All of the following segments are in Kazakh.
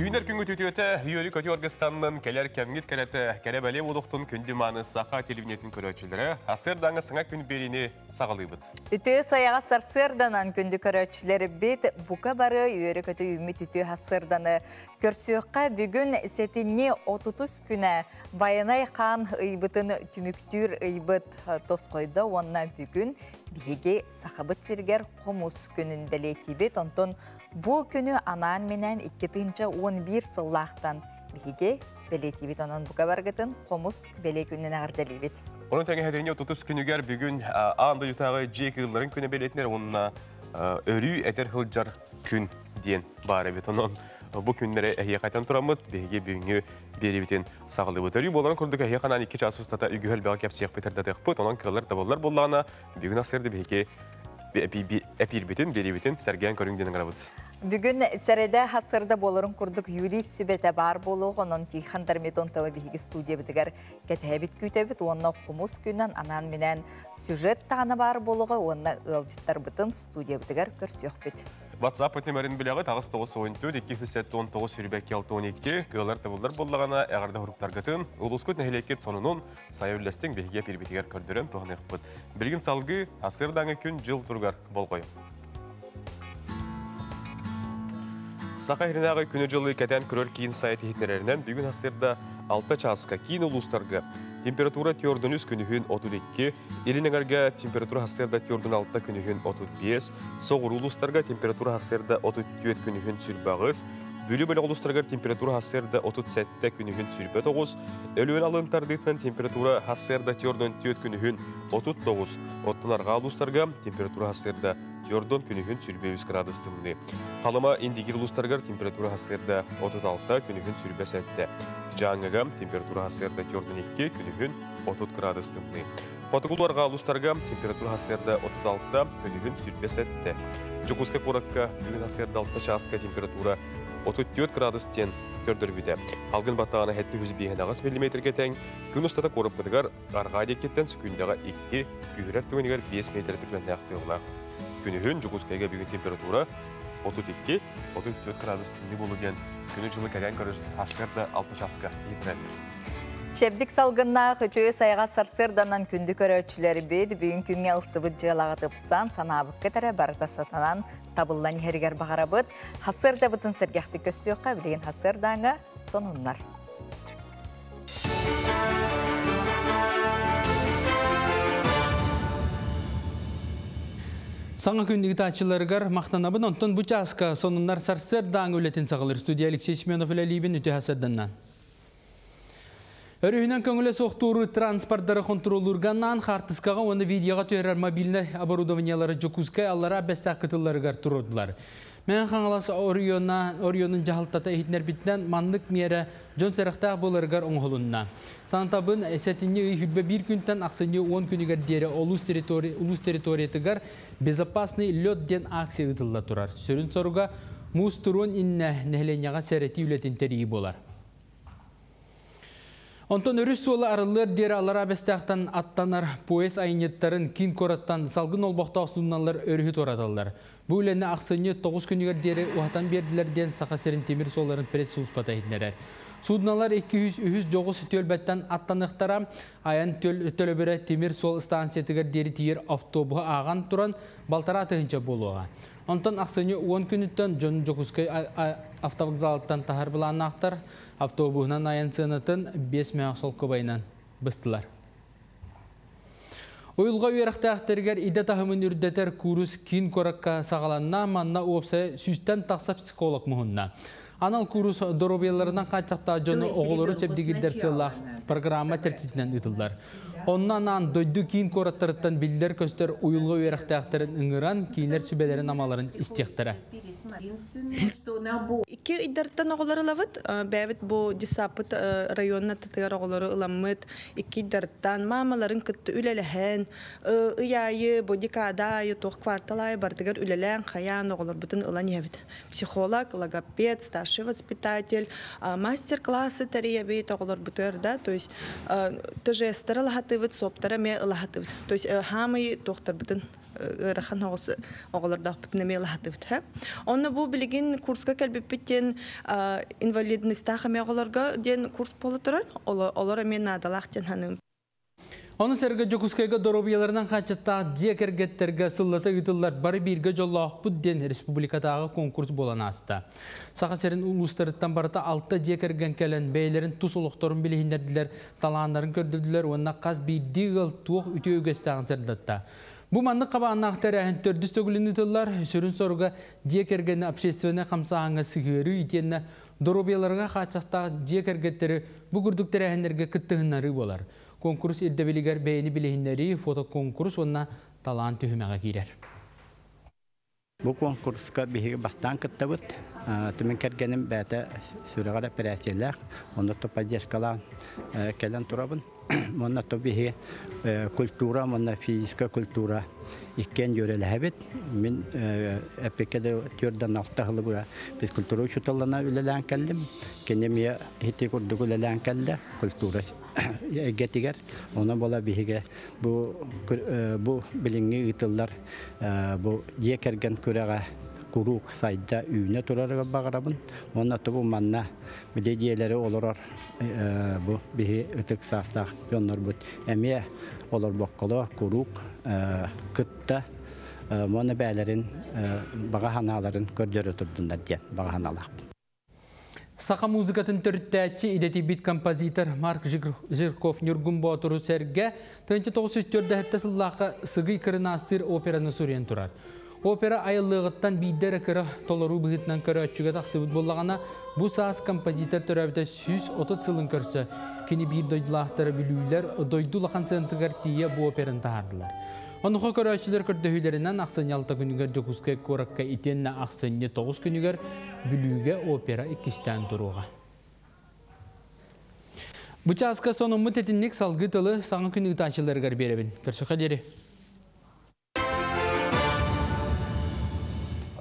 Үйінер күнгі төтеті үйелі көте орғыстанның кәлер кәмгет кәләті кәрәбәле олықтың күндіманы сақа телевинетін көрөтшілері асырдаңы сыңа күн беріне сағалыбыд. Үті саяға сарсырданан күнді көрөтшілері бет бұқа бары үйері көте үміт үті асырданы көрсіққа бүгін сетіне 30 күні баянай қан ұйбытын түміктүр ұйбыт тосқойды онна бүгін бейге сақабыт сергер қомус күнін дәлетебет онтон бұл күні анан менен 2-11 сыллақтан бейге бәлетебет онын бұқа барғытын қомус бәле күнін ағырдалебет. Оның тәңі әдеріне 30 күнігер бүгін аңды jutағы жек ұлларын күні бәлетінер, онына өрі әтер ғылжар күн дейін бар әбет. Оның бұл күнлері әйе қайтан тұрамыд, бейге бүгінгі беребетін сағылы бұд. Өрі боларын күрдік әйе қанан 2 час ұстата үгіғіл бәға кәп сияқ бетерді дәқпыт, оның кылар табылар болағына бүгін асырды бейге әпирбетін, беребетін сәрген көріңденің ғарабыд. Бүгін сәреді хасырда болырын күрдік юрист сүбеті бар болуғы, оның тейхандар метонтавы бейгі студия бітігер кәтәбет күйтәбет, онына құмыс күннен анан менен сюжет тағаны бар болуғы, онына ұлжыттар бұтын студия бітігер көрсіқ бет. WhatsApp өтінемерін біліғі тағыз 9-19, 2-19 сүрбәк 6-12, күйалар табылдар болағана әғарда ғұрықтар ғытын, ұлысқыт нәхелекет сонының сайылләстің бейге пербетігер көрдірін тұғын еқпіт. Білгін салғы асырдаңы күн жыл тұрғар бол қойым. Сақа херінағы күні жылы кәтен көрір кейін сайты хетнерерінен бүгін асырда 6 часқа кейін ұлыстарға температура тёрдүнүс күнүхүн 32, илинеңерге температура хасырда тёрдүн 6 күнүхүн 35, соғыр улустарга температура хасырда 34 күнүхүн сүрбағыз, бөлі-бөлі улустарга температура хасырда 37 күнүхүн сүрбе 9, өлүн алынтардытын температура хасырда тёрдүн 4 күнүхүн 39, оттынарға улустарга температура хасырда тёрдүн күнүхүн сүрбе 100 градустыңны. Қалыма индигир улустарга температура хасырда 36 күнүхүн сүрбе 7. Жаңыға температура хасырда тёрдүн 2 күнүхүн 30 градустыңны. Потокулуарға улустарга температура хасырда 36 күнүхүн сүрбе 7. Жукуска коракка бүгін хасырда 6 часка температура 34 градустен көрдірбіді. Алғын баттағаны хәтті 105 мм тең, күн ұстата корып бұдығар арға декеттен сүкіндіға 2, күйірер түгінігер 5 метр түгінен әқтіғылақ. Күнігін Жукускайға бүгін температура 32-34 градус теңді болуден күні жылы кәген көріш асырда 6 часка етірәлдер. Чебдік салғынна құтуы сайға сарсырданан күнді көрөтшілері бейді бүгін күнге ұлсыбыд жылаға тыпсан санабық кәтәрі барыта сатанан табылдан ергер бағарабыд. Хасырда бұтын сіргеқті көстіуққа білген хасырдаңа сонынлар. Саңа күндегі тачыларығар мақтанабын, онтон бұ часқа сонынлар сарсырдаң өлетін сағылыр. Студия Алексей Семенов әлі үті хасырданнан. Өрүхінен көңілі соқтуыры транспорттары контролурганнан қартысқаға оны видеоға түйерер мобильный оборудованиялары Жукускай аллара бәстәқ қытыларығар тұрудылар. Мен қаңыласы Орионын жағылтата ehitner бітінен манлық мере жон сәріқтақ боларығар оңғылынна. Сантабын әсетіне үйхүлбе бір күнтен ақсыне 10 күнігер дері улус территориятығар безопасный лед ден акция ұтылла тұрар. Сөрін соруға мұз тұруын инне нәхленяға сәреті үлетін тәрейі болар. Онтон өріс солы арылыр дері алара бәстәқтан аттанар поэс айнеттарын кин кораттан салғын олбақта ұсынналар өріхі торадалар. Бұл үләні ақсыне 9 күнігер дері уатан берділерден сақасерін темір соларын пресс сұлыспата етінерер. Судналар 200 жоғыз төлбәттен аттанықтара аян төлөбірі темір сол станциятығыр дері тиер автобуға аған тұран балтара атығынша болуға. Онтан ақсыне 10 күніттен Жон Жокускай автовокзалыттан тахар білан ақтар автобуғынан аян сынатын 5 мәғ сол көбайынан бұстылар. Ойылға үйеріқті ақтыргер иде тахымын үрдетер курус кин коракка сағаланна манна опса сүстен тақса психолог мұхынна. Анал курус доробияларынан қайтсақта жоны оғылыры чепдегілдер сылақ программа тәртетінен үтілдер. Оннан дөйді кейін кораттарыттан білдер көстер ойылға үйеріқті ақтырын ұңыран кейінлер сүбелерін амаларын істектірі. Iki idartan oğulları lavut, beyvet bu disapıt rayonuna tıtıgar oğulları ılamıt, iki idartan mamaların kıttı ülelehen, ıyayı, bodikadayı, toq kvartalayı bardıgar ülelen kayan oğulları bütün ılan yevit. Psikolog, logoped, старший воспитатель, мастер-классы тария бейт оğulları bütörde, то есть тожестары лахаты ылахатыбыт, соптара ме ылахатыбыт. То есть хамы тохтарбытын рахан оголордахпытын ме ылахатыбыт. Онна бу билигин курска келбеппиттен инвалидностьтаха ме оголорга ден курс болу турар. Олар мен надалах ден ханым. Onu serge Jokускayga dorobiyalarından kaçıtta diyekergetterge sıllatı yıtıllar bari birge jollaq budden Respublikadağı konkurs bolan asta. Sakaserin uluslarıttan barata altta diyekergen kelen beylerin tusuluktorun bilihinlerdiler, talanların kördürdüler, onunla kaz bir diğil tuğ ütü ögestağın serdatta. Bu manlık kaba anahtarı ahın tördüs tögülün yıtıllar, sürün soruga diyekergeni apşestvene kamsağına sıhırı itiyenine dorobiyalarga kaçıtta diyekergetleri bu gürdükleri ahınlarga kıttığınları bolar. Konkurs iddebiliger beğeni bilehinleri foto konkurs ona talan tühümeğe girer. Bu konkurska bir bastan kıttabıt. Tümün kergenim bäte sürüğara peresiyeler. Onda topa ceskalan kelen turabın. Onda topi kultura, onda fizika kultura ikken yöreli habit. Min epikede türden altahlı bu. Biz kultura uçutalana ülelen keldim. Kendimiye hitti kurdu ülelen kelde kultura getiger. Ona bola bihiga bu bilingi ıtıllar bu yekergen küreğe kuruk sayda üyüne turarıga bağırabın. Ona topu manna müdediyeleri olur bu bihi ıtık sağda yonlar bud. Emiye olur bakkala kuruk kıtta ona beylerin bağahanaların gördüğü oturduğunda diyen bağahanalar. Saka muzikatın törtәçi ideti bit kompozitör Mark Zirkov Nurgun Botoru serge 1994 sıllıqa sıgı kırnastır operanı sürüyen turar. Opera ayıllığıttan bidere kırı tolaru bıhıtnan kırı öçüge taqsıbıt bollağına bu saz kompozitör törəbdə 130 yılın körsə kini bir doydulaqları bilüyler doydulaqan sıntıgar diye bu operanı tahardılar. Onu körəçülər kördühülerinden Aksanyalta günüger Jokускay korakka itenle Aksanya 9 günüger bilüge opera ikisten duruğa. Bu çaska sonummu tetinlik salgı tılı sağın günü taşılargar berebin. Körşüqa deri.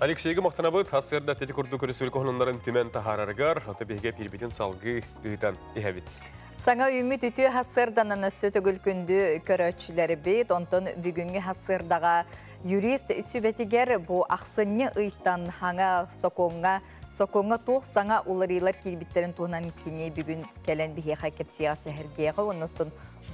Alexey'ge maqtanabıt, hasırda teti kurdu körüsülük onların tümen taharargar, otobihge pirbitin salgı ıhtan ihabit. Sana ümit ütü hasırdanan ösötü gülkündü köröçüleri bit, ondan bugünkü hasırdağa yurist sübetiger bu aksını ıhtan hana sokonga tuğ sana ularılar kilbitlerin tuğunan kini bugün gelen bir heka kepsiya sehergeğe ondan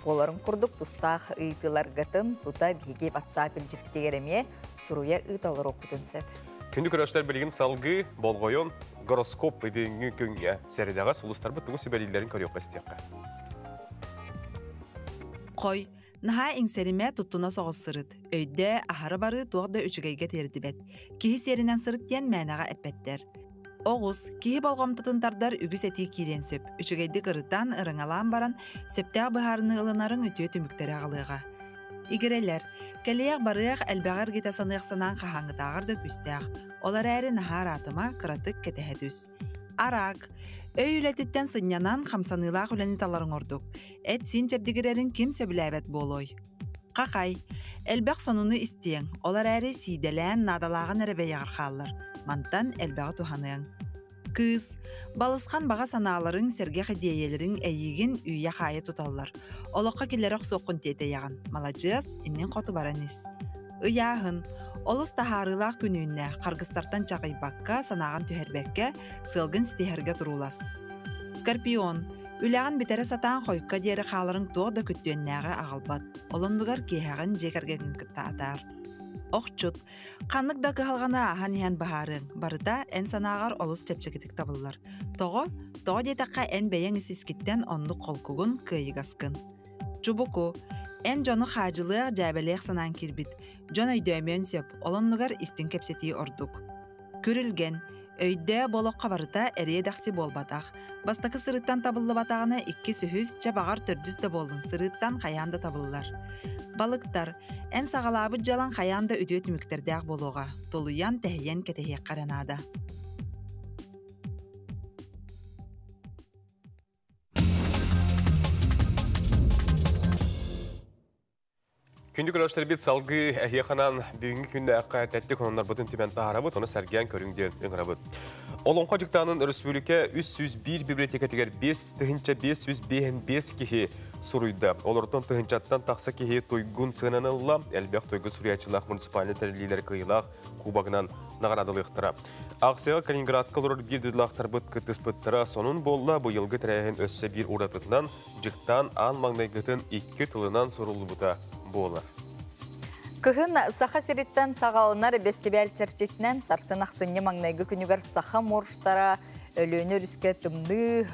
boların kurduk tustağ ıhtılar gıtın tuta bigi WhatsApp ilciptigeremeye suruya ıhtalar okudun sep. Kündü köröçler bilgin salgı, bolgoyon, goroskop ve büyüngü künge seridağa sulustar bu tuğu sübelilerin körüyok istiyakka. Koy, naha ingserime tuttuna soğuz sırıt. Öyde ahara barı doğda üçügeyge terdibet. Kihi serinden sırıt diyen mənağa eppetler. Oğuz, kihi bolgomtatındardar ügüs eti kilen söp. Üçügeydi kırıttan ırıngalaан baran söptağ bıharını ılınarın ütüye tümükleri ağılığa. İgireler, keleyek barıyaq elbağır gita sanıqsanan qahangıtağır da küstağ. Olar əri nahar atıma kıratık ketehedüs. Arak, öylətitten sınyanan xamsanılaq üləni taların orduk. Et sin çepdigirerin kim söbüləbət boloy. Qaqay, elbaq sonunu isteyen, olar əri sidelən nadalağın ərəbə yağırxallar. Mantan elbağı tuhanığın. Kız, balısqan bağa sanaların serge hediyelerin eyigin üye xaya tutallar. Oloqqa killeraq soqun tete yağın. Malacığız, innen qotu baranis. Iyahın, olus taharılaq gününe Qargıstartan çaqıybaqqa sanağın tüherbekke sılgın sitiherge turulas. Skorpion, üləğin bitere satan xoyqqa deri xaların doğda küttüennəği ağalbat. Olundugar kehağın jekergegin kıtta atar. Oqçut, qanlıqda qıhalğana hanihan baharın, barıda en sanağar olus tepçekitik tabıllar. Toğu detaqqa en beyen isiskitten onlu qolkugun kıyıgaskın. Çubuku, en jonu xacılığı jäbeleq sanan kirbit. Jon öydömön söp, olonlugar istin kepsetiyi orduk. Körülgen, öyde boloqqa barıda eriye daqsi bolbataq. Bastakı sırıttan tabıllı batağına 2 sühüz çabağar tördüz de bolun sırıttan xayanda tabıllar. Balıktar, en sağalabı jalan xayanda ödüet mükterdeğ boluğa, toluyan tehiyen ketehiyek qaranada. Kündü köröçler bit salgı ehiyakanan büyüngü künde akka tettik onlar butun timen taharabıt, onu sergiyen körüngden öngürabıt. Олонқа жықтанын республика 301 библиотека тегер 5 тыхынча 505 кихи суруйда. Олардың тыхынчаттан тақса кихи тойгун сынанылла, әлбәқ тойгун суриячылақ муниципальный тәрелейлер кыйлақ кубагынан нағарадылықтыра. Ақсыға Калининград калорор бір дүрлақтар бұт кытыс бұттыра, сонын болла бұйылғы тәрәйін өссі бір ұратытынан жықтан ан маңнайгытын 2 тылынан сұрулы бұта болар. Кыхын саха сириттен сағалынар бестебел чәрчетінен сарсын ақсынне маңнайғы күнігер саха морштара өлөнөр үске тымны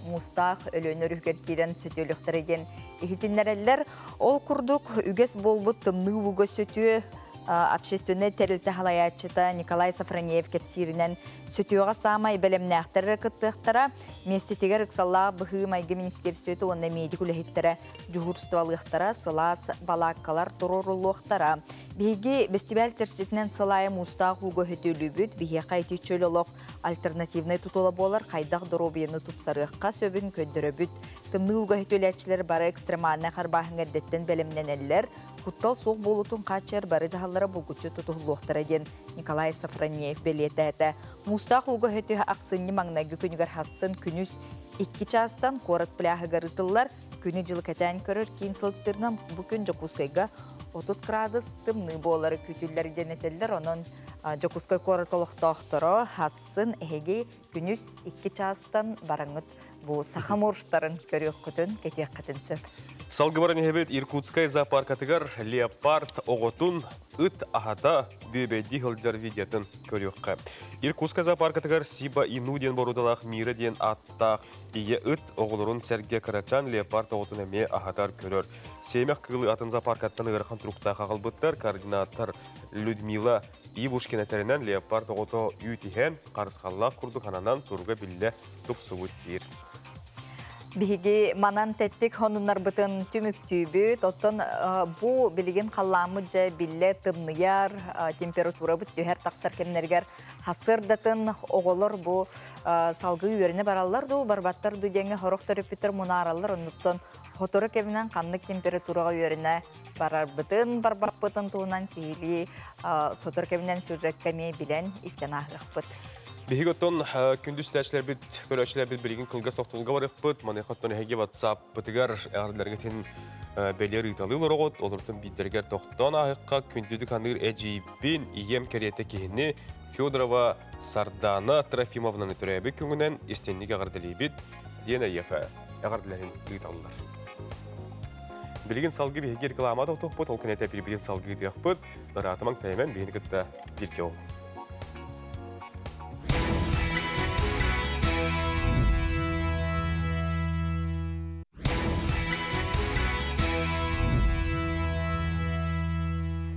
мустақ өлөнөр үгер керен сөтеліқтіреген ехетінлерелер. Ол күрдік үгес болбыт тымны ұғы сөтіе общественный терилте халаячыта Николай Сафронеев кепсиринен сөтіуға самай бәлемнәқтірі кыттықтыра местетегер ықсалла бұхы майғы министерсөті онна медик үліхеттірі жүгірствалықтыра сылас балаққалар тұрурулуқтыра. Бейге бестибәл тершетінен сылайы мұстақ ұғы хөтөлі бүт, бейге қайты чөл олық альтернативный тұтылы болар, қайдақ дұробияны тұпсарыққа сөбін көндірі бүт. Тымны ұғы хөтөләтшілер бары экстремалына қарбағын әрдеттен бәлемнен әлілер, Құттал соқ болутун қачыр бары жағалары бұлгүтчі тұтығылуқтыра ден Николай Сафронеев белеті әті. Мұстақ ұғы хөті ақсынны маңнағы күнігер хасын күнүс 2 частан қорат пляғы ғарытылар күні жылы кәтән көрір кейін сылықтырынан бүкін жоқускайға 30 градус тымны болары күтілдері денетелдер. Оның жоқускай қорат олықтақтыры хасын әге күнүс 2 частан бараңыт бұл сақаморштарын көрек күтін кетек қатын сөп. Салгыбарын ехебет Иркутскай зоопаркатыгар леопард оғытын ұт ахата бөбейді ғылджар видетін көріққа. Иркутскай зоопаркатыгар Сиба Инуден борудалақ миры ден аттақ ие ұт оғылырын сәрге қарачан леопард оғытын әме ахатар көрір. Семек кығылы атын зоопаркаттан ұғырхан тұруқта қағылбыттар координатор Людмила Ивушкина тәрінен леопард оғыты үйтіген қарысқаллақ күрді қананан тұрға білі тұпсывыт дейір. Биһиги манан теттик хонунар бытын түмүктүүбүт, оттон бу билигин қалламы жа билле тымныяр температура бут түһәр тақсар кемнергер хасырдатын оголор бу салгы үйеріне бараллар ду, барбаттар ду деңе хорохтар өпітір мұнаралар, онуттон хоторы кемінен қанлык температураға үйеріне барар бытын, барбақ бытын туынан сейли сотор кемінен сүржеккеме билен истен ағық быт. Бихиготтон күндүс тәчләр бит, көрәчләр бит билген кылга соқтулга барып бит, маны хаттан һәге WhatsApp битгәр әгәрләргә тен белер италылар огот, олыртын биттергәр тоқтан ағыққа күндүдү каныр әҗибин ием кәрәте киһне Федорова Сардана Трофимовнаны төрәбе күңеннән истенлек әгәрләли бит, дине яфа әгәрләрен италылар. Билген салгы бихигә реклама тоқтып бит, ул кенәтә билген салгы дип бит, баратыман тәмен бигетә биркә ул.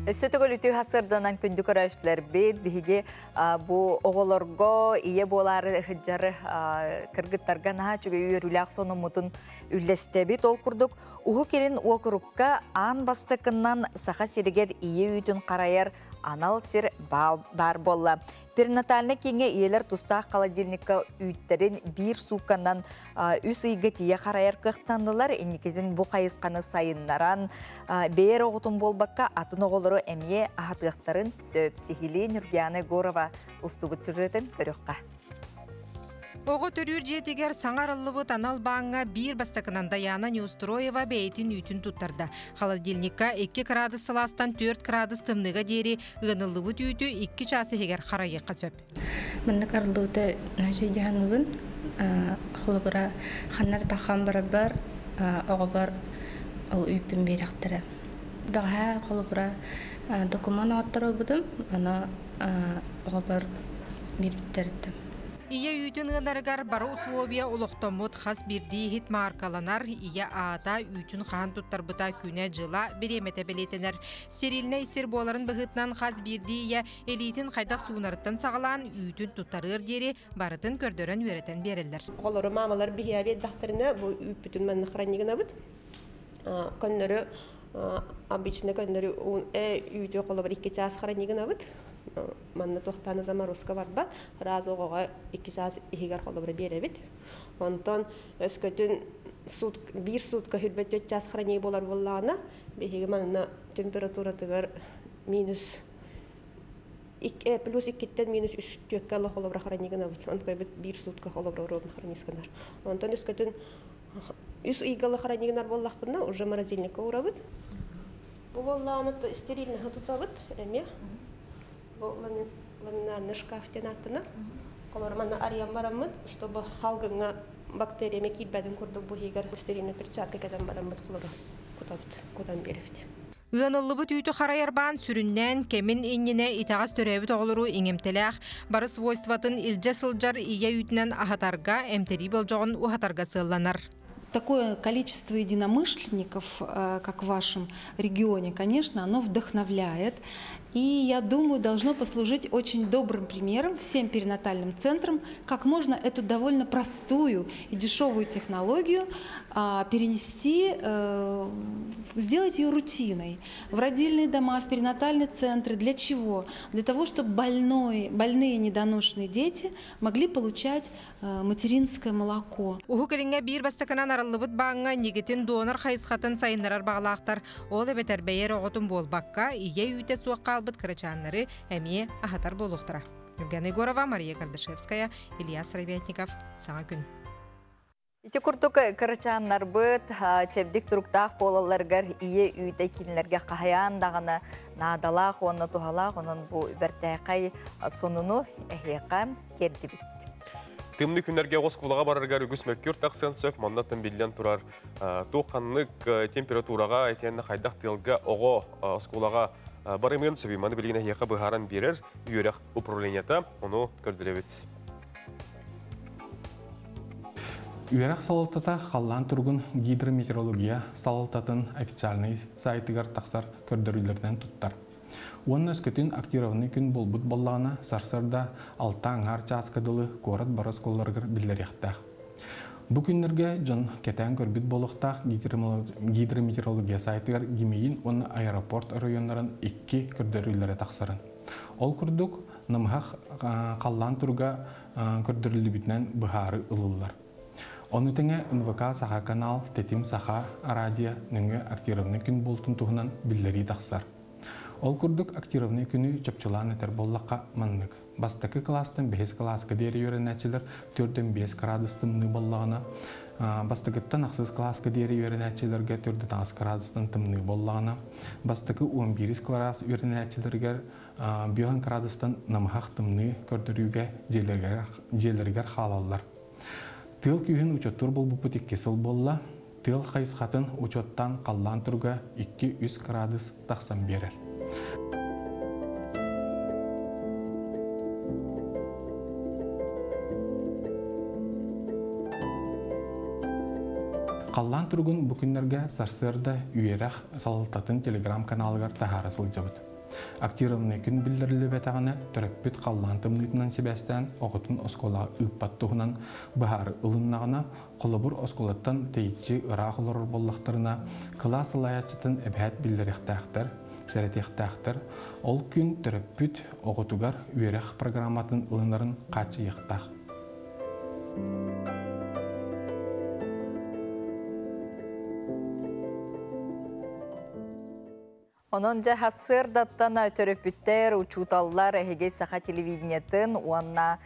Сөтөгөл үтүү хасырданан күндү көрәшләр бит биһиге бу оголорго ие болары хыджары кыргыттарга наһа чүгө үйрүләк сонумутун үллестебит ол курдук уху келин окурукка ан бастыкыннан саха сиригер ие үтүн караяр анал сир бар болла. Перинатальный кеңе иелер тустақ холодильникка үйттерін бір сукканнан үс үйге тие қарайар қықтандылар. Енекезін бұ қайысқаны сайыннаран бейер оғытын болбаққа атын оғылыры әмие ағатықтарын сөп сихили Нургияна Горова ұстығыт сүретін көріққа. Оғы төрүр жетегер саңарылыбыт анал баңға бір бастакынанда Яна Неустроева бәйтін үйтін туттарда. Холодильникка 2 градус саластан 4 градус тымныға дері ғынылыбыт үйті 2 часы егер қарайыққа сөп. Мында қарылыуды нәші жағаныбын, қолыбыра қанар таққан бар, оғы бар ол үйпін беріқтірі. Баға қолыбыра документ аттыры бұдым, ана оғы бар беріптердім. Ия үйтін ғынарығар бары условия олықтамыт қас бірдей хит маркаланар, ия аата үйтін қан тұттар бұта күне жыла береметі білетінер. Стериліне ісір боларын бұғытнан қас бірдей ия элитін қайдақ суынарыттан сағалан үйтін тұттарығыр дері барытын көрдерін өретен берілдер. Олары мамалар бігиябет дақтарына бұл үйтін мәнні қыраннығына бұд. Көнлері обычно көнлері үйті қолы бір 2 час қыраннығына бұд. Манна тоқтаны заморозка бар ба, раз оғыға 2 час ихигар қолы бір беребет. Онтан өскөтін бір сутка хүрбет 4 час храней болар боллағына, бейхеге манна температура тұғыр минус плюс 2-тен минус 3 төккә ла холобра харанигына бит. Он кайбет 1 сутка холобра робын харанискандар. Онтон өскөтен үс игалы харанигынар боллакпында уже морозильникка урабыт. Бу болланы стерильно тутабыт, эме. Бу ламинарный шкаф тенатына. Колорманы арьям барамыт, чтобы халгыңа бактериями кибәден курдук бу хигер стерильно перчатка кадам барамыт холобра. Кудан беребит. Ыаныллыбыт үйті харайарбан сүрүннен кемин иннене итағас төрәбіт оғылыру иңемтеләқ, бары свойстватын илже сылжар ия үйтінен ахатарға әмтери болжоғын ухатарға сылланар. Такое количество единомышленников, как в вашем регионе, конечно, оно вдохновляет. И, я думаю, должно послужить очень добрым примером всем перинатальным центрам, как можно эту довольно простую и дешевую технологию перенести, сделать ее рутиной в родильные дома, в перинатальные центры. Для чего? Для того, чтобы больные недоношенные дети могли получать материнское молоко. Ухукеринге бир бастаканан арылыбыт бағыңа негетін донор хайысқатын сайынларар бағалақтар. Ол әбетер бәйер оғытын болбаққа, ие үйте суаққа албыт кырачанлары әмие ахатар болуқтыра. Евгения Егорова, Мария Кардашевская, Ильяс Рабятников. Саңа күн. Ити куртук кырачанлар быт, чебдик туруктақ болаларгар ие үйте кинлерге қахаян дағаны надалақ, оны тухалақ, оның бұл бәртәқай сонуну әхеқа керді бит. Тымны күнерге оскулаға бараргар үгіс мөккүр тақсын сөк маннатын билден турар туққанлык температураға әйтенні қайдақ тылға оғы оскулаға барымын сөбейманы білген әйеқа бұхаран берер үйерек управленията, оны көрділебет. Үйерек салалтата қаллан тұрғын гидрометеорология салалтатын официальный сайтыгар тақсар көрдірілерден тұттар. Оның өскөтін актированы күн болбут боллағына сарсарда алтаң арчаскадылы корат барас колларғыр білдеректақ. Бұ күнлерге жон кетен көрбіт болуқтақ гидрометеорология сайтыгар гемейін оны аэропорт районларын 2 көрдірілері тақсарын. Ол күрдік намғақ қаллан тұрға көрдірілі бітінен бұхары ұлылар. Оны тәңе НВК саха канал Тетим саха радио нүңі актированы күн болтын тұғынан білдері тақсар. Ол күрдік актировны күні чөпчілан әтер боллаққа маннық. Бастықы кластың 5 классқа дері өрінәчілер 4-5 градустымны боллағына, бастықыттан ақсыз классқа дері өрінәчілерге 4-5 градустың тымны боллағына, бастықы 11 класс өрінәчілерге 5 градустың намғақ тымны көрдіруге желергер қалалар. Тыл күйін учеттур бол бұпытик кесіл болла, тыл қайысқатын учеттан қаллан тұрға 2-3 градус тақсан берер. Қаллан тұрғын бүкіндерге сарсырда үйерек салалтатын телеграм каналығар тахарысыл жабыд. Актировны күн білдірілі бәтағаны түріппіт қаллан тымнытынан себәстен оғытын оскола ұппаттығынан бұхары ұлыннағына қолыбыр осколаттан тейітші ұрақылыр боллақтарына класс лаячытын әбәт білдіректәқтір, сәрәтектәқтір. Ол күн түріппіт оғытуғар үйерек программатын ұлынарын қачы еқтақ. Ононжа хассыр даттана төрөпүттер, учуталлар әхеге саха телевидениятын, уанна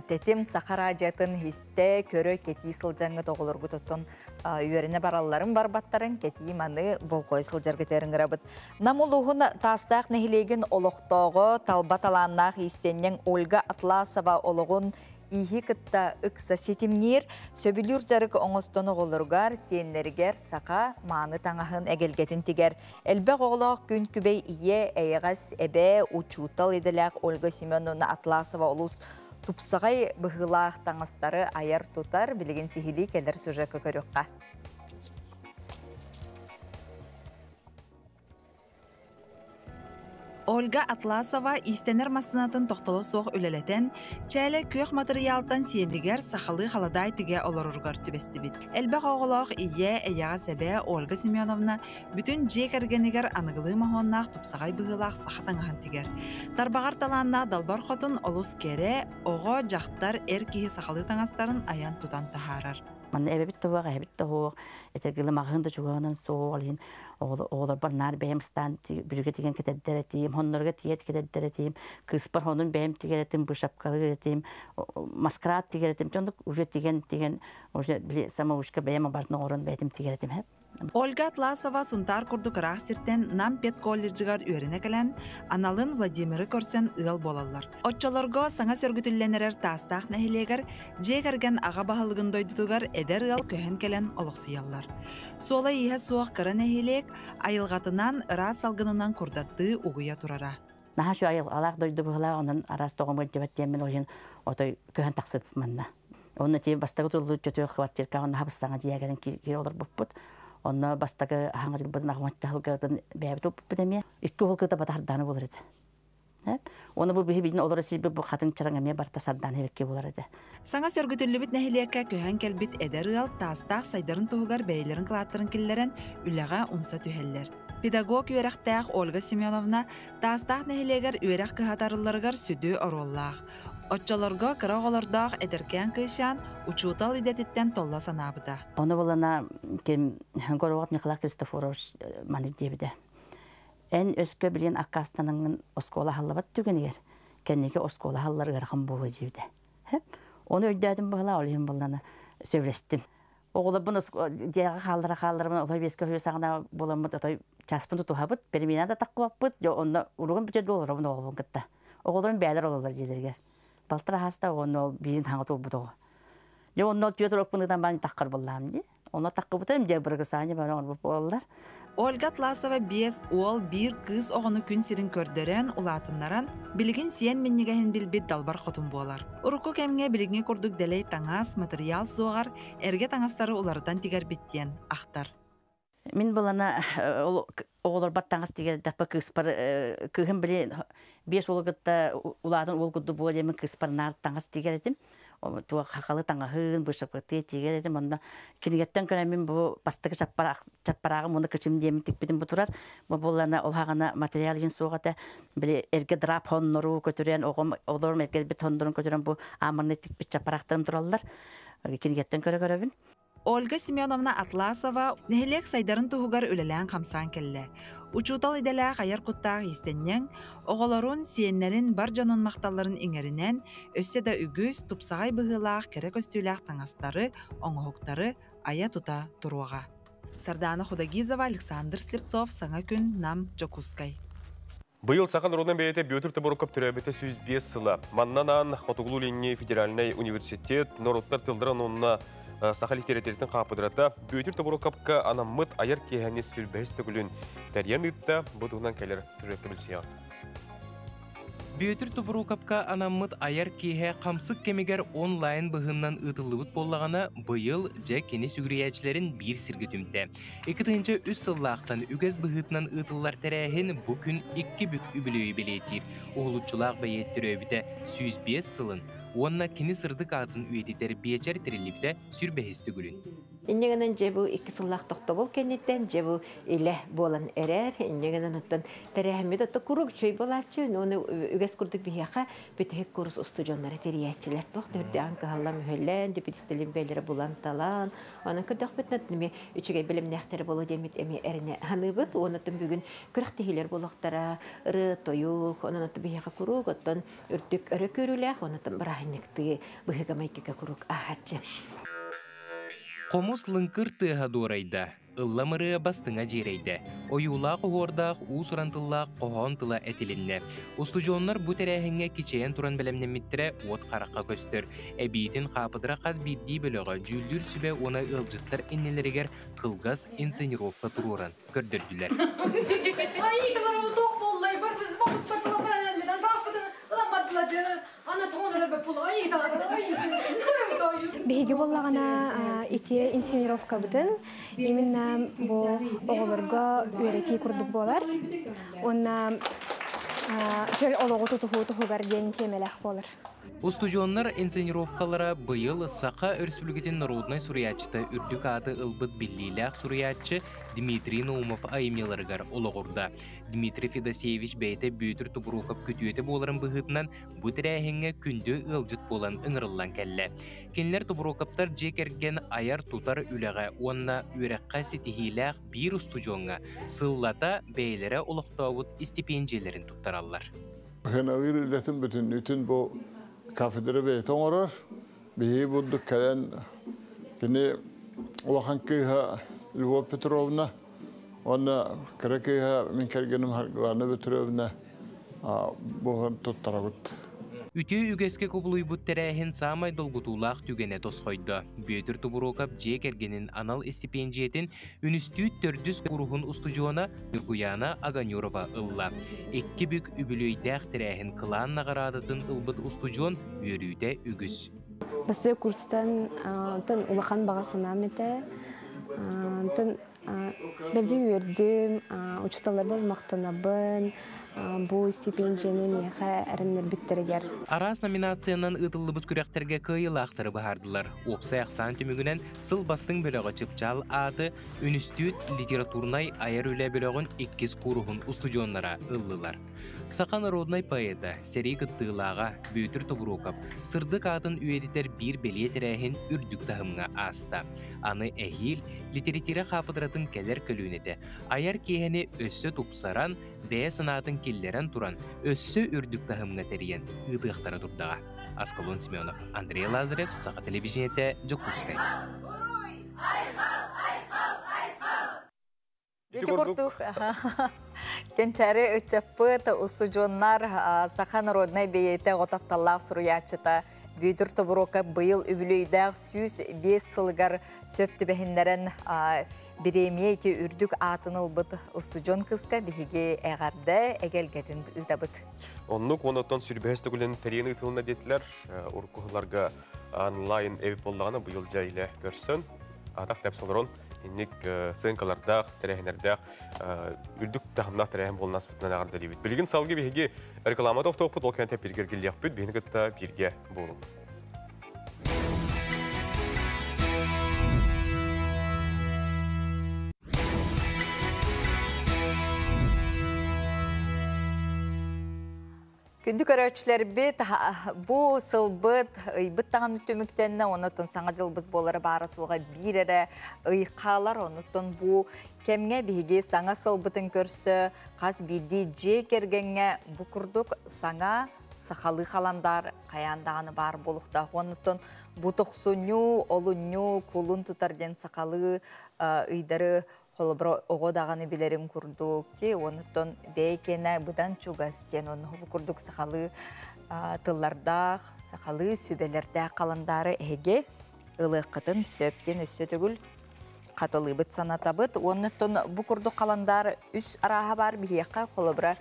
тетим саха радиятын хисте көрі кети сылжаңы тоғылырғы тұттын үйеріне бараларын барбаттарын кети маны болғой сылжаргетерін ғырабыд. Намулуғын тастақ нәхилеген олықтоғы талбаталаннақ хистеннен Ольга Атласова олығын ихи кытта ыкса сетимнер, сөбілүр жарық оңыстоны ғолырғар, сенлергер сақа маны таңағын әгелгетін тегер. Әлбәқ оғылақ күн күбей ие әйғас әбе учутал еделәқ Ольга Семеновна Атласова олыс тупсағай бұғылақ таңыстары аяр тұтар білеген сихили кәлір сөжі көкөріққа. Ольга Атласова истенер масынатын тоқтылы соқ үлелетен, чәлі көк материалтан сиендігер сақалы қаладай тіге оларырғар түбесті бит. Әлбәқ оғылақ ие әяға сәбе Ольга Семеновна бүтін жек әргенігер анығылы мағоннақ тұпсағай бұғылақ сақатаңған тігер. Тарбағар таланна далбар қотын олыс кере, оға жақтар әркеге сақалы таңастарын аян тұтан тахарар. Манна эбебит туга эбит туга этергиле магында жуганын соолин оолор барнар бемстан бүрүгө тиген кетеддеретим хоннорго тиет кетеддеретим кыспар хонун бем тигеретим бушапкалы кететим маскрат тигеретим жондук уже тиген уже били самоучка бема бартны орун бетим тигеретим хеп. Ольга Атласова сунтар курдук рахсиртен нам пет колледжигар үйрене келен аналын Владимиры көрсен ыл болалар. Отчолорго саңа сөргүтүлленерер тастақ нәхилегер жегерген ага бахалыгын дойдутугар эдер ыл көһен келен олықсуялар. Сола иһе суақ кыра нәхилек айылғатынан ыра салгынынан курдатты угуя турара. Наха шу айыл алақ дойду бұғыла, онын арас тоғымы жебеттемен ойын отой көһен тақсып манна. Оны тей бастағы тұлы жөтөй квартирка, оны хабыстаңа жиягерін кир олар бұппыт. Оны бастағы аңғажыл бұдын ағыматтағылғырдың бәйбіт ұлпып бұдеме, үкі олқыда батарданы болыр еді. Оны бұл бейбейдің олары сізбі бұл қатын чараңаме барта сарданы бекке болар еді. Саңа сөргүтүллүбүт нәхилиякка көһөн келбит эдер ыл тастақ сайдарын туғар бәйлерін қылаттырын киллерен үләға умса түхеллер. Педагог үйерақтақ Ольга Семеновна тастақ нәхилегер үйерақ кыхатарыларығар сүді ороллақ. Отчаларга кыраголордақ эдеркен кышан учутал идетиттен толла санабыда. Оны болана кем Горовап Николай Кристофорович маны дебиде. Эн өскө билен аккастанын оскола халлабат түгенегер. Кеннеге оскола халларыгар хам болу дебиде. Оны өйдәдим бала олайым болана сөйлестим. Оғылы бұны жағы қалдыра олай беске høйсағына боламыд отой часпын тұтуғабыд, переменен да таққыбаппыд, онда ұрығын бүтерді олар оны оғылын кітті. Оғылын бәдір олалар желергер. Балтыра хаста оны ол бейін таңғыт ол бұдығы. Оны ол түйетір өкпіңден бәні таққыр болам де. Оны таққы бұтырым де біргі сағыне бәні оғын бұп олалар. Ольга Атласова бес ол бір кыз оғыны күн сирин көрдерен улатыннаран білігін сиен меннегәхін білбет далбар қотын болар. Ұрықы кәмге білігіне көрдік дәлей таңас, материал соғар, әрге таңастары олардан тигер біттен ақтар. Мен болана оғылар бат таңас тигер дәпі кыспар күйін біле бес олығытта улатын ол күдді бол емін кыспар нар таңас тигер едім. Туа хақалы таңағын бұшапқыты тегер едім. Онда кенегеттен көне мен бұл бастығы чаппарағым, оны күшімде емін текпедім бұтырар. Бұл болана олғағына материал ең соғаты біле әрге драп хонныру көтірен, оғыларым әрге бет хоннырын көтірен бұл амырны текпет чаппарақтарым тұралылар. Кенегеттен көрі. Ольга Семеновна Атласова нәхилек сайдарын туғығар өлелән қамсан келі. Учутал иделәқ аяр құттағы истеннен, оғыларын сиеннерін бар жанын мақталарын еңерінен, өссе да үгіз тұпсағай бұғылақ кәрі көстіләқ таңастары, оңғықтары ая тұта тұруға. Сардана Худагизова, Александр Слепцов, Саңа күн, Нам Джокускай. Быйыл сақан родын бәйеті бөтір тұбыры көп түрәбеті 105 сылы. Маннанан Хотуглу Ленне Федеральный университет, Нороттар тылдыран онына Сахалик территориятын қапыдырата бөтір тұбыры көпкі анаммыт аяр кейхәне сүрбәйс төгілін тәриян үтті бұдығынан кәлер сүректі білсеян. Бөтір тұбыру капка анаммыт аяр кейхә қамсық кемегер онлайн бұғыннан ұтылығыт болағына бұйыл жә кені сүгіриячілерін бір сіргі түмді. 2-нче үс сыллақтан үгіз бұғытынан ұтылар тәрәхін бүкін 2 бүк үбілі білетір. Оғылытшылақ бәйеттір өбіде 105 сылын. Онна кені сырдық атын үйететер бейчар тіріліпті сүрбәхісті күлін. Иннегенен жебу 2 сыллақ тоқты бол кенеттен жебу иле болан әрер. Иннегенен оттан тәрәхімет отты күрік чөй болатшы. Оны үгіз күрдік бейяқа бөтек көріс ұстыжонлары терияйчілер. Тоқты үрді анқы халла мүхеллен, депедістілін бәйлері бұлан талан. Оның күрдік бөтінат неме үчіге білімнәқтері болу демет әме әріне ханыбыт. Онытын бүгін күріктігілер болуқтара, ұры, тойуқ, оның отты бейяқа күрік, оттан үрдік өрі көріләқ, онытын бірағынекті бұхыға майкіға күрік ағатшы. Қомус лыңкыр тыға дорайда, ылламыры бастыңа жерейді. Ойулақ ұғордақ, ұсырантыллақ қоған тыла әтілінне. Устужонлар бұ тәрәхіңе кечейін тұран білімнеметтірі от қараққа көстір. Әбейтін қапыдыра қаз бедді бөліға жүлдір сүбе оны ылжыттар иннелерігер қылғас инсценировка тұруран көрдірділер. Беги боллагана ити инсценировка бүтүн именно бу оголорго үйрөтүү курдук болар. Онна жер ологу тутугар ден темелек болар. Устужоннар инсценировкалара быйыл Саха Республикатын народной суриятчыта үрдүк ады ылбыт биллилях суриятчы Дмитрий Наумов айымнеларыгар олоғырда. Дмитрий Федосеевич бәйті бүйдір тубурукап күтуеті боларын бұғытынан бұтырәхіңе күнді ылжыт болан ыңырылан кәлі. Кенлер тубурукаптар жекерген аяр тутар үліға онна үйрәққа сетихилях бір устужонға сыллата бәйлері олықтауыт стипендияларын туттаралар. Хенавир үлетін бүтін үтін бұл kafedere beyton orar. Bihi bulduk kalen kini olahan kıyha Lvov Petrovna ona kara kıyha min kergenim hargılarına Petrovna bu tuttarabıt. Үті үгеске көбілуй бұттәрәхін самай долгутулақ түгене тосқойды. Бөтір тубурокап жек ергенін анал стипендиетін үністүйт төрдіс құрухын ұстыжуына Юргуяна Аганюрова ылла. Еккі бүк үбілөйдәқ тәрәхін қылан нағарадытын ылбыт ұстыжуын өрүйді үгіс. Бізі курстан тұн ұлақан бағасына мәті, тұн дәлбей өрдім, ұчыталар бол мақтанабын, bu stipendiyаны меха әрімнер біттерігер. Арас номинациянан ұтылы бұт күректерге күйілақтары бағардылар. Опсай ақсан түмігінен сыл бастың бөлігі чыпчал ады үністүйт литературнай айар үлі бөлігін 2 курухын устудионлара ұллылар. Сақа народнай поэта сәрей қыттығылаға бөйтір тұбырукап сырдық атын үйедітер бір белетерәхін үрдік тахымға аста. Аны әхил литература қапыдыратын кәлер көлінеді. Аяр кейхені өссі тұпсаран, бәе санатын келлерен туран, өссі үрдік тахымға тәріен ұдықтары тұрдаға. Аскалон Семенов, Андрей Лазарев, Сақа телевизионеті, Джокускай. Кенчари үтчаппыт усужоннар Саха народнай бейеті ғотапталлақ сұруячыта бүйдір тұбыроқа бұйыл үбілейдәқ 105 сылғар сөпті бәхіндерін біремие ете үрдік атыныл бұд усужон қысқа бігеге әғарды әгелгетін ұтабыт. Оннық оныттан сүрбәсті күлін тәрені ұтылына детілер, ұрқығыларға онлайн әвіп болдағына бұйыл жайлы көрсін. Атақ тәпсілерін инник сынкалардақ, тәрәхінердақ, үрдік тағымдақ тәрәхін болын аспытынан ағырды дейбіт. Білген салғы бейге рекламада оқтауқпыт ол кәнті бергер келдек бүт, бейін күтті берге болу. Күнді көрәтшілер бет, бұл сылбыт, ұйбыт тағын үттіміктеніне, онытын саңа жылбыт болары бары суға бір әрі ұйқалар, онытын бұл кәмге бейге саңа сылбытын көрсі, қаз бірді жек ергенге бұл күрдік саңа сақалы қаландар қаяндағаны бар болуқта. Онытын бұл тұқсыну, олыну, кулын тұтарден сақалы ұйдары Холобро оғодағаны білерін күрдік те, онытын бәйкені бұдан чуғастен, оны күрдік сақалы тыллардақ, сақалы сөбелердақ қаландары әге ұлыққытын сөптен өсі төгіл қатылы бұт санатабыт. Онытын бұл күрдік қаландары үс араға бар бейеққа холобро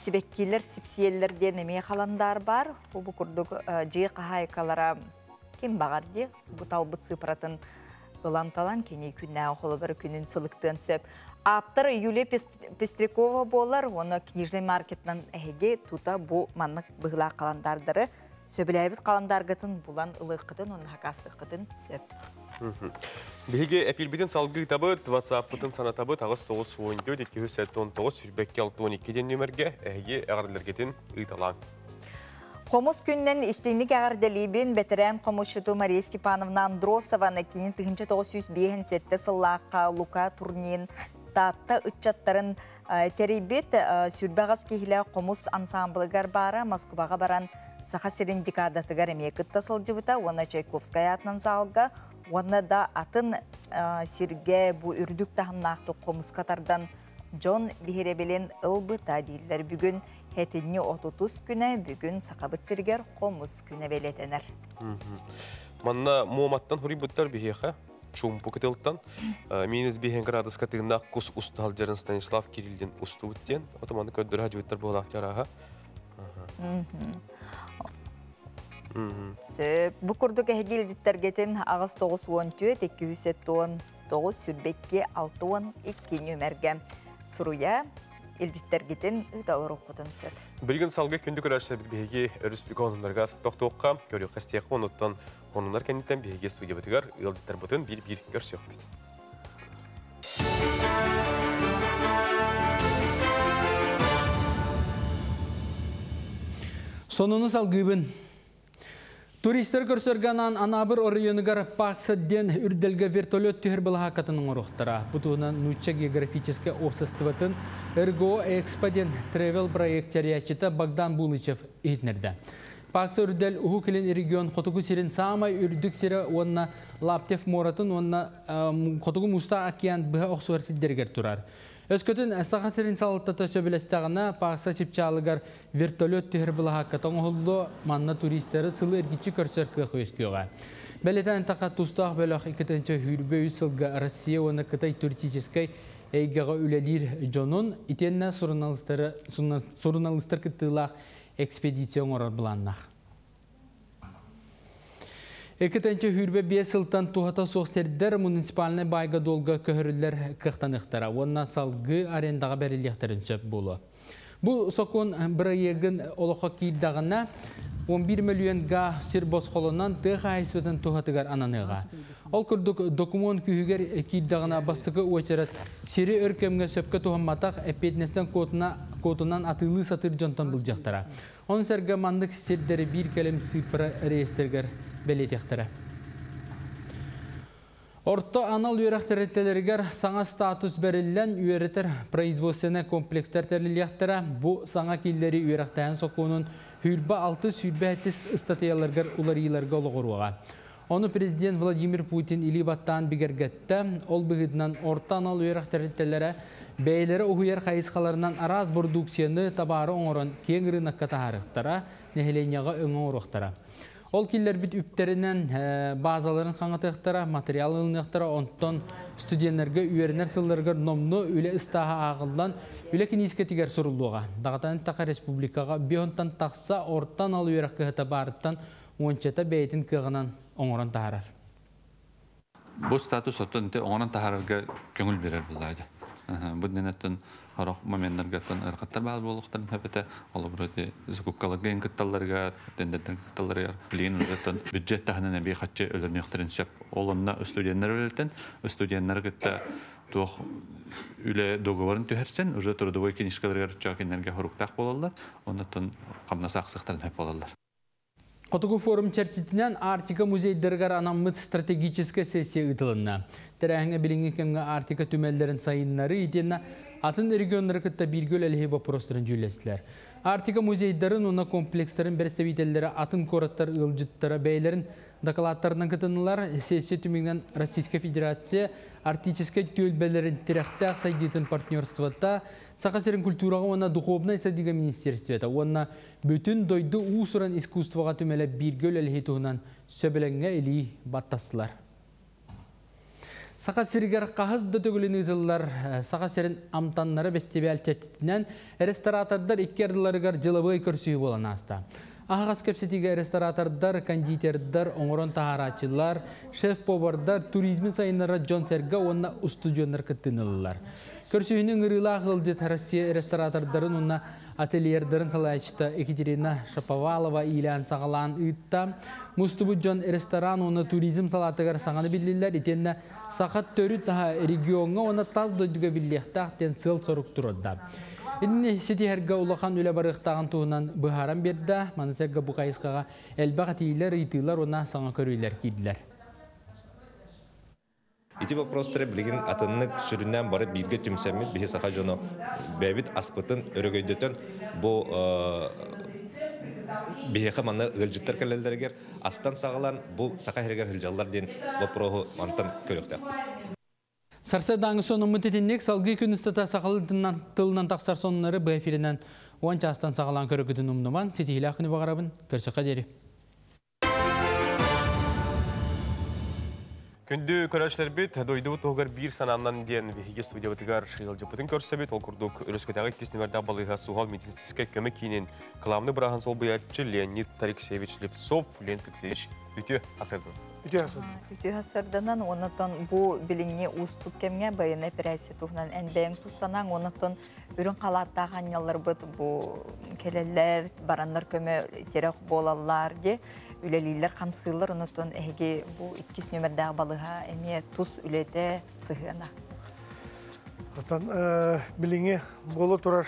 сибеккейлер, сипсиелерден әме қаландар бар. Бұл күрдік жиы қағайқалара кем бағар де, бұл тал бұт сыпыратын Ыланталан кене күнне қолы бір күнін сылықтын сөп. Аптыр Юлия Пестрякова болар, оны книжный маркетнан әйге тута бұл маннық бұғыла қаландардары. Сөбіләйбіз қаландарғытын бұлан ұлыққытын, оны хақасыққытын сөп. Бігі әпілбетін салғы табыт, WhatsApp-бұтын санатабыт, ағыз 9-14, 219, сүрбәкке 6-12-ден нөмерге әйге әғардылергетін ұйталан. Қомыс күннен істейнік ағарделейбін бәтірән қомысшыты Мария Степановна Андросованы 1905 сыллаққа Лука турнин татта үтчаттарын терейбет сүрбәғыз кейілі қомыс ансамблығар бары Москваға баран Саха Серендикадатығар әмекітті сылжыбыта, оны Чайковская атынан залға, оны да атын Сирге бұ үрдік тағымнақты қомыс қатардан Джон Бихеребелен ұлбыта дейілдер бүгін Хәтінне 30 күні бүгін сақабыт сіргер қомыз күні белетенер. Манна Муаматтан хүрі бұттар бейеқа, чумпу күтелттан. Меніз бейхен градус катығында құс ұстал жерін Станислав Кириллден ұсты өттен. Отыманды көддір хәжбеттер бұл ақтияр аға. Бұ күрдік әхегелдеттергетін ағыз 9-14, 210-9 сүрбекке 6-12 нөмерге сұруя. илжиттергитин ыдалыр окутун сөп. Білген салғы күнді көрәшті бігеге өріспігі онынларға тоқтуыққа көрі қастияқы оныттан онынлар кәнеттен бігеге студия бітігар ұйылдеттер бұтын бір-бір көрсек бейді. Сонуны салгыбын. Туристер көрсөрганан анабыр орыйыныгар Паксадден үрделге вертолет түхір бұлға қатының ұрықтыра. Бұтуынан Нуча географическе обществотын РГО Эксподен Travel проектериячыта Богдан Булычев етнерді. Пакса үрдел ұху келен регион Хотугу сирин самай үрдік сирі онна Лаптев Моратын онна Хотугу Муста Океан бұға оқсуар сиддергер тұрар. Өскөтін сақасырын салыттата сөбілестіғына Пакса чипчалыгар вертолет түхір бұлға қатың ұлды манна туристері сылы әргетші көрсер қық өскеуға. Бәлетен тақа тұстақ бөліқ 2-ші хүрбе үсілгі Россия оны қытай туристическай әйгіға үлелер жонын итенне сұрыналыстар кіттілақ экспедицион орар бұланнақ. 2-ші хүрбе 5 сылтан туғата соқстердер муниципалны байға долға көхірілер қықтанықтара. Онна салғы арендаға бәріліқтерін сөп болу. Бұл соқын бір егін олыққа кейдағына 11 миллионға сирбос қолынан тұға айсветен туғатығар ананыға. Ол күрдік документ күйігер кейдағына бастығы өчерет сері өркемге сөпке туғаматақ әпетнестен котынан атылы сатыр жонтан бұл жақтара. Оның сәргі мандық сердері бір кәлім сыпыры рейстергер белетектері. Орта анал үйрәқтеретелергер саңа статус бәріллән үйретер производственный комплекстер тәрлілектері бұ саңа келдері үйрәқтәйін соқуының хүрбі 6 статияларгар улариларга олғыруға. Оны президент Владимир Путин илибаттан бігергетті, ол бұғыдынан орта анал үйрәқтеретелері бәйлері ұғыяр қайысқаларынан араз продукцияны табары оңырын кеңірі наққата харықтара, нәхеленияға өңі орықтара. Ол келдер бит үптерінен базаларын қаңатықтара, материал ылынықтара, онтон студенттерге үйерінер сылдарға номны үлі ұстаға ағылдан үлі кенескетігер сұрылуға. Дағатан тақа республикаға бейонтан тақса ортан алу үйрек кіғыта барыттан ончета бәйтін кіғынан оңыран тағарар. Бұл статус оттан оңыран тағарарға көңіл берер бұлдайды. Бұднен әттін Арах моменттаргаттан ырқаттар бал болуқтарын хөпеті олы бұрады зукуккаларға енкітталарға, тендердің кітталарға білген ұрғаттан бюджет тағынан әбей қатшы өлірнеқтерін сөп. Олынна студенттер өлілтен, студенттер кітті туық үлі доғыварын түйерсен, уже тұрдывой кенішкаларға чакенлерге хорықтақ болалар, оннаттан қамнасы ақсықтарын хөп болалар. Котугу форум чертитинен Артика музейдергар анаммыт стратегическая сессия ытылынна. Терәңе билингекемге Артика түмелдерін сайыннары итенна атын регионлары кытта биргөл әлігі вопростарын жүйлестілер. Артика музейдерін уна комплекстерін представителлері атын кораттар ылжыттары бәйлерін докладтарынан кытынылар сессия түмегнен Российская Федерация артической төлбәлерін терәқтәқ сайдетін партнерствота Сақасерін культураға оны духовна исадиға министерствета. Оны бүтін дойды ұсыран искусствоға түмелі биргөл әлі туғынан сөбіліңге әлі баттасылар. Сақасергер қағыз дөтігілін ұйтылар Сақасерін амтанлары бәстебе әлтеттінен ресторатордар иккерділарығар жылыбы көрсүйі болан аста. Ағас көпсетіге ресторатордар, кондитердар, оңырын тағарачылар, шеф-повардар, туризмі сайынлары Джон Серга онына устудиондар кіттінілілер. Көрсүйінің ұрылақ ғылдет Россия ресторатордарын онына ательердарын салайчыта Екатерина Шаповалова илән сағалан ұйтта. Мұстыбы Джон ресторан оны туризм салатығар саңаны білділер. Етенне сақат төрі таға регионға оны таз дойдыға білдіқтақ тен сыл сорық тұрыда. Инне сети herga улахан үле барықтағын туғынан бұхаран берді. Манысерга бұқайысқаға әлбақ атейлер, итылар ona саңа көрілер кейділер. Ити вопростары білген атынның сүрінен бары бейге түмсәмет бейе сақа жоны бәбіт аспытын өрігөйдетен бұл бейеқі маңна ғылжыттар кәлелдергер астан сағылан бұл сақа хергер ғылжалар ден вопроғы мантан көріқтақ. Сарса даңы соны мұтетіннек салғы күністата сақалы тылынан тақсар сонлары бұл эфирінен оңча астан сағалан көрігідің ұмныман сетейлі ақыны бағарабын көрсі қадері. Күнді көрәшілер бет, дойды тұғығар бір санамнан ден вехеге студия бұтығар шығыл жапытын көрсі бет, ол күрдік үріскөтәғі кеснемерді балыға суғал медицинскай көмі кейінен қыламны бұраған сол бұятчы Леонид Тариксевич Лепсов, Леонид Тариксевич, үті асырды. Үтү хасырданан онотон бу билиңне устук кемге байына операция туһунан энбең тусанан онотон үрүн калааттаган яллар бут бу келелер бараннар көмө терек болалар де үлелилер камсыйлар онотон эге бу 2 нөмердәге балыга эме тус үлете сыгына. Отан билиңе боло турар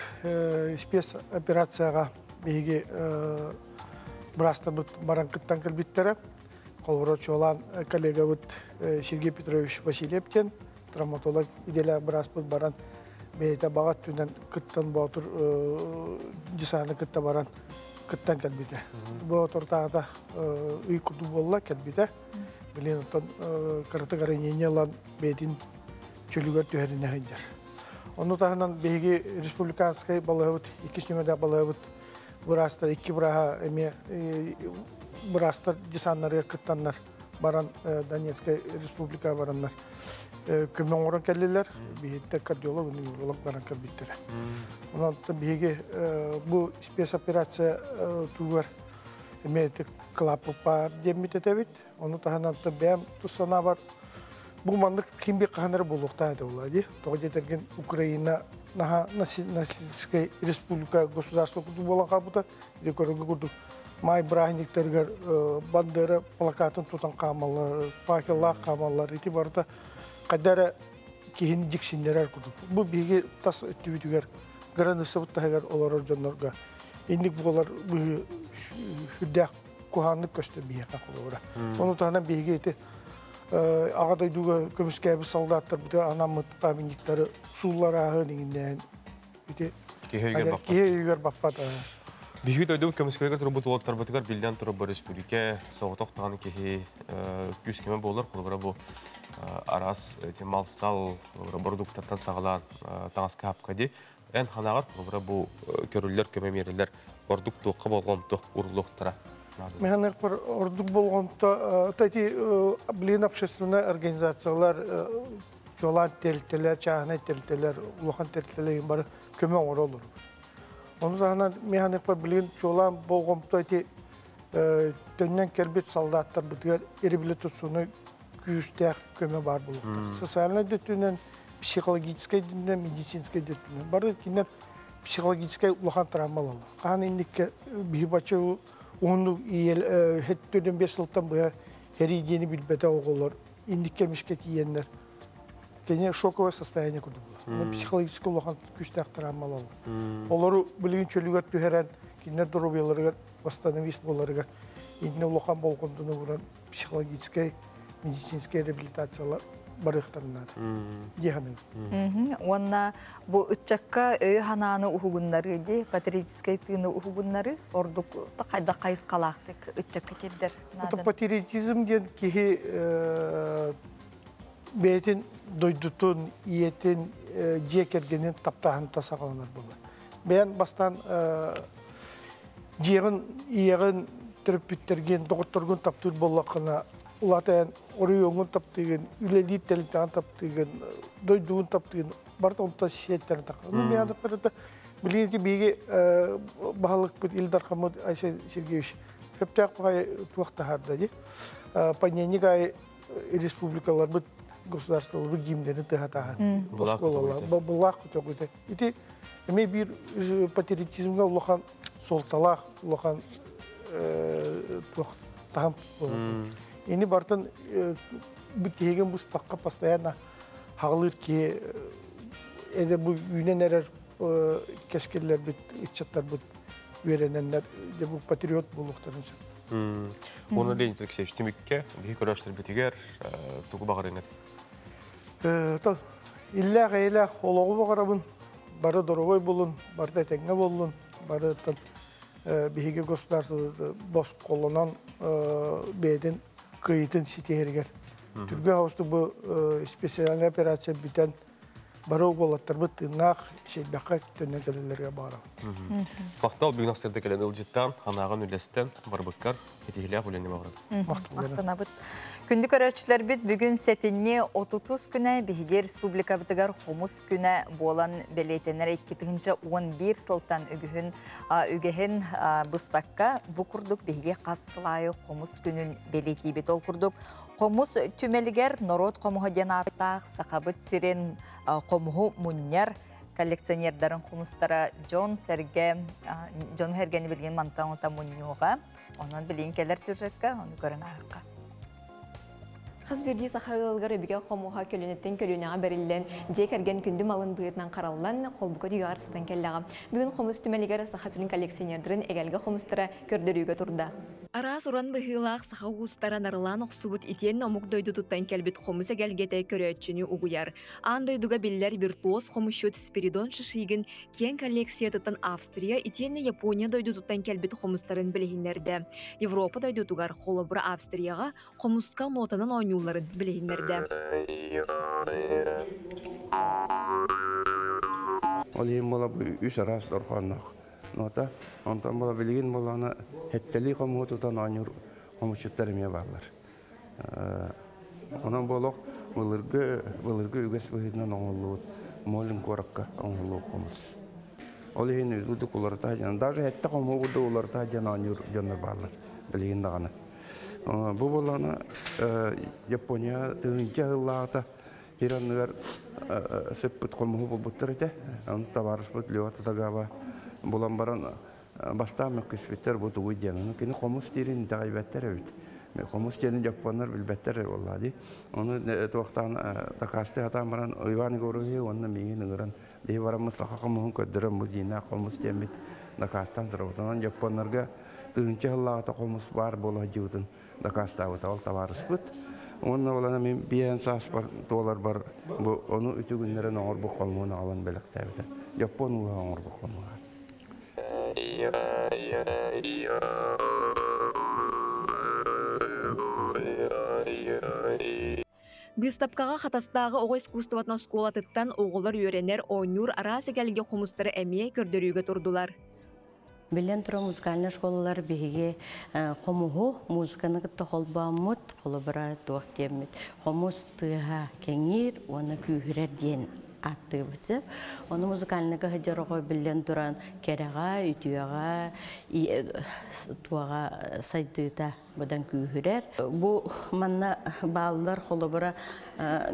спец операцияга беге браста бут баранкыттан келбиттере. Колборочу olan коллега Сергей Петрович Васильевтен, травматолог иделя браспыт баран бейте багат түнен кыттан батыр дисаны кытта баран кыттан келбите. Бу тортагда үй курду болла келбите. Билен отон карата гарыненелан бетин чөлүгөр төһөрүнө хендер. Onu tahanan begi Respublikanskay balığı 2 nömerde balığı burasta 2 buraha emi burasta disanları kıttanlar baran Donetskay Respublika baranlar kömen oran kelliler bir de kardiyolog nörolog baran kelbittere. Ondan begi bu spes operasiya tuğar emi klapı par demitevit onu tahanan tabiam tusana var. Bu manlık kim bir kahanları buluktaydı olaydı. Toğda derken Ukrayna naha Nasillskay Respublika Государство kutu bolan kabuta dekorga kutu may brahnikterger bandera plakatın tutan kamalar, pakillah kamalar iti barda kadara kihin diksinler kutu. Bu bilgi tas etübütüger garanı sabıttaher olar jonnorga. İndik bolar bu hüddak kuhanlık köstebiye kakulara. Onu tahana bilgi iti Ağaday duga kömüskəbi soldatlar bu da anamıt paminikləri suullara ağı degenden bite keheyger bappat. Бихит өйдөп көмүскөлгө турбут олоттарбытыгар билден турбу республика соғытоқ тағаны кехи күз кеме болар қолыбыра бұл арас малсал продукттардан сағалар тағасқа хапқади ән ханағар қолыбыра бұл көрілер көмемерілер ордук туққа болғанты ұрлықтара. Механик бір ордук болғанты тәти білен общественный организациялар жолан телтелер, чағаны телтелер, улахан телтелер бар көме ор olur. Onu da mekanik var bilin çoğulan bolğumda dönnen kerbet saldatlar bitiyor eribili tutsunu küyüste köme var bulur. Sosyalne dötünen psikologической dönen медицинской dötünen. Barı kinder psikologической ulakan travmalı. Kan indike bir başı onu het dönen 5 yıldan bu her yeni bilbete oğullar indike mişket yiyenler. Gene şokovое состояние kurdu. Psikolojik olarak güçlü travmalar. Onları bilin çölüger tüheren, kinder duruyorlar, vastanovist bollarga, indi olakan bolğunduğunu vuran psikolojik, медицинский реабилитациялар barıqtarlar. Dihanı. Ona bu uçakka öy hananı uhugunları di, patriotik tığını uhugunları orduk da kayıs kalaktık uçakka kelder. Bu patriotizm diyen ki betin doydutun, iyetin, cekergenin taptağını tasaqalanır bunlar. Ben bastan ceğin, iyeğin, türüpüttergen, doktorgun taptır bollaqına, ulatayan, oruyongun taptığın, üleli telitağın taptığın, doyduğun taptığın, barda onta şişetlerini taqır. Ben adıqlarında bilin ki bilgi bağlılık bir İldar Kamud Aysel Sergeyevich hep taq bağay tuaqta hardadı. Panyanikay respublikalar bu государстволар bu gimlerini tıhatağı. Bulaq kutuquydu. İti bir patriotizmga ulakan soltalaq, ulakan tuaq Ini bardan bu tehegen bu spaqqa постоянно hağılır ki bu yünen erer keşkeller bit, içatlar bit verenenler bu patriot buluqtarın sen. Onu deyin tükseş tümükke bir körüşler bitiger tuğu bağırın. İlla gayla oloğu bağırabın, barı dorovoy bulun, barda tenge bulun, barı bihige gostarsı bos kolunan beyden kıyıtın siteheriger. Türkiye havuzda bu spesiyal operasyon biten barı oğulatlar bu tırnak şeybaka tönnekelerine bağıram. Vaktal bugün astırda gelen ılcıttan, hanağın ülesten, barbıkkar, etihiliğe bulenime bağıram. Maqtana bit. Kündük öğretçiler bit bugün setinni 30 güne Bihige Respublika bitigar Homus güne bolan beleytenler 2-11 sıltan ügehen bıspakka bu kurduk Bihige Qasılayı Homus günün beleyti bit ol kurduk. Комус түмелигер народ комуха денаттақ сақабыт сирен комуху муннер коллекционердарын комустара Джон Хергени білген мантаңыта муннюға. Онан білген келер сюжетка, оны көрін ағыққа. Қыз бірді сақағылғыр өбіге қомуға көлінеттен көлінеға берілден жек әрген күнді малын бұғытнан қаралылан қолбұға дүйі арсыстан келлаға. Бүгін қомыс түмелігер сақасырын коллекционердерін әгәлгі қомыстыра көрдіріуге тұрда. Арас уран быһылаах саха уустаран арылан оксубут итен омук дойду туттан келбит хомус әгәлгете көрөтчүнү угуяр. Ан дойдуга биллер виртуоз хомусчут Спиридон Шишигин кен коллекциятытын Австрия итен Япония дойду туттан келбит хомустарын билихиннерде. Европа дойду тугар холобура Австрияга хомуска нотанын ойнуларын билихиннерде. Ол ем бола үс арас дорханнах. Нота, онтан бола билген боланы хеттели қомуы тұтан анюр қомушыттар еме барлар. Онан болақ бұлырғы үгес бұхидынан оңылуыд, молын қораққа оңылуы қомыс. Ол ең үзгүдік оларта жан. Даже хетті қомуыды оларта жан анюр жонар барлар, білген дағаны. Бұл боланы Япония тыңынча ғыллағыта ираннығар сөппіт қомуы бұл бұттыр еті. Оны табарыс бұт леуаты тағаба. Булан баран бастамы күспеттер бұты өйден. Кені қомыс дерін тағайбәттер өйт. Қомыс дерін жаппанлар білбәттер олады. Оны туақтан тақасты атан баран ұйваны көріге, оны мейін ұңыран. Дей барамыз тақа қомуын көддірін бұл дейіна қомыс демет тақастан тұрауытынан жаппанларға тұғынча ғыллағыта қомыс бар бола жеудің тақастауыта ол табарыс бұт. Оны олана мен бейен сас бар, толар бар. Оны үті күнлерін оңыр бұл қолмуын алан бәліқтәуіті. Жаппан ұға оңыр бұл қолмуға. Выставкаға қатастағы оғы искусствотна сколатыттан оғылар үйренер ойнур арасы кәлге қомыстары әмие көрдіріуге тұрдылар. Билен тұра музыкальный школалар бігеге қомуғы музыканы күтті қолбамыт, қолыбыра туақ демет. Қомыс тұға кәңір, оны күйірер ден. Атты бітіп, оны музыкальныға ғадырығы білден тұран кереға, үтіяға, туаға сайдыда бұдан күйірер. Бұл манна балылар қолы бұра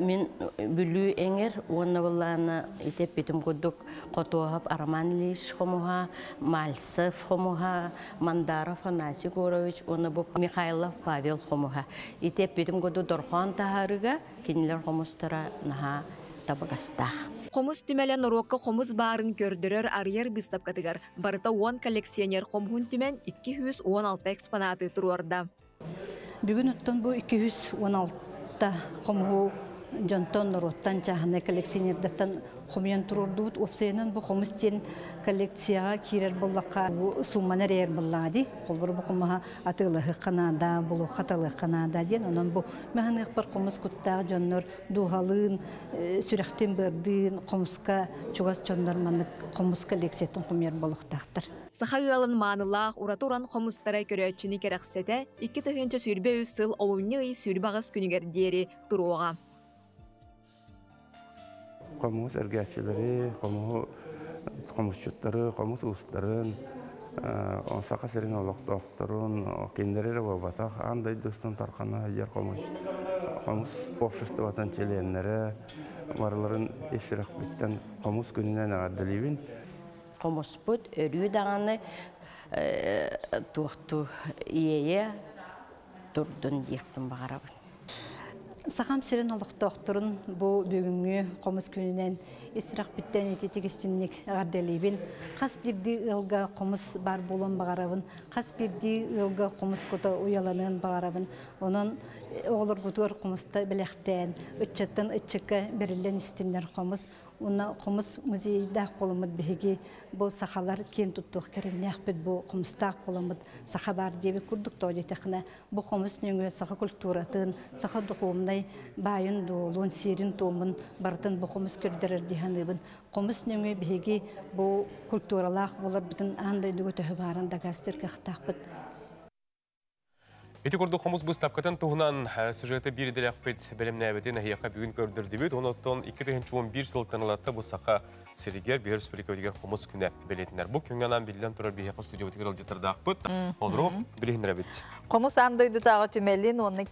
мен бүлі әңер, оны бұланы етеп бетім күдік қотуағып Арман Ильич қомуға, Мальцев қомуға, Мандаров Анасий Горович, оны бұл Михайлов Павел қомуға. Етеп бетім күдік Дорхан тағарыға, кенелер қомыстыра наға табығаста. Қомыс түмелен урокка қомыс барын көрдірер арьер выставкатыгар. Барыта 10 коллекционер қомғын түмен 216 экспонаты тұруарда. Бүгін ұттан бұл 216 қомғы жонтон ұроттан жағына коллекционердеттен қомиян тұрурдуыт опсайынан бұл қомыстен коллекцияға керер болаққа сумманар ер болады. Қолбыр бұл қомаға атылығы қанада, бұл қатылығы қанада ден. Онан бұл мәғанық бір қомыс күттағы жоннор дуғалын, сүректен бірдін қомысқа чуғас жоннор манық қомыс коллекциятын қомер болықтақтыр. Сахайылын манылақ уратуран қомыстара көрәтшіні керақсеті 2 тығынча сүрбе үсіл олуны сүрбағыз күнігердері тұруға. Қомыс әргәтшілері, қомысчыттары, қомыс ұстарын, сақа серін олықтақтырын, кендерері бабатақ, андай достың тарқана ер қомыс обществоватын челенлері, барыларын есірек біттен қомыс күнінен ағадылевін. Қомыс бұд, өрі дағаны туқты иеге тұрдың дектің бағарабын. Сақам сирен олықтақтырын бұл бүгінгі қомыс күнінен есірақ біттен ететегістіннік ғарделейбін. Қас бірді ұлға қомыс бар болын бағарабын, қас бірді ұлға қомыс көті ұяланын бағарабын. Оның оғылыр бұтығыр қомысты біліқтен, үтчеттен үтчекке берілен істінлер қомыс. Оны қомыс музейдақ болымыд бігі бұл сақалар кен тұттық кәрімнәқ біт бұл қомыстақ болымыд сақа бар дебі күрдік тоғдетіқіне. Бұл қомыс нөңі сақа культуратын, сақа дұқуымдай байын доғылуын, серін тоғымын бартын бұл қомыс көрдерер дейханыбын. Қомыс нөңі бігі бұл культуралақ болар бітін андайды өтігі барын да ғастер қақтақ біт. Эти көрді қомыз бұстапқатын туғынан сюжеті бір еделі ақпет бәлемнәбетін әйеқа бүгін көрдірді бет. Онықтан 2011 жылықтан алатты бұсаққа серігер бір республика өтегер қомыз күні бәлетінер. Бұл күнганан білден тұрар бейеқа студия өтегер алжеттірді ақпет. Олыру білігіндер әбет. Қомыз андойды тағы түмелін, оны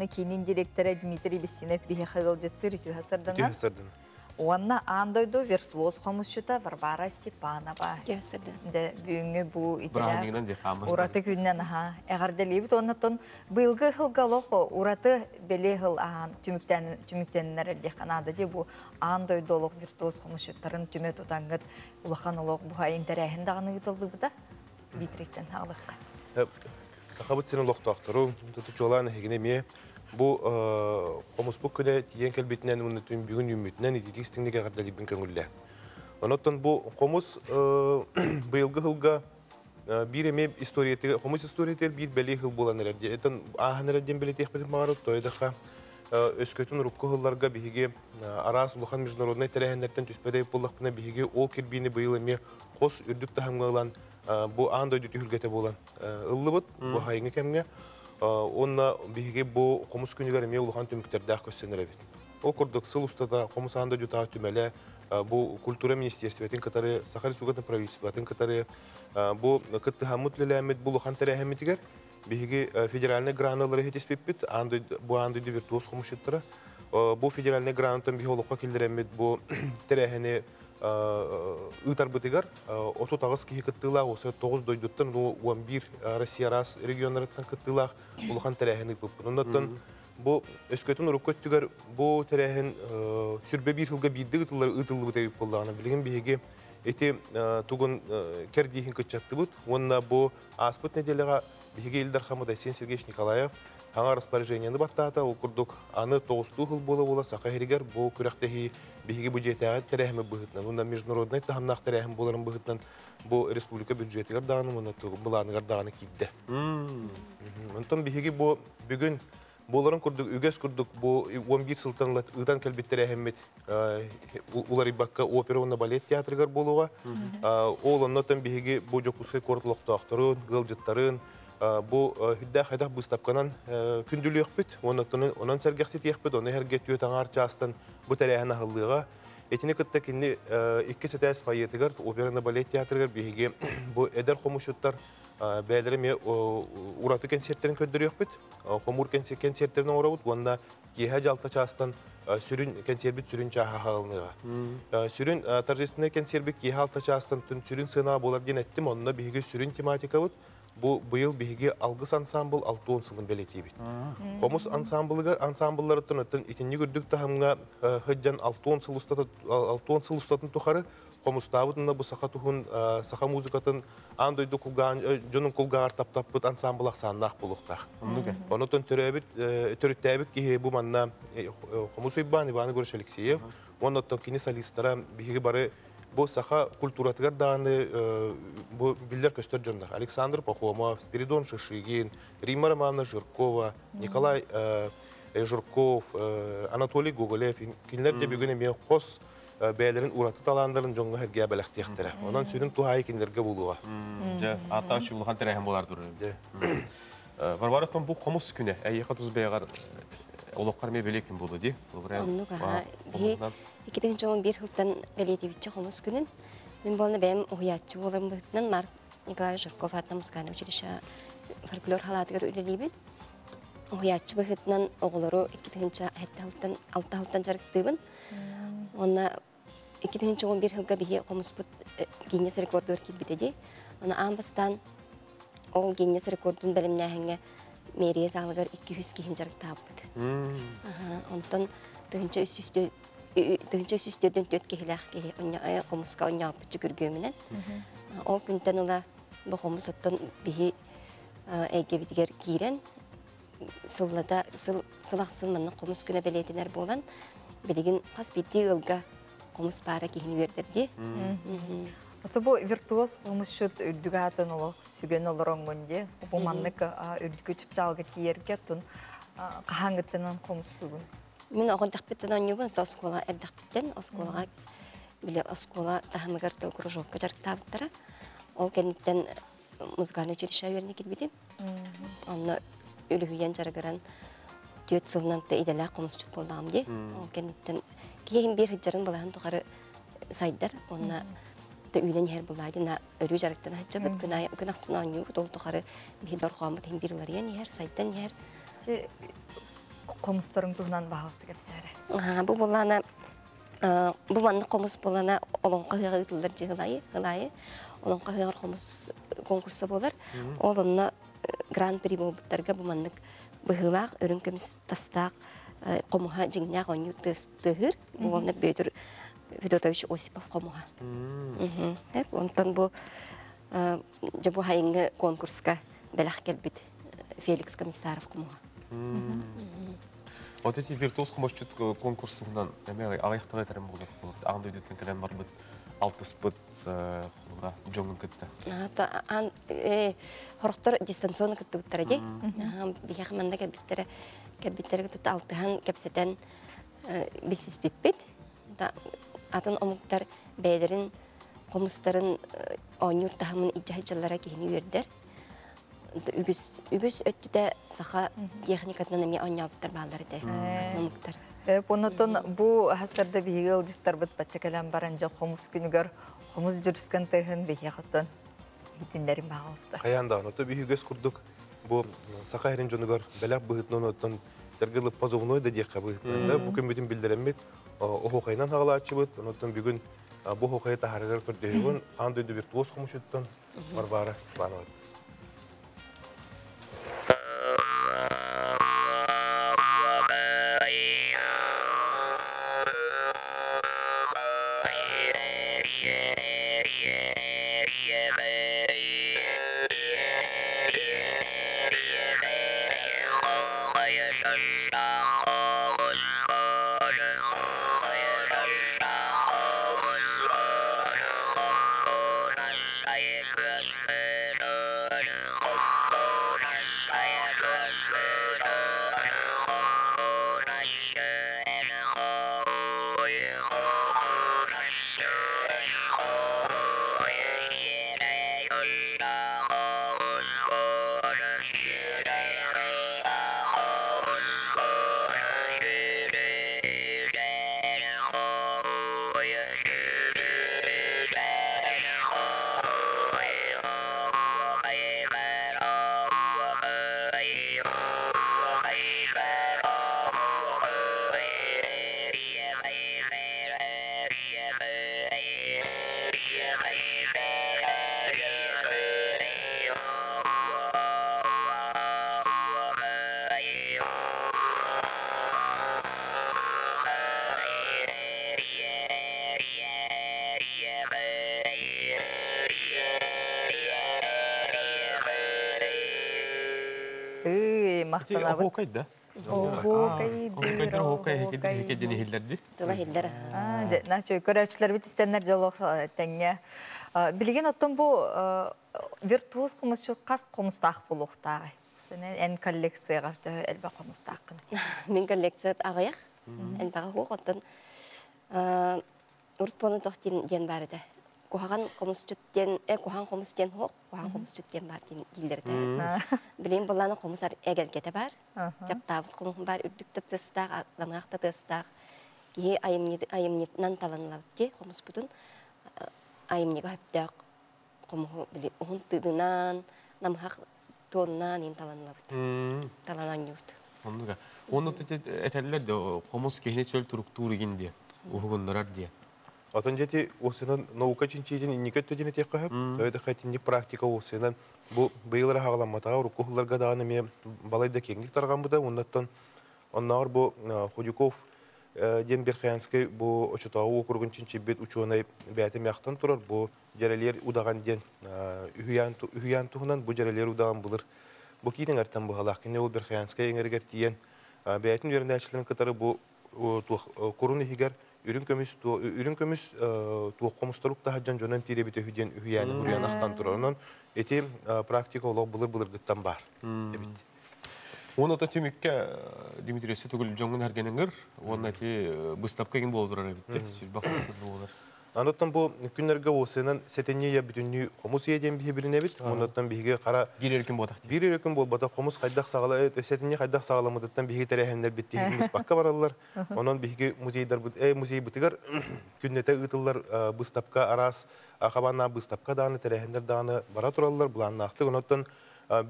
кейінен директоры Дмитрий Бестинев бейеқа алжеттір үті ғасырдың. Онна андойду виртуоз қомысшыта Варвара Степанова. Бүгінгі бұл ителі ураты күннен әғарделейбіт. Оннаттон бұйылғы ғылғалық ураты беле ғыл түміктенінер әлдеқанады де бұл андойдолық виртуоз қомысшыттарын түмет ұтаңғыд ұлақан олық бұға интерәхін дағаны ғытылды бұда битректен ағылыққа. Сақабыт сенің лоқтақтыру, жоланы хегіне ме bu qomusbuk köle tiyen kelbetinden unutun bugün ümitinen idistinlik agardalibin köngülle. Onottan bu qomus bıyılgı hılga bir eme istoriyeti qomus istoriyetler bir beli hıl bolan erdi. Etan ahanlardan beli tehbet mağarut toydaqa öskөтүн rukku hıllarga bihige aras uluhan международный terehенlerden tüspede bullaqpına bihige ol kirbini bıyıl eme qos ürdük tahamgalan bu andoydu tühülgete bolan ıllıbıt bu hayını kemge Онна биһиге бу комус күнүгөр эме улухан түмүктөрдө көссөнөр эбит. Ол курдук сыл устада комус анда жута түмеле бу культура министерствотын катары Сахар Республикатын правительствотын катары бу кытты хамут лелемет бу улухан терехемитигер биһиге федеральный граналары хетиспеппит анда бу анда виртуоз комушуттара бу федеральный гранатон биһолукка килдеремет бу терехени ытар бытыгар оту тагыз кихи кыттылах осы 9 дойдуттан 11 Россия рас регионларыттан кыттылах улухан терехини буппун. Оннаттан бу өскөтүн уруккөттүгөр бу терехин сүрбе бир жылга бирди ытылды бутайып боллагана билген биһиге эти тугун кердихин кытчаттыбыт. Онна бу аспыт неделега биһиге Илдар Хамыдай Сен Сергеевич Николаев аңа распоряжениені баттата, ол күрдік аны 9 жыл бола сақа херігер бұл күрәқтегі бігі бюджеттегі тәрәхімі бұғытынан. Онда международный тағымнақ тәрәхім боларын бұғытынан бұл республика бюджеттігер дағаны, бұл анығар дағаны кейді. Онтан бігі бұл бүгін боларын күрдік, үгес күрдік бұл 11 сылтан ұтан кәлбет тәрәхімет улар ибаққа опера онна балет театрығар болуға. Ол оннатан бігі бұл жокускай кортлықты ақтырын, ғылжыттарын, bu hüddə xədə bıstapqanan kündülü yoxbit, ondan sərgəxsit yoxbit, onu hər getüyü tanğar çastan bu tərəyən ahıllığa. Etini qıtta kinni 2 sətəs fayyetigar, operana balet teatrıgar bihiga bu eder xomuşutlar bəylərimi uratı konsertlərin köddürü yoxbit, xomur konsertlərini oravut, onda kiha jalta çastan sürün konserbit sürün çaha halınığa. Sürün tarjestine konserbit kiha alta çastan sürün sığınağı bolar den ettim, onunla bihiga sürün tematika bud. Bu yıl bihiga algыс ансамбл 6-10 сылын белетейбит. Комус ансамблларыттан ötten itinci gürdük tahamga hıccan 6-10 сыл устатын тухары комустабытында bu saha tuhun saha muzikatın andoydu kulgan jonun kulgar tap-tapıt ансамбл ақсаннақ болуқтақ. Onutun törüttäbik ki bu manna komus İbban Ivani Gorish Alekseyev, onutun kini solistlara bihiga bari bu saha kulturatıgar dağını bu biller köster jonlar. Александр Пахомов, Спиридон Шишигин, Римма Романовна Жиркова, Николай Жирков, Анатолий Гоголев, кинлер de bugün emeğe qos bəylərin uratı talanların jonga hergə bələq textərə. Ondan sürün tuhayı kinlərgə buluğa. Ata şulğan tərəhin bolar durur. Varvaratdan bu qomus günə əyyəqa tuz bəyagar олоққар ме белекін болды де? Оннуға, 2011 жылдан белетевичі қомыс күнін. Мен болны бәйім ұғиятчы боларым бұғытынан Марк Николай Жирков атына музыканы училище фольклор халатығыр үлелейбін. Ұғиятчы бұғытынан оғылыру 2006 жылдан жарықтыбын. Онна 2011 жылға бейе қомыс бұд генес рекорды өркел бітеде. Оны амбастан ол генес рекордын бәлімнәхіңе Мерия сағылығыр 200 кейін жарық табыды. Онтан тұғынша үсістерден төт кейләқ кейі қомысқа оңа апытчы көргөмінен. Ол күнтен ұла бұл қомыс оттан бейі әйге бітігер кейрен сылақсын манна қомыс күні бәлетінер болан білеген қас бетті өлға қомыс бары кейіні бердірді. Ото бу виртуоз қомысшыт үрдігі атын олы сүген олыр оңғынде. Бу маннык үрдігі чыпчалғы тиерге тұн қағаңғыттынан қомыстығын. Мен оғын тақпеттен оңғыбын, оскола әрдақпеттен, осколаға біле оскола тахымығар кружокка жарық табыттара. Ол кәнеттен музыкальный училище верне килбитим. Онна үлүһүйен жарыгаран төт сылнан да иделә комусчут болдам ди. Ол кенеттен кийин бир хиджарын балахан тугары сайдар. Онна да үйлен хер булайды на өрү жарыктан хача бит күн аксына ню тол тугары бидор камыт хим бирләрен хер сайдан хер. Комустарын тугнан багысты кепсәре. Бу булана бу манны комус булана олон кыгылар жыгылайы, гылайы. Олон кыгылар комус конкурсы болар. Олонна гран-при болуптарга бу маннык быгылак өрүн көмүс тастак комуха жиңнак оню тыгыр. Олонна бөтөр Федотович Осипов комуха. Онтон бу жабу хайынга конкурска белах келбит Феликс Комиссаров комуха. Вот эти виртуоз комусчут конкурстугунан эмеге аяктагы тарым болот. Аңды өтөтөн келем бар бит. Алтыспыт жоңун кетти. Хорохтор дистанционно кеттиктер ди. Бия хаманда кебиттерге тут алтыхан кепсетен билсиз биппит. Атын омуктар бәйлерин комустарын онюр тахамын иҗаһатчыларга кийини бердер. Үгүз өттүдө саха техникадан эми оньяптар балдары де. Омуктар. Онотон бу хасарда бигел дистар бит бачакалам баранжа хомус күнүгөр хомус жүрүскөн тыгын бихятын итиндерин багылысты. Каянда оното бигес курдук. Бу саха эрин жонугөр белак быгытнон оттон тергелы позовной да дия кабыгытнда бу көмөдүн билдиремет. Охо кайнан хагалаачыбыт. Онотон бүгүн бу хокай тахаргар көрдөйгөн анда виртуоз хомушуттан Варвара Степанова. Хокай да? Хокай хекедени хиллерди. Тула хиллер. Начо көрөчүлөр бит истенер жолок теңге. Билген оттон бу виртуоз комусчу кас комустак булуктагы. Сенен эн коллекцияга элбе комустак. Мен коллекция агаяк. Эн бага хоктон уртпону тохтин ден барды. Кухаган комусчуттен кухан комустен хок, кухан комусчуттен бар дилерде. Билем буланы комусар эгелгете бар. Таптабыт комун бар үрдүктө тыстак, ламакта тыстак. Ки айымнитнан таланлапти комуспутун айымнига хаптак кому били он тыдынан намхак тоннан ин таланлапт. Талананют. Онуга. Оны этеллер де комус кехне чөл туруктуру гинди. Угундурар ди. Атын жети осынан наука чинчиден никет төдене тек кахып, тойда хатинни практика осынан бу быйылара хагаламатага рукухларга даганы ме балайда кеңдик тарган буда, оннаттан оннар бу Ходюков ден Берхаянский бу очутагы округун чинчибет учуонай бәтем яктан турар, бу жарелер удаган ден үһүян туһунан бу жарелер удаган булыр. Бу кийин артан бу халакны ул Берхаянский эңергер тиен бәтем жерендәчләрнең кытары бу куруны хигер Үрін көміс туық қомыстарық та хаджан жонан тире бите хүден үйәні үриян ақтан тұрарынан әте практика олақ бұлыр ғыттан бар. Оны ота темекке Дмитрий Сетугіл жоңын әргеніңір, оны әте бұстапқа еген болдырар әбітті. Бақытты болар. Anıttan bu günlerge olsaynan seteniye bütünlüğü komus yedem birbirine bit. Ondan bihiге kara bir erkin bodak. Bir erkin bol bodak komus kaydak sağla seteniye kaydak sağlamadıktan bihi terehemler bittiğimiz bakka varallar. Onun bihi muzeyler muzey bitigar günnete ıtıllar bustapka aras akabanna bustapka dağını terehemler dağını bara turallar bulannaktı. Ondan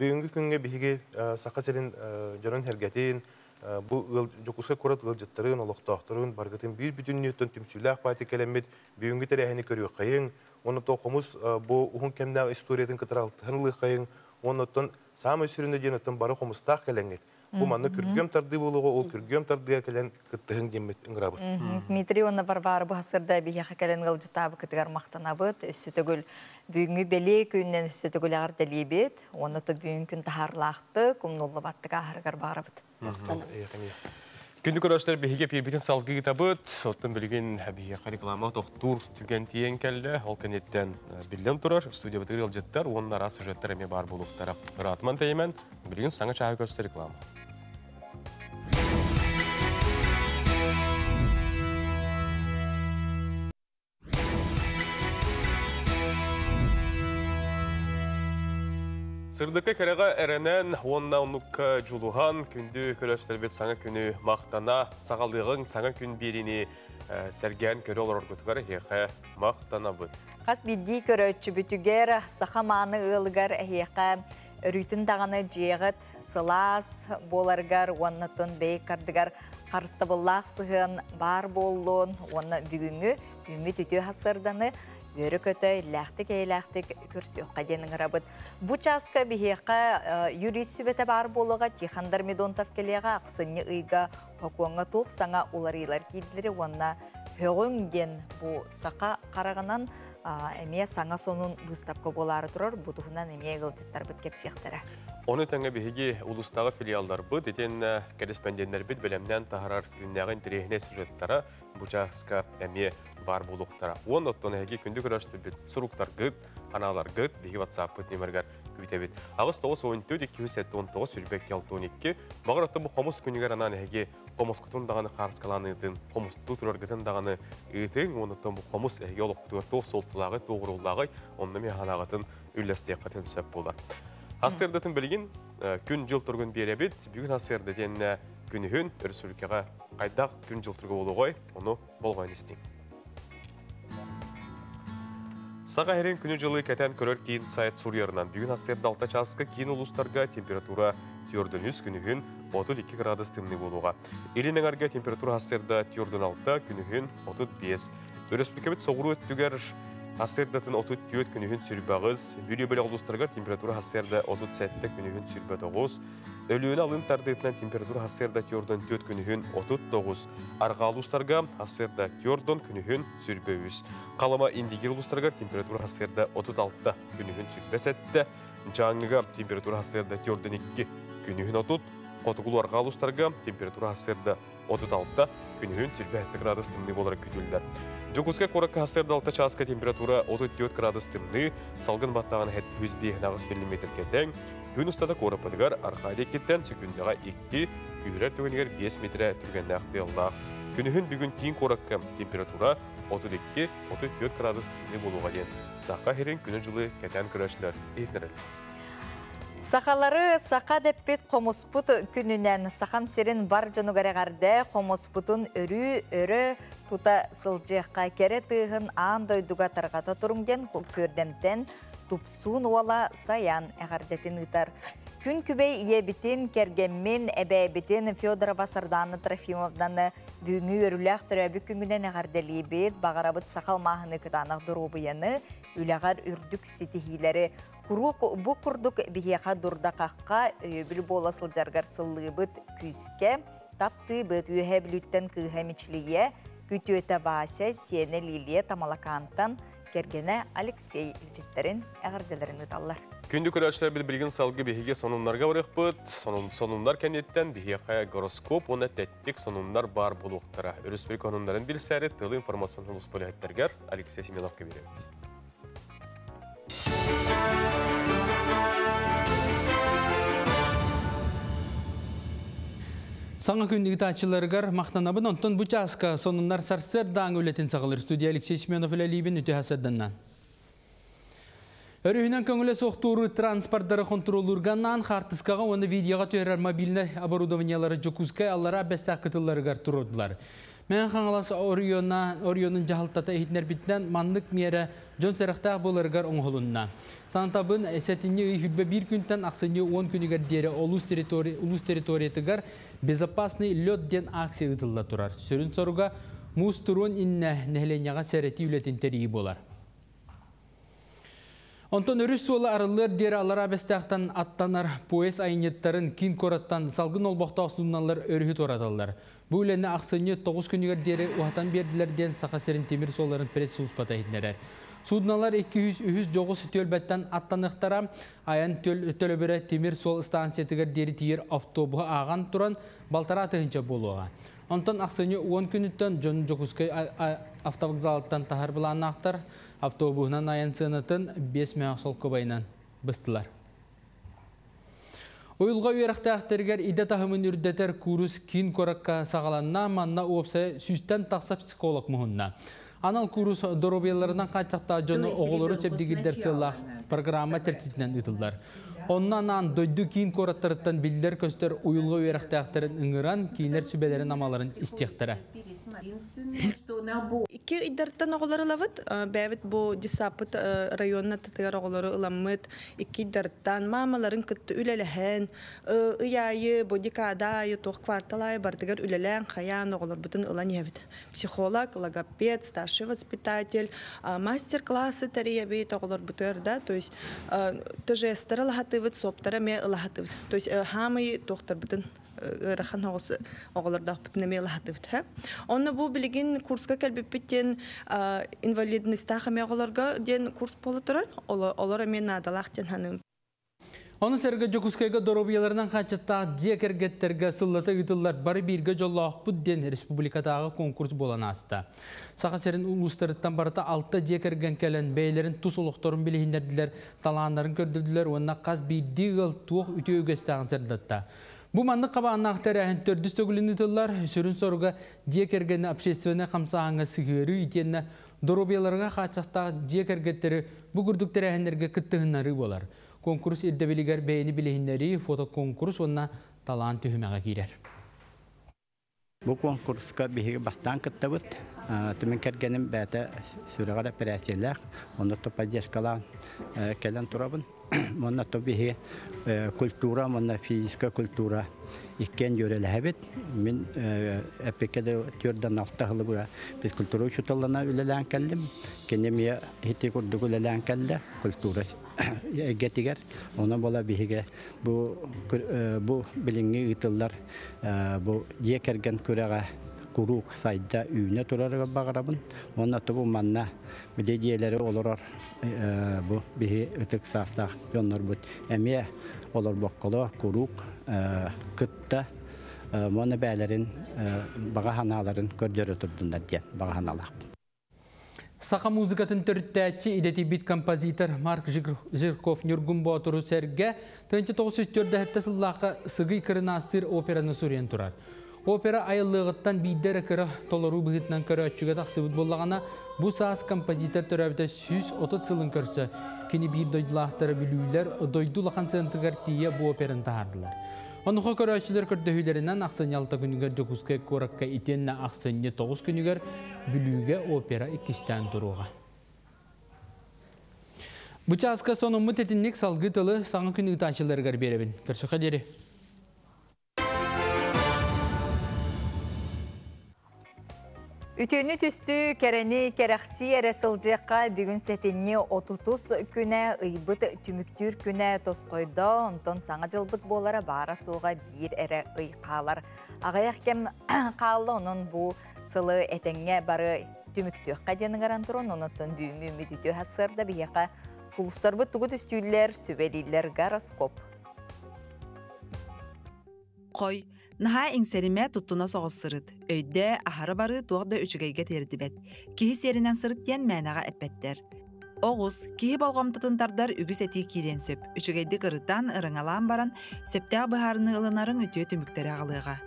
büyüngü günge bihi sakaserin canın hergetin bu jokuska kurat gılcıttırın, oluqtaqtırın, bargıtın bir bütünlüğütten tümsüylaq pati kelemet büyüngü terehini körüyor kayın. Onu toqumuz bu uhun kemdağ istoriyatin kıtıraltığınlığı kayın. Ondan sağma süründe jenettin barı qomustaq kelenget. Bu manna kürgöm tardı buluğu, ol kürgöm tardıya kelen kıttığın gemmet ıngrabı. Dmitri ona var bu hasırda bir yaqa kelen gılcıtabı kıtıgar maqtanabıt. Üstütөгül büyüngü beli köyünden üstütөгül ağır delibet. Onu da büyüngün taharlaқты, kumnullu battıga ağırgar bağırabıt. Күнді көрәштер бейге пербетін салғы табыт, оттан білген бейге реклама тоқтур түген тиен кәлі, ол кәнеттен білден тұрар, студия бітігір елжеттер, оның ара сюжеттер әме бар болуқтары. Ратман тәймен, білген саңа чағы көрсті реклама. Сырдыққа кәріға әрінен онна ұныққа жұлуған күнді көрәштелбет саңа күні мақтана, сағалдығың саңа күн беріне сәрген көрі олар өргітігар еқі мақтана бұд. Қас бидді көрәтші бүтігер, сақа маны ұлығар еқі үрітін дағаны жеғыт, сылас боларғар, оннатын бейк кардығар қарыстабыллақ сығын бар болуын, онна бүгінгі үміт үті хасырданы Өрі көтөй, ләқтік көрсіоққа денің рабыт. Бұ часка бігеқа юрис сүбеті бар болуға Тихандар Медонтов келеға ақсыны ұйға қоқуаңа тоқ саңа оларылар кейділері онна högüngen bu saka qaraganan emeye sana sonun bıstapka boları durur, butuğundan emeye gılcıtlar bit kepsiyektere. Onu tenge bihigi ulustağı filiallar bu, deten korespondenler bit bölümden taharar dünyağın direhine süjettara, bucağı emeye var buluqtara. Onun ottonu hegi kündük uğraştı bit suruktar gıt, analar gıt, bihi WhatsApp bit nemergar kübitebit. Ağız 9-14-219 sürbek yaltı 12, mağaratta bu komus kündüger anan hegi komus kutun dağını qarskalan ıdın, komus tuturar gıtın dağını ıdın, onundan bu komus hegi oluqtuğu toğ soltulağı, toğrulağı, onunla mehanağıtın üllesteye qatın söp bolar. Hasırdatın bilgin, gün jıl turgun berebit, bugün hasırdatın günühün, örüsülükеға qaydaq gün jıl turgu oluğoy, onu bolğayın istin. Sağa herin günü жылы keten körör кейін sayet Suriyarından. Bugün hasırda 6 çasqı кейін ulustarga temperatura tiyordunuz günühün 32 gradus tımni boluğa. Elinin arga temperatura hasırda tiyordun 6 günühün 35. Örüsülükebit soğuru öttüger hasırdatın 34 günühün sürbağız. Bülü bölü ulustarga temperatura hasırda 37 günühün sürbe 9. Ölüğünü alın tardığından temperatura hasırda tiyordun 4 günühün 39. Arga ulustarga hasırda tiyordun günühün sürbe 100. Kalama indigir ulustarga temperatura hasırda 36 günühün sürbe 7. Canlıga temperatura hasırda tiyordun 2 günühün 30. Qotuqulu arga ulustarga temperatura hasırda 36 günühün sürbe 7 gradus tımni olarak kütüldür. Jokuzga korakka hasırda 6 çasqa temperatura 34 gradus tımni, salgın battağın 701 nağız millimetre keten, gün ustada korapıdıgar arxayda ketten sekündağa 2, küyrer tөгенігер 5 metre türgендәқті yıllar. Günühün bugün tiyin korakka temperatura 32-34 gradus tımni boluğa den. Saqa herin günü жылы keten kürəşlər eğitnərəl. Сақалары сақа деппет қомуспут күнінен сақам серін бар жонуғарағарды қомуспутун өрі тута сылжыққа кере тығын аң дойдуға тарғата тұрыңден көрдемтен тупсун ола саян әғардетін ұтар. Күн күбей ебітін кергеммен әбәйбітін Федорова Сарданы Трофимовданы бүгінгі өріләқ түрәбі күнгінен әғарделі бет бағарабыт сақал мағыны күтанақ дұрубыяны үләғар үрдік сетихилері Kuruq bu kurduk biheqa durdaqaqqa bil bolasıl jargar sıllıbıt küske taptı bıt üheblütten kıhemiçliye kütüete vase sene liliye tamalakantan kergene Alexey İlcitlerin əğardelerini dallar. Kündük öğretçiler bilgin salgı bihege sonunlarga varıq bıt, sonunlar kennetten biheqa goroskop ona tettik sonunlar bar buluqtara. Örüsbek onunların bilsəri tılı informasyon hulus polihətlerger Alexey Similovka veririz. Саңа күндегі тачыларығар мақтанабын, онтон бұ часқа сонынлар сарсырдаң өлетін сағылыр. Студия Алексей Семенов әләлейбін үті хасадданнан. Өрігінен көңілі соқтуыры транспорттары контролурганнан қартысқаға оны видеоға түйерер мобильні оборудованиялары жүкізкай аллара бәстәқ қытыларығар тұрудылар. Мен қаңыласы Орионын жағылтата ehitner бітінен манлық мере жон сәріқтақ боларығар оңғылынна. Сантабын әсетіне үйхүлбе бір күнтен ақсыне 10 күнігер дері улус территориятығар безопасный лед ден акция ұтылла тұрар. Сөрін соруға мұз тұруын инне нәхленяға сәреті үлетін тәрі болар. Онтон өріс суылы арылыр дері алара бәстәқтан аттанар поэс айнеттарын кин кораттан салғын олбақта осынналар өріхі тораталар. Бұл үләні ақсыне 9 күнігер дері уатан берділерден сақасерін темір соларын пресс суыспата етінерер. Судналар 200-300 төлбәттен аттанықтара аян төлөбірі темір сол станциятығыр дері тиер автобуға аған тұран балтара атығынша болуға. Онтон ақсыне 10 күніттен жон жокускай автовокзалыттан тахар бұлан ақтар автобуғынан аян сынатын 5 мәғсол көбайынан бұстылар. Ойылға үйеріқті ақтергер иде тахымын үрдетер курус кин коракка сағаланна манна опса сүстен тақса психолог мұхынна. Анал курус доробияларынан қайтақта жоны оғылыры чепдегілдер сылақ программа тәртетінен ұтылдар. Оннан дойду кин кораттарыттан білдер көстер ойылға үйеріқті ақтарын ұңыран кейінлер сүбелерін амаларын істектірі. Iki idartan oğulları lavut, bəyabit bu disapıt rayonuna tıtıgar oğulları ılamıt, iki idartan mamaların kıttı ülelehen, ıyayı, bodikadayı, toq kvartalayı bardıgar ülelen, xayan oğullar bütün ılan yevit. Psikolog, logoped, старший воспитатель, мастер-классы тарiyabit oğullar bütür da, то есть tejestara lahatывıt, soptara me lahatывıt. То есть hamı toqtar bütün rahan hoğusu oğullarda bütüneme lahatывıt. Onu bu bilgin kurska kelbipitten invalidnistahı me oğullarga den kurs polu turar, oğullara men nadalaqten hanım. Onu serge Jokuskayga dorobiyalarından kaçıtta diyekergetterge sıllatı gıdıllar bari birge jollağ budden Respublikadağı konkurs bolan asta. Sakaserin uluslarıttan barıta 6 diyekergen kelen beylerin tusuluqtorun bilehinlerdiler, talanların kördürdüler, onunla qaz bir diğil tuğ ütü ögestağın serdatta. Bu manlık qabağına aktarı tördüs tögülünü tıllar, sürün soruga diyekergeni общественне kamsağına sığırı itenine dorobiyalarga kaçıtta diyekergetleri bu gürdük terəhenlerge kıttığınları bolar. Konkurs eddebiliger beyni bilehinleri foto konkurs onunla talan tühümeğe girer. Bu konkurska bir bastan kıttabıt. Tümün kergenim bəyətə sürəğələ pərəsiyələr. Onda topa ceskalan kelen turabın. Onda topi kultura, onda fizika kultura ikken yöreli habit. Min epikede türden altahlı bu. Biz kultura uçutalana ülelen keldim. Kendime hitti kurduk ülelen kelde kultura getiger. Ona bola bihige bu bilingi ıtıllar bu yekergen küreğe kuruk sayda üyüne turarak bağırabın. Ona bu manna bilediyeleri olur bu bihi ıtık sağda yonlar bu. Emiye olur bakkala kuruk kıtta mona beylerin bağahanaların gördüğü turduğunda diyen bağahanalar. Saqa muzikatın törttəçi ideti bit kompozitor Mark Zirkov Nurgun Botoru serge 1904 hətta sıllaqa sıgı kırnastır operanı sürüyen turar. Opera ayıllığıttan bidder kırı tolaru bıhıtnan körü ötçüge taqsıbıt bollağına bu saz kompozitor törəbdə 130 yılın körsə kini bir doydulaqları bilüyler doydulaqan sığıntıgar diye bu operanı tahardılar. Onuqa körəçilər kördühülerindən Aqsan Yalta günüger Jokuskay korakka itenlə Aqsan 9 günüger bilüyge opera ikistan turuğa. Bu çaska sonumut etinlik salgı tılı sağa günü taşılargar berebin. Körşüqa deri. Ütünü tüstü kereni kereksi eresılcıqqa bugün setinni 30 küne ıybıt tümüktür küne toskoyda onton sağa jılbıt bolara bara soğa bir ere ıyqalar. Ağayak kem qallı onun bu sılı etenge barı tümüktüqqa deni garanturon onotton büyüngü ümidütü hasırda biyaqa sulustarбыт tugu tüstüller süveliler garoskop. Koy Naha ingserime tuttuna soğuz sırıt. Öyde ahara barı doğda üçügeyge terdibet. Kihi serinden sırıt diyen mənağa eppetler. Oğuz, kihi balgamtatındardar ügüs eti kiden söp. Üçügeydi qırıttan ırıngalaан baran söptəğ bıharını ılınarın ütüye tümükteri ağılığa.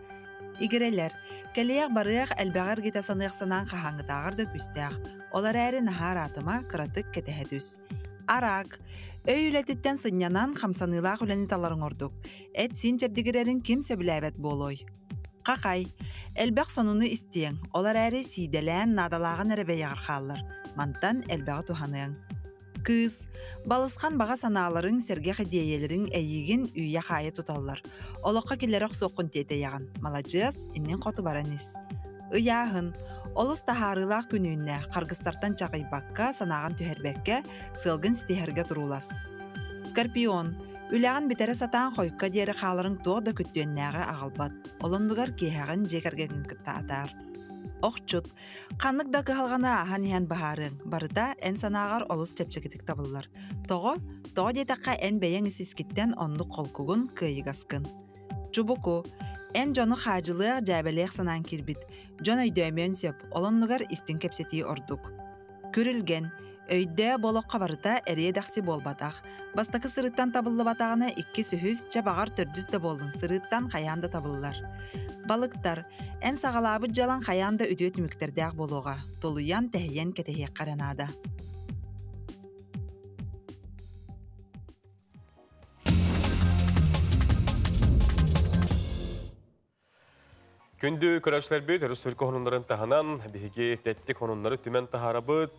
Игерелер, кәлеяқ барыяқ әлбәғар гете санықсанан қағаңытағыр да күстәқ. Олар әрі нахар атыма қыратық кетәхәдүс. Арак, өй үләтіттен сынянан қамсанылақ үләні таларын ордық. Әт син чәбдігерерін кім сөбіләбәт болой. Қақай, әлбәқ сонуны істең, олар әрі сиделән надалағын әрәбе яғырқалыр. Мантан әлбәғі туханың. Кыз, балысқан баға саналарын сәрге қадиелерін әйігін үйе қайы тұталылар. Олыққа келеріқ соқын тейті яғын. Маладжыз, иннен қоты бараныз. Үйағын, олыс тахарылақ күніне қарғыстартан чағай баққа санаған түхербәкке сылғын сетехерге тұрулас. Скорпион, үләғін бітері сатан қойыққа дері қалырың тоғда күттеннәғі ағылбат. Олымдығар кейхағын жекергегін күтті атар. Оқчут, қанық да қығалғана ахан ехен бағарын, барыда ән санағар олыс тепчекетік табылылар. Тоғы детаққа ән бәйен ісіскеттен онды қолкуғын күйігасқын. Чубуку, ән жоны қажылық жәбелек санан кирбит. Жон өйдөмен сөп, олонлығар істін кепсеті ордук. Күрілген, өйдө болоққа барыта әрие дақсы болбатақ. Бастақы сырыттан табылы батағына 2 сүхіз чабағар 400 болын сырыттан қаянда табылылар. Балықтар, ән сағалабы жалан қаянда өтөт мүктердәқ болуға, толуян тәйен кетехек қаранада. Күнді көрәшілер бет, Рүстөлкі қонындарын тағынан, бігеге тәттік қонындары түмен тағара бұд,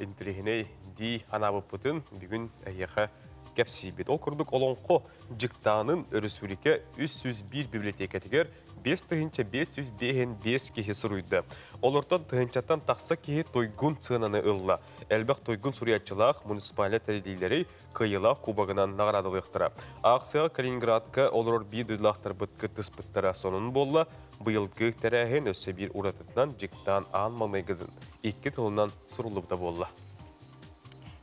интелігіне ди анабы бұтын, бүгін әйеға кәпсі бет. Ол күрдік олонқо жықтанын Рүстөліке 301 библиотекетігер 5-505 кехе сұруйды. Олыртан тұхынчаттан тақса кехе тойгун цынаны ылла. Әлбәқ тойгун сұриятчылақ муниципалет тәрелейлері қиыла кубағынан нағарадылықтыра. Ақсыға Калининградқа олырор бей дөйлақтар бұтқы тұспыттара сонын болла, бұйылғы тәрәхен өсі бір ұратытынан жіктан ан малмайгыдын 2 тылынан сұрылыпта болла.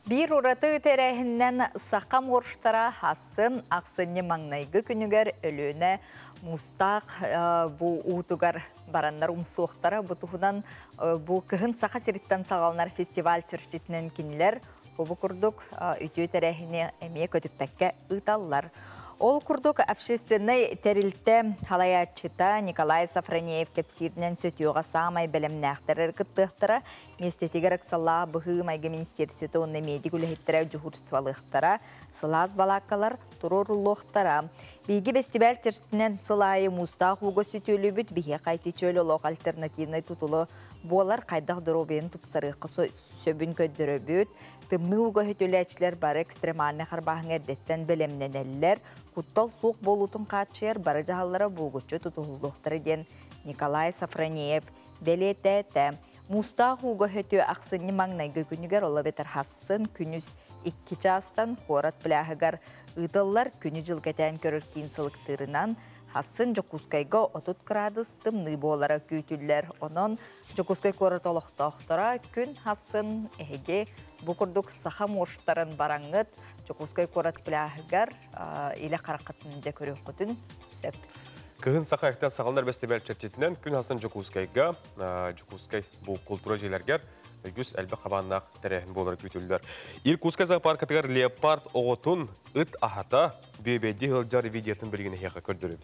Bir urаты тәрәхіннен сақам орштара хасын ақсыны маңнайғы күнігер өліні мұстақ бұ ұтығар барандар ұмсуқтара бұтығынан бұ кығын сақа серіттен сағалынар фестиваль чырштетінен кенілер бұ күрдік үтіу тәрәхіне әмей көтіппәкке ұталылар. Ол күрдік общественный тәрілті халаятчыта Николай Сафронеев кепсирінен сөтіуға самай бәлімнәқтірір күттіқтіра, местетігерік сала бұғы майғы министерсеті онны медик үліхеттірі жүхурствалықтыра, сылаз балаққалар тұрорулуқтыра. Бейгі фестиваль чыртінен сылайы мұстақ ұғы сөтілі бүт біге қайты чөлі олық альтернативный тұтылы болар қайдақ дұробейін тұпсарықы сөбін көддірі бүт, тымны ұғы хөтіләчілер бары экстремальны қарбағын әрдеттен бәлемненелілер, Құттал суық болутын қатшыр бары жағалары бұлғытшы тұтығылдықтыры ден Николай Сафронеев белететі. Мұстақ ұғы хөті ақсыны маңнайғы күнігер олы бетір хасын күніз 2 жастан қорат біләғығар ұдылар күні жылғатен көрір кейінсіліктірінан хасын Жокускайға 30 градус тымны болары көйтілер. Онын Жокускай қорат олықтақтыра күн хасын әге Бұқырдық сақам орштарын бараңыт, Жокускай қорат біләғығар илі қарақытынында көрек құтын сөп. Кығын сақа әқтен сағалынар бәстебәл чәттетінен күн хасын Жокускайға, Жокускай бұл культура желергер, үгіз әлбі қабаннақ тәрәхін болар көйтілдер. Иркутска зоопаркатығар леопард оғытын үт ахата бөбәді ғылжар видиятын білгені хеға көрдіріп.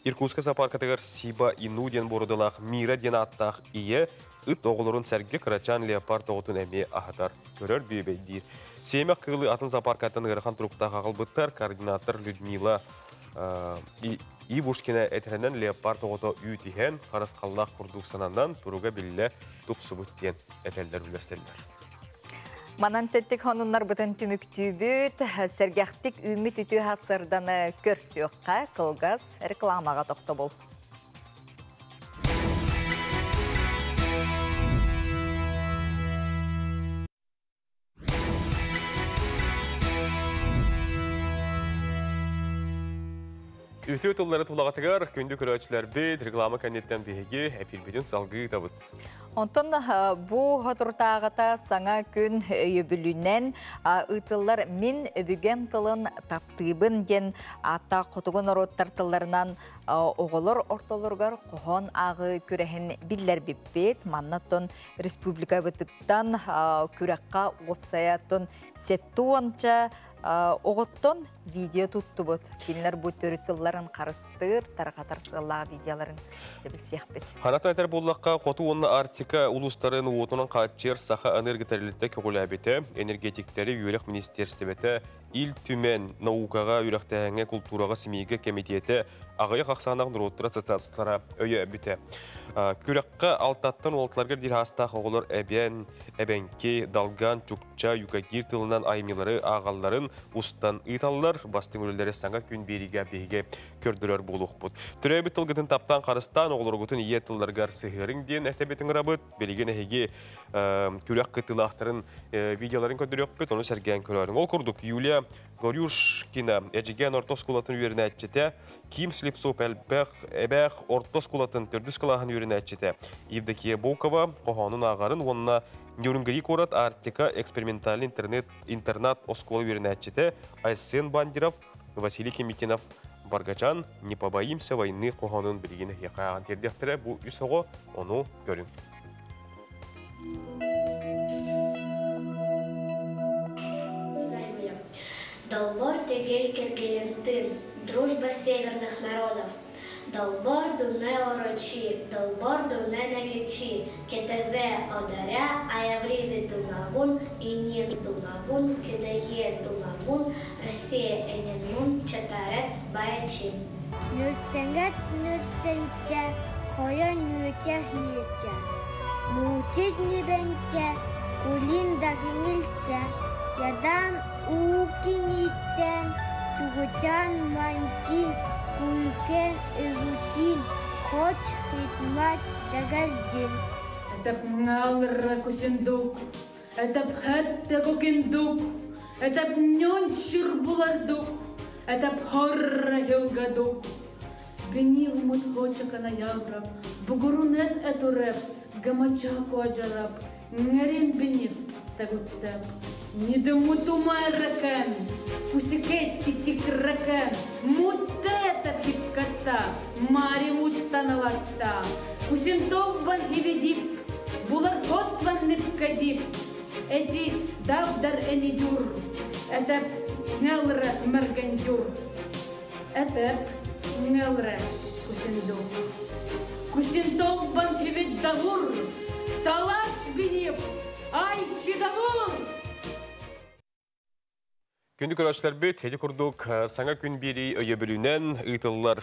Иркутска зоопаркатығар Сиба Инуден борыдылақ Мира ден аттақ ие үт оғылырын сәрге қырачан леопард оғытын әме ахатар көрір бөбәдір. Семек қығылы атын зоопаркатын ғырхан тұрықтақ ағыл бұттар координатор Людмила Ивушкина әтірінен леопард оғыты үйтіген қарасқаллақ құрдық санандан тұруға білі тұпсы бұттен әтәлдер үлестелдер. Манан тәттік хонунлар бұтын түміктүй бүт, сәргәқтік үміт үті хасырданы көрсіоққа қылғаз рекламаға тоқты бол. Үті ұтылары тұлағатығар күнді көрәтшілер бет, реклама кәнеттен бейге әпілбеден салғы табыт. Онтон бұл ғатыртағыта саңа күн өйебілінен ұтылар мен өбіген тылын таптыбын ден ата құтығын ороттар тыларынан оғылыр ортолырғар қоғын ағы көрәхін білдер беппет. Маннаттон республика бұтыттан көрәққа опсаятын сетті онча оғыттон видео туттубут. Кинлер бу төрүттүлларын карыстыр, таракатар сыллаа видеоларын билсек бит. Ханатын айтар боллаққа қоту онна Арктика улустарын уотунан қатчер саха энергетарилетте көгіләбеті, энергетиктері үйелік министерстебеті, ил түмен наукаға, үйеліктәңе культураға семейге комитеті ағайы қақсанағын роттыра социалистлара өйе біті. Күрекқа алтаттан олтыларға дир хастақ оғылар әбенке, далган, чукча, юкагир тылынан аймилары ағаларын ұстан ұйталылар, бастың өлілері саңа күн беріге бейге көрділер болуқ бұд. Түрі біт тылғытын таптан қарыстан оғылар ғытын ие тылларғар сығырың ден әтәбетін ғырабыд, белеген әйге күрек қытылақтарын видеоларын көдірек көт, оны сәрген көрерін. Ол күрдік Юлия Горюшкина әжіген ортос кулатын үйеріне әтчеті, Ким Слепсоп әбәқ ортос кулатын түрдіс кылағын үйеріне әтчеті. Евдокия Бокова қоғанын ағарын, онына Нюрнгери корат Арктика экспериментальный интернат осколы үйеріне әтчеті, Айсен Бандиров, Василий Кемитинов, Баргачан, не побоимся войны қоғанын білген еқаған тердектірі бұл үсіғо оны көрін. Долбор тегель кергелентын, дружба северных народов. Долбор дуне орочи, долбор дуне нагичи, кетеве одаря, аявриды тунавун, иньен тунавун, кедeye тунавун, Россия эненун, чатарет баячин. Нürtengет нürтенче, коя нürтя хиече, мучит нибенче, кулин дагингилче, ядан укиниттен, тугучан манчин, куйкен изучин, хоч хитмат дагардин. Это пнгалра кусендук, это пхетте кокендук, это пнёнчир булардук, это пхорра хилгадук. Бенив мут хочака на явраб, бугурунет этуреп, гамачаку аджараб, нгарин бенив, тагуттеп. Ниде мутумайракен, пусикетти тикракен, мутета пикката, мари муттаналатта, пусинтовбан иведип, булар хотван нипкадип, эти давдар энидюр, это нелра мергендюр, это нелра кусиндур, кусинтовбан иведдавур, талаш бинев, ай чидавур. Күнді көрәшілер бет, хеде күрдік саңа күн бері өйе бөлінен ұйтылылар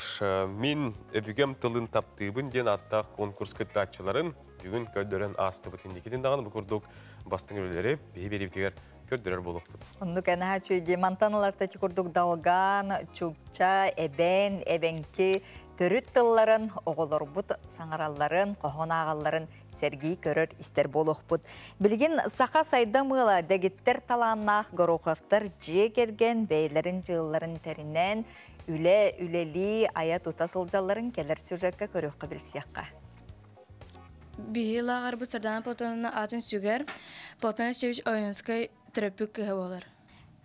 мен өбігем тылын таптыбын ден аттақ конкурс күттатшыларын бүгін көддерін асты бұтындекеден дағаны бұл күрдік бастың өлілері бей-бері бітігер көрдерер болып бұд. Ондық әні әчүйге мантаналарда күрдік далған, чукча, әбен, әбенке, төріт тылларын, оғылар бұд, саңараларын, қоғын ағаларын Сергей көрөр истер болуq бұд. Білген сақа сайдамыла дәгеттер таланнақ ғоруқафтар жегерген бәйлерін жылларын тәрінен үле-үлели ая тұтасылжаларын келер сюжетка көріққа білсияққа. Бихилағар бұд сардана Платонына атын сүгер, Платон Чевич ойынскай тропик күйі болар.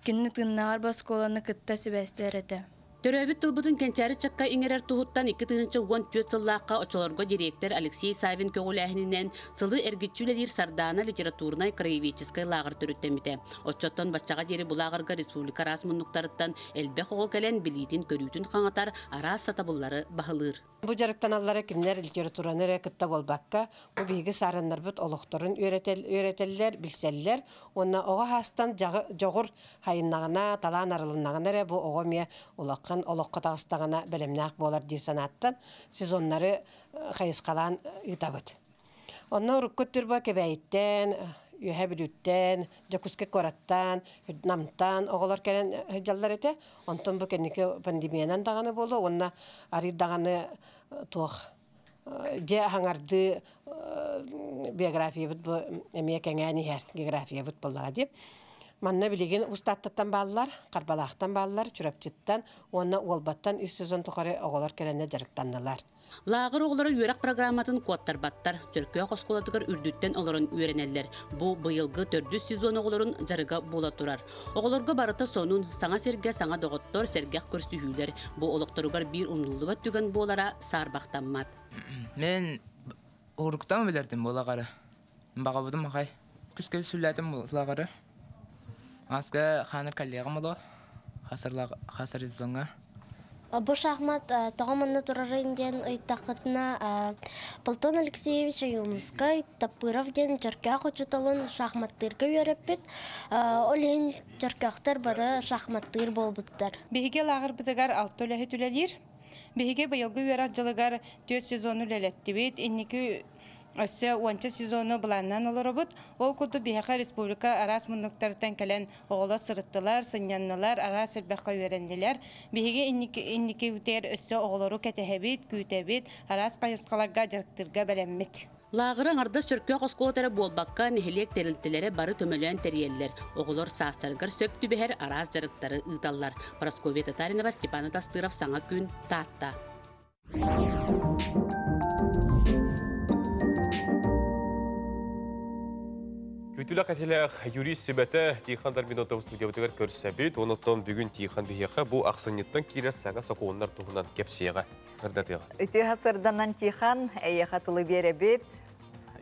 Кенні тыңнағар басқоланы кітта себәстер әті. Төрөбүт тылбытын кенчәрі чакка иңерер туһуттан 2-10 сыллаққа очолорго директор Алексей Савин көгіләхінінен сылы әргітчүлелер сардана литературнай краеведческой лагер төрүттемите. Отчоттон баччаға дері бұлағырға республика расмуннуктарыттан әлбе қоғы кәлен білетін көрүтін қаңатар арас сатабыллары бағылыр. Бу жарыктан аллары кинлер литератураны рекытта болбакка, бу биги сарыннар бут олохторун үйрөтеллер, билселлер, онна ого хастан жогур хайыннагына, талан арылыннагына бу ого мия улаккан олокко тагыстагына белемнак болар ди санаттан сезоннары хайыскалан итабыт. Онна уруккөттүр ба кебейттен, үйәбілүттен, жакуске кораттан, намтан, оғылар кәлен жаллар еті. Онтон бұл кәнеке пандемиянан дағаны болу, онна арид дағаны туақ. Же хаңарды биография бұд бұл, әмия кәңәні әр география бұд болуға деп. Манна білеген ұстаттаттан балылар, қарбалақтан балылар, чүрәпчіттан, онна олбаттан үс сезон тұқары оғылар кәләне жарықтаннылар. Лағыр оғылары үйрек программатын қуаттар баттар, жүркөе қосқоладығыр үрдіттен оларын үйренелер. Бұ бұйылғы 400 сезон оғыларын жарыға бола тұрар. Оғыларға барыта сонун саңа серге саңа доғыттор сергек көрсі хүйлер. Бұ олықтарығар бір ұмнулы түген болара сарбақтанмат. Мен ұғырықтан білердім болағары. Баға бұдым мағай. Күскел сүлләтім болағары. Асқа қаныр коллегам олы. Хасар сезонга. Бу шахмат тоғаманна турарын ден ыйтақытына Платон Алексеевич Юмскай Тапыров ден жаркақ учуталын шахматтырға үйереппет. Олен жаркақтар бары шахматтыр болбуттар. Беге лағыр бітігар алты өләхі түлелер. Беге байылғы үйерат жылығар 4 сезону ләләттібет. Еннекі өсі 10 сезону бұланнан олары бұд. Ол күрді Беға Республика арас мұндықтардан кәлін оғылы сырыттылар, сыняннылар, арас әлбәққа үйеренділер. Беге еннекі үтер өсі оғылыру кәтәхәбет, күйтәбет, арас қайысқаларға жарықтырға бәләммет. Лағырың ардас чөркө қосқуотары болбаққа нехелек терілтілері бары төмөлен тереллер. Оғылыр састарғыр сөп түбәр арас жарықтары ұйталлар. Прасковия Татаринова, Степана Тастыров, Саңа күн, Татта. Күтілі қателек юрист сөбәті Тихан Дарминотов студиябытығыр көрсәбет, оныттан бүгін Тихан бейеқі бұл ақсынеттің кейрес саңа соқуынлар тұғынан кепсеға. Үрдәтеға. Үті хасырданан Тихан әйеқатылы беребет.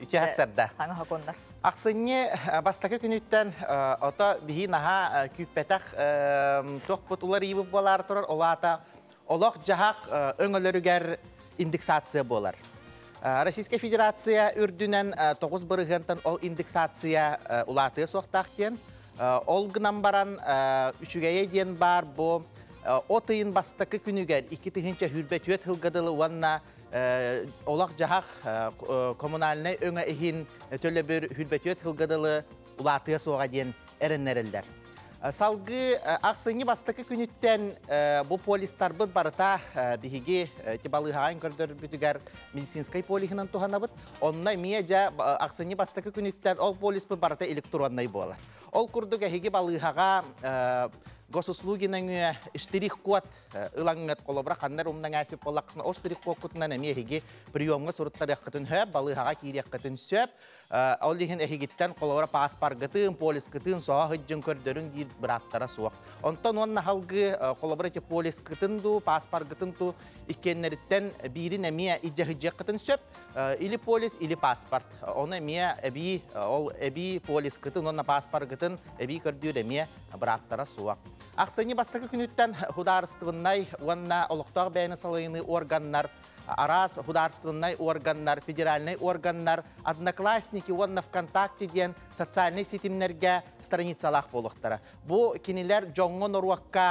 Үті хасырда. Аңы хақондар. Ақсыне бастақы күніттен ота бігі наға күппетақ тоқ бұтылар ебі болар тұрар, олата олақ жағақ өңілерігер индексация болар. Российская Федерация үрдінен 9 бұрығынтан ол индексация улаты соқтақтен. Ол ғынан баран 3-ге ден бар бұл отыйын бастақы күнігер 2-тігінші хүрбет өт ғылғадылы уанна олақ жағақ коммунальный өңі ихин төлі бір хүрбет өт ғылғадылы улаты соға ден әрінерілдер. Салғы ақсыны бастықы күніттен бұл полистар бұд барыта бігі тебалығағын көрдір бүтігер медицинскай полихынан туғана бұд. Онна мия жа ақсыны бастықы күніттен ол полис бұд барыта электроннай болар. Ол күрдігі әхеге балығаға госуслугинан штирих код ылаңнат колобра ханнар умнан аспеп болақны о штирих код кутнан әмеге приемга суруттар яқытын хөп балыға кири яқытын сөп ол деген әхегиттен колобра паспорт полис кытын соға хыджын көрдөрүн дир бираттара суак онтон онна халгы колобра те полис кытын ду паспорт кытын ту иккеннерден бирин әме иҗе хыджы кытын сөп или полис или паспорт оны әме әби ол әби полис кытын онна паспорт кытын әби көрдүр әме бираттара суак Ақсыны бастықы күніттен хударыстывыннай, уанна олықтағы бәйіні салайыны органнар, арас хударыстывыннай органнар, федеральный органнар, одноклассники, уанна ВКонтакте ден социальный сетимнерге страницалақ болықтары. Бұл кенелер жоңғын ұруаққа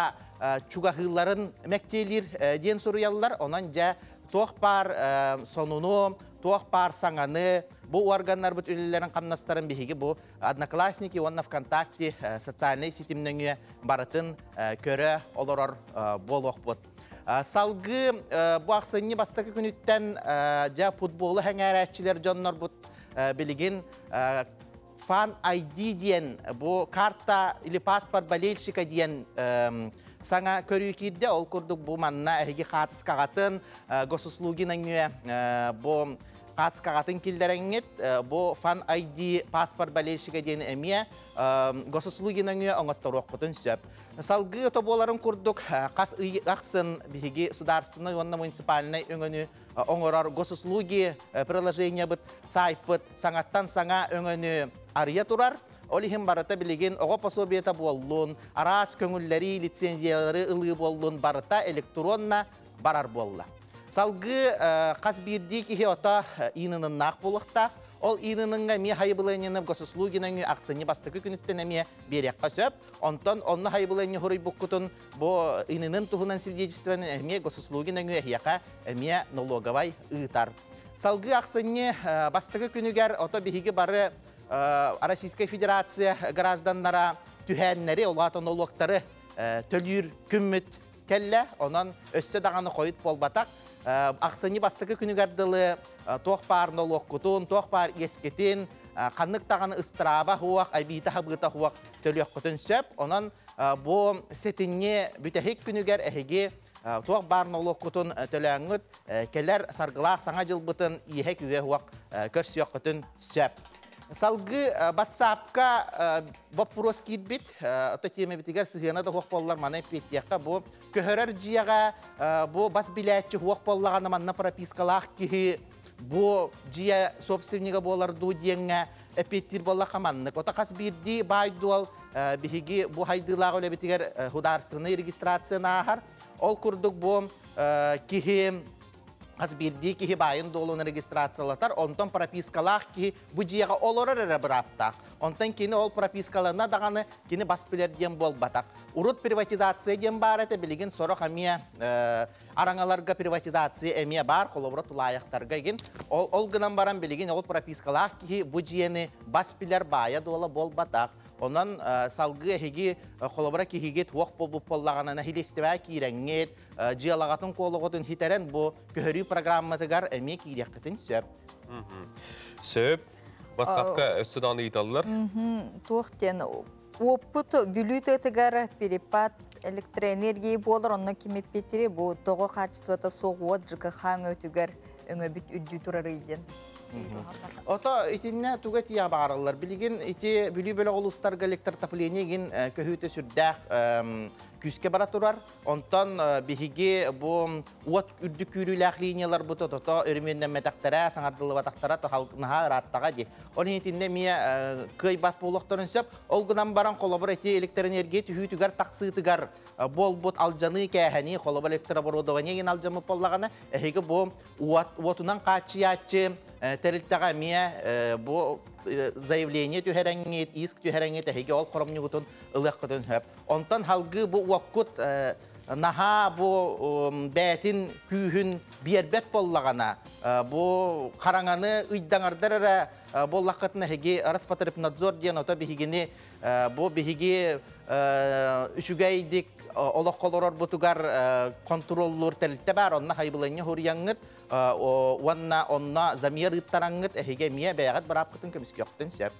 чуғағыларын мәктейлер ден сұруялар, онан жа тоқ бар сонуну, тоқ бар саңаны, бұл органнар бұт үлілерін қамнастарын бейгі бұл одноклассники, онна ВКонтакте социальный сетимнеңе барытын көрі олорор болуқ бұд. Салғы бұл ақсыны бастықы күніттен жа футболы әңәрәтчілер жоннар бұд білігін Fan ID ден, бұл карта или паспорт болельщика ден саңа көрі кейді, ол күрдік бұл манна әйге қатыс қағатын, госуслугинан бұл қатыс қағатын келдеріңет, бұл Fan ID паспорт болельщика ден әме госуслугинан оңаттар оқытын сөп. Салғы тоболарын күрдік қас ұйықсын бігі сударстыны, онна муниципалыны өңіні оңырар госуслуги приложение бұд, сайт бұд, саңаттан саңа өңіні ария тұрар. Олихин барыта білеген оға пособиета болуын, арас көңіллері, лицензиялары ылы болуын барыта электронна барар болла. Салғы қас бірді кеге ота инының нақ болықтақ. Ол иныныңға ме хайбылайнені госуслугинан ақсыны бастықы күніттен әме берекқа сөп. Онтан онны хайбылайны хорой бұққытын бұл инының тұғынан свидетельствоны әме госуслугинан әхияқа әме налоговай ұйтар. Салғы ақсыны бастықы күнігер ота бігігі бары Российская Федерация гражданлара түхәннері, олаты налогтары төлір күмміт кәлі, онан өссі дағаны қойыт болбатақ. Ақсыны бастықы күнігерділі тоқ бар налог күтін, тоқ бар ескетін, қанық тағаны ыстыраба хуақ, айбейті хабыта хуақ төліқ күтін сөп. Онан бұл сетінне бүтәхек күнігер әхеге тоқ бар налог күтін төләңіт, кәлер сарғылақ саңа жыл бұтын ехек үйе хуақ көрсіяқ күтін сөп. Салғы WhatsApp-ка вопрос кейтбет, ота теме бітігер сығына да хуақ болылар мана петтияққа бұл көхөрер жияға, бұл бас біләтші хуақ болылағаны манна пропискалақ кейі бұл жия собственниға болар ду дейінгі эпеттир болла каманнык. Ота кас бирди байдуал биһиги бу хайдылага оле битигер хударственный регистрация нахар. Ол курдук бу кихи кас бирди кихи байын долуны регистрациялатар. Онтон пропискалах кихи бу жияга олорар эре бираптак. Онтон кини ол пропискаларына даганы кини баспилер дем болбатак. Урут приватизация дем бар эте билигин соро хамия араңаларга приватизация эмия бар, холобро тулаяктарга ген. Ол гынан баран билигин ол пропискалах кихи бу жияны баспилер бая дола болбатак. Ondan salgı hegi kolabora kihige tuaq bol polлаганана хилестебе киреңет жиалагатын кологодун хитeren bu köhörü programmatıgar эме киреккетин сөп. Сөп WhatsApp'ка өссөданы италлар. Туақтен опыт бүлүтетигер перепад электроэнергия болор, онна кимеппетири бу того качеството соғуот ЖКХ өтүгер өңөбүт үддү турар иден. Ото итинне туга тия баралар. Билигин ити бүлү бөлө улустарга электротопление ген көһүтө сүрдәк күскә бара турар. Онтан биһиге бу уат үддү күрүләк линиялар бу тото өрмөндән мәтәктәре саңардылы батактара тохалныга раттага ди. Оны итинне мия кыйбат булыктырын сөп, ол гынан баран колобор ити электроэнергия түһүтүгәр таксытыгар бол бот алжаны кәһәни колобор электроборудование ген алжамы поллагана. Эһиге бу уатунан качыячы терилтага мия бу заявление түһәрәңет, иск түһәрәңет эһиге ол коромнугутун ылыккытын хөп. Онтан халгы бу вакыт наха бу бәтин күйүн биербет боллагана бу караңаны ыйдаңардар боллакытына эһиге Роспотребнадзор ден ото бихигини бу бихиги үчүгәйдик олокколорор бутугар контроллор телте бар, онна хайбылыны хуряңыт онна онна замир тараңыт эһиге мия бәягат барапкытын көмискөктен сөп.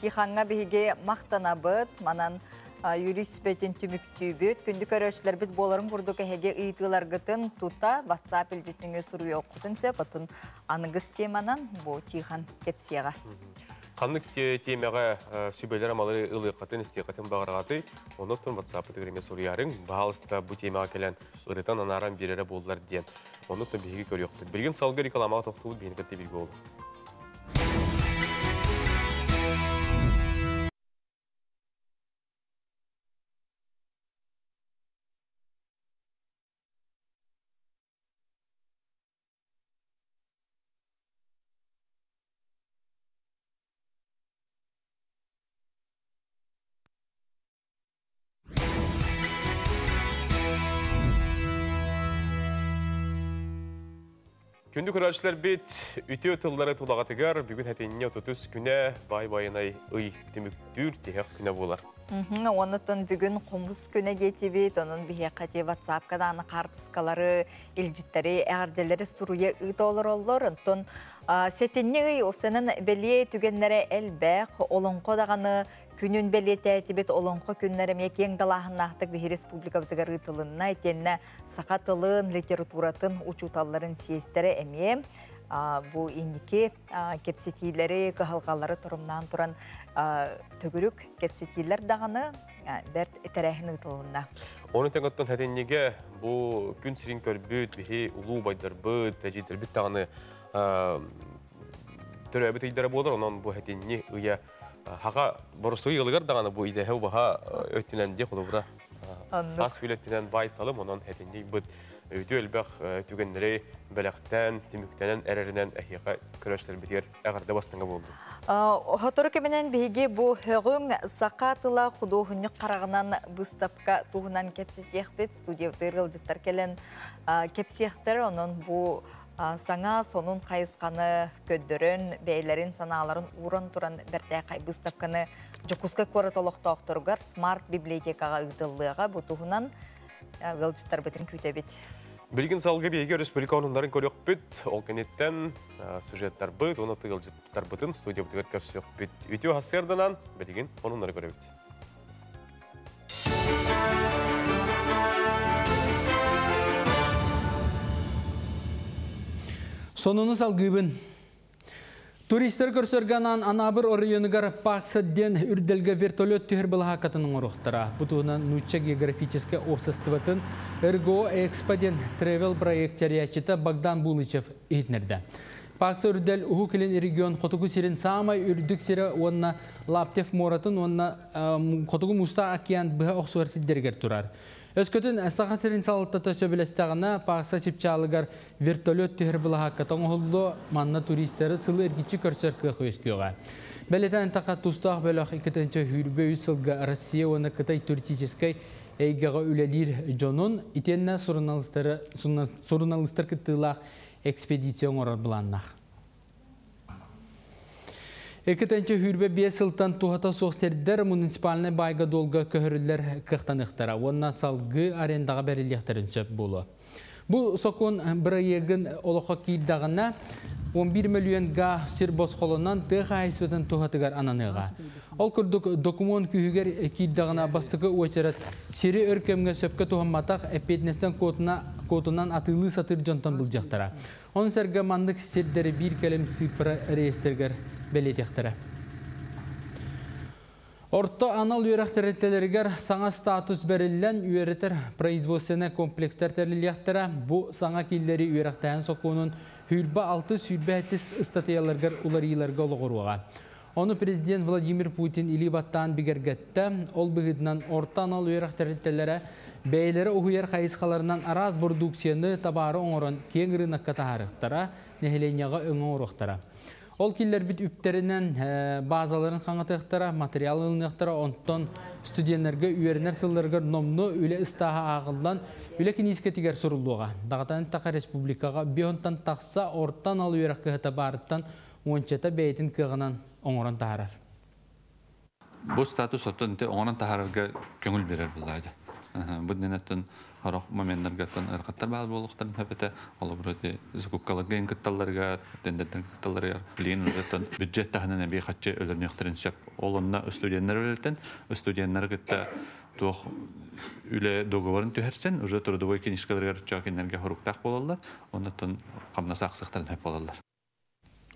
Тиханга биһиге мактанабыт, манан юрист бетин түмүктүбүт, күндү көрөчлөр бит болорун курдук эһиге ыйтыларгытын тута WhatsApp илжитиңе суруу окутун сөп, отун аныгыс теманан бу Тихан кепсияга. Қанық темеға сүбелер амалы ылықатын істеқатын бағырғаты, оныптың WhatsApp-ы тігіреме сұрыярың, бағалысында бұл темеға келен ұрытан анаран берері болдылар ден. Оныптың бейгі көріқтір. Білген салғы рекламаға тоқтуы бейін кітті білгі олды. Күнді көрәлшілер бет үте өтілдері тұлағатығар, бүгін әтеніне 30 күні бай-байынай ұй түміктүр тегек күні болар. Онытын бүгін қомыз күні кетебет, оның бейеқате WhatsApp-кадан қартысқалары, илжіттері, әғарделері сұруя ұйты олар олар. Онтын сетенне ұй опсанын бәле түгенлері әлбәқ, олыңқо дағаны күнін бәле тәтібет олыңқо күнлері кең далағын ақтық бейі республика бұтығар ұйтылынна, етенне сақатылын, литературатын, учуталарын сиестері әме. Бұл индеке кепсетейлері, қығылғалары тұрымнан тұран төгірік кепсетейлер дағаны бәрт тәрәхін ұйтылынна. Оны тәңіттен әтеннеге бұл күн сирин көрбіт, бейі ұлу байдар бұд, тәжейдер біт дағаны түрі әбіт өйдері болыр, онан бұл әтенне ұя Haga borusluğu yılıgar dağını bu idehe baha ötünen de kulubra. As filettinen baytalım onun hedinli bu ödü elbaq tügenleri belaqtan timiktenen ererinden ehiqa körüşler bitiyor. Ağırda bastınga oldu. Hatırı kemenen bihige bu hügün saqatıla xuduhunni qarağınan bıstapka tuğunan kepsiyekbet studiya tırgılcıttar kelen kepsiyekter onun bu Саңа сонун кайысканы көддөрөн, бейлерин санааларын уран туран берте кайбыстапканы жокуска коратолоктоктургар смарт библиотекага ыдыллыга бутугунан гылжыттар бетин күтөбүт. Билгин салгы бейге республика онундарын көрөк бүт, ол кенеттен сюжеттар бүт, оны тыгылжыттар бүтін студия бүтігер көрсөк бүт. Үтіо хасырдынан билгин онундары көрөбүт. Sonunu salgıbın. Turistler körsörgenen anabır orayonıgar Paksad'den ürdelge vertolyot tüher bılaha katının oruqtara. Butuğunan Nutça Geografiçeske Обществотын Ergo Expaden Travel proyekteriyatçıta Bagdan Bulichev eğitnerdi. Paksa ürdel uhu kilin region Kotugu sirin samay ürdük sire onna Laptef moratın onna Kotugu musta akiyan bıha oxsuar sidderger turar. Özkötün sağa sirin salıtta söbelestağına Paksa çipçalıgar vertolyot tüher bıla hakatan oğullu manna turistleri sılı ergiçi körsör kıqı ösküyoğa. Beleten taqa tustaq bölaq ikitence hürböy sılga Россия ona kıtay turistikay eygağa ülelir jonun itenne sorunalistler kıttılaq ekspedisyon orar bulanaq. Ekitence hürbe 5 yıldan tuhata soğserder munisipaline bayga dolga köhürüller kıhtanıqtara. Onna salgı arendağa beriliyaktarın söp bulu. Bu sokun bir yegin oloqa kiydağına 11 milyon ga sirbos kolondan tığa haysvetin tuhatıgar ananığa. Ol kurduk dokumen kühüger kiydağına bastıkı uçarat siri örkemge söpke tuhammataq epetnesten kotundan atılı satır jontan bulcaktara. Onun sergamandık sirderi bir kelem sıpıra reisterger belirtiyaktara. Orta anal üyerekteretlerger sana status verilen üyereter производственный kompleksler terliyaktara. Bu sana killeri üyerekteyen sokunun hülba 6 sülbe etis ıstatıyalargar ularılarga oluğurvağa. Onu Prezident Vladimir Putin ilibattan bigergette, ol bıgıdından orta anal üyerekteretlere beyleri uhuyar kayıskalarından araz produksiyonu tabarı onuran kengiri nakata harıktara, nehelenyaga öngü uruktara. Ol killer bit üpterinden bazaların kanıtıqtara, materyal ılınıqtara, ondan stüdyenlerge üyerener sıllarga nomnu üle ıstaha ağıldan üle kinisketiger sorulluğa. Dağıtanın taqa respublikaga bir ondan taqsa ortan al üyerak kıhıta barıttan onçeta beytin kığınan onuran taharar. Bu status otan onuran tahararga köngül verer bulaydı. Bu denetten haraq momenlergattan ırqattar bağlı boluqtan hepete olabrati zukukkalarga enkittallarga tenderden kittallarga bilinirden büdjet tahnan bir xatçı ölürnüqtürün söp olonna stüdyenler ölten stüdyenler gitta toq üle dogovorun tühersen уже трудовой книжкаларга чакинерге хоруктак болалар ондан камнаса аксыктарын hep болалар.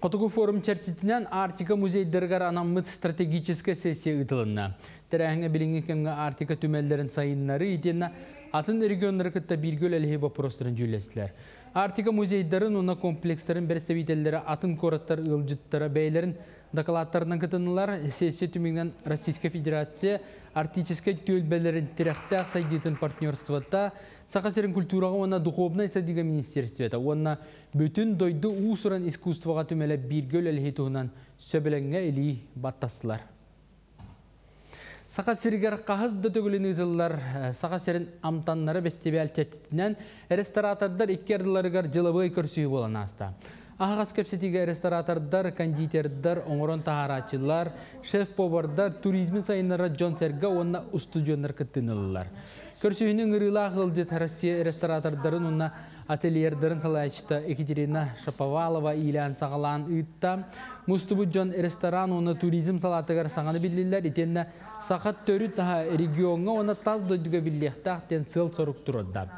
Kotugu forum çerçitinden Artika muzeydergar anamıt strategiçiske sesiye ıtılınna. Terahine bilingikemge Artika tümellerin sayınları itiyenne atın regionları kıtta bir göl elhi vaporostların cüllesiler. Artika muzeyderin ona komplekslerin berestevitelleri atın koratlar ılcıtlara beylerin dakalatlarından kıtınılar sesiye tümünden Российская Federatsiya artistiske tölbelerin tirekte sayditin partnerstvatta Сахасерин культураға ona духовная садига министерствета, ona bütün doydu usuran искусствоға tümele bir göl elhituğundan söbelenge eli battasılar. Сахасеригер қағыз da tөгülünü yıllar Сахасерин amtanları bestibel çetitinden restauratörler ikkerdilarigar jılabıy körsüyü bolan hasta. Ağaz köpsetiga restauratörler, konditerler, oңорон taharatçılar, şef-povardar, turizmin sayınlara John Serga ona ustujonlar kıttınılılar. Körsüyünün ırıla ğılcıt Россия restauratörlerin ona atelierlerin salayçıta Ekaterina Shapovalova ilan sağalan ıtta. Mustubu John restoran ona turizm salatıgar sağanı bilirler. İtenne sakat törü taha regionga ona taz doyduga biliyakta ten sıl soruk turudda.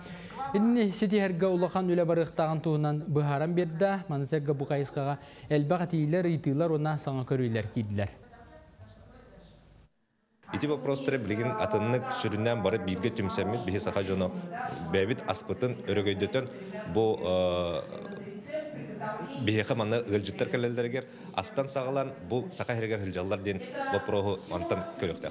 İnne seti herga ulaqan üle barıqtağın tuğunan bıharan berdi. Manasırga bu kayıskağa elbaqatiler, itiler ona sana körüyler kiydiler. Ити вопростары билген атыннык сүрүннән барып билге түмсәмит бихи саха жоно бәбит аспытын өрөгөйдөтөн бу бихи манны ылжыттар келелдергер астан сагалан бу саха хергер хылжаллар ден вопрогу антан көрөктө.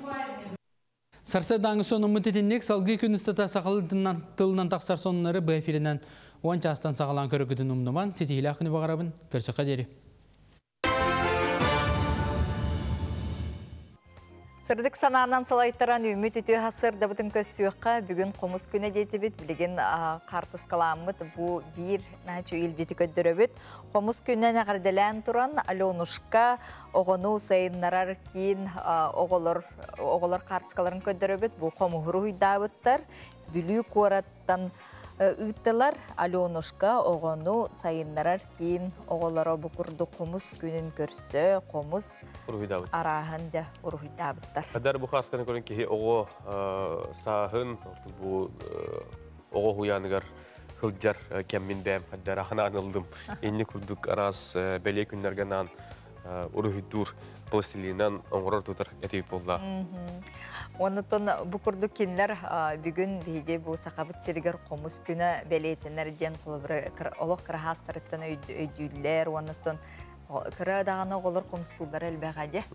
Sarsa dağın sonu mütetinlik salgı künüstata sakalıntından tılından taksar sonları bu efirinden onca astan sakalan köröküdün umduman seti hilakını bağırabın körsü kaderi. Sırdık sanağından salayttaran ümit ütü hasır da bütün kösüyüqqa bugün qomus güne detibit bilgin qartız kalamıt bu bir naçu ilciti köddüröbüt. Qomus güne nağardelen turan Alonuşka oğunu sayınlarar kiin oğulur qartızkaların köddüröbüt bu qomuhuru hüydabıttar. Bülü kuarattan ıttılar Alonuşka oğunu sayınlarar kiin oğulları bu kurdu qomus günün körsü qomus arahınca uruhidabıttar. Kadar bu xaskanı görün ki oğu sahın bu oğu huyanıgar hılcar kemmindem kadar ahana anıldım. İnni kurduk aras belye günlergenan uruhidur пластилинан оңғырар тұтыр әтейіп болда. Онытын бұқырды кенлер бүгін бейге бұл сақабыт сергер қомыз күні бәлейтінерден олық қырағастырыттан өйділер, онытын кыра дағаны олар қомыстулар әлбәғаде.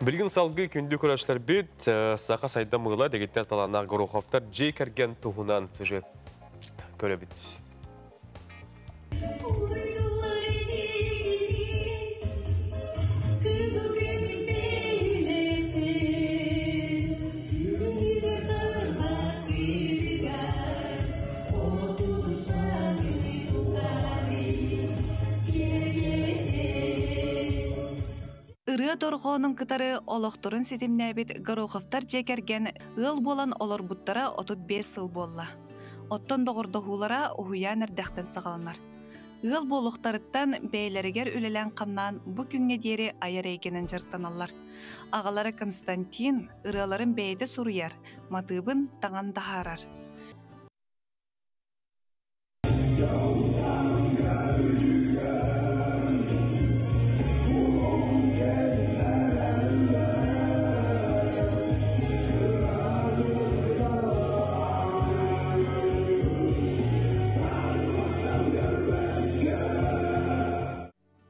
Білген салғы күнді көрәшілер бет, сақа сайда мұғыла дегеттер таланақ Гороховтар жей кәрген тұғынан сүйеп көрі бет. Ыры дорғоның кытары олықтырын сетімнәбет Гороховтар жекерген ыл болан олар бұттара 35 сыл болла. Оттон доғырдығулара ұхуян әрдәқтен сағалынар. Ыл болуқтарыттан бәйлерігер үлелен қамнан бұ күнге дері айар екенін жыртаналар. Ағалары Константин ыраларын бәйді сұруяр, матыбын таңан дағарар.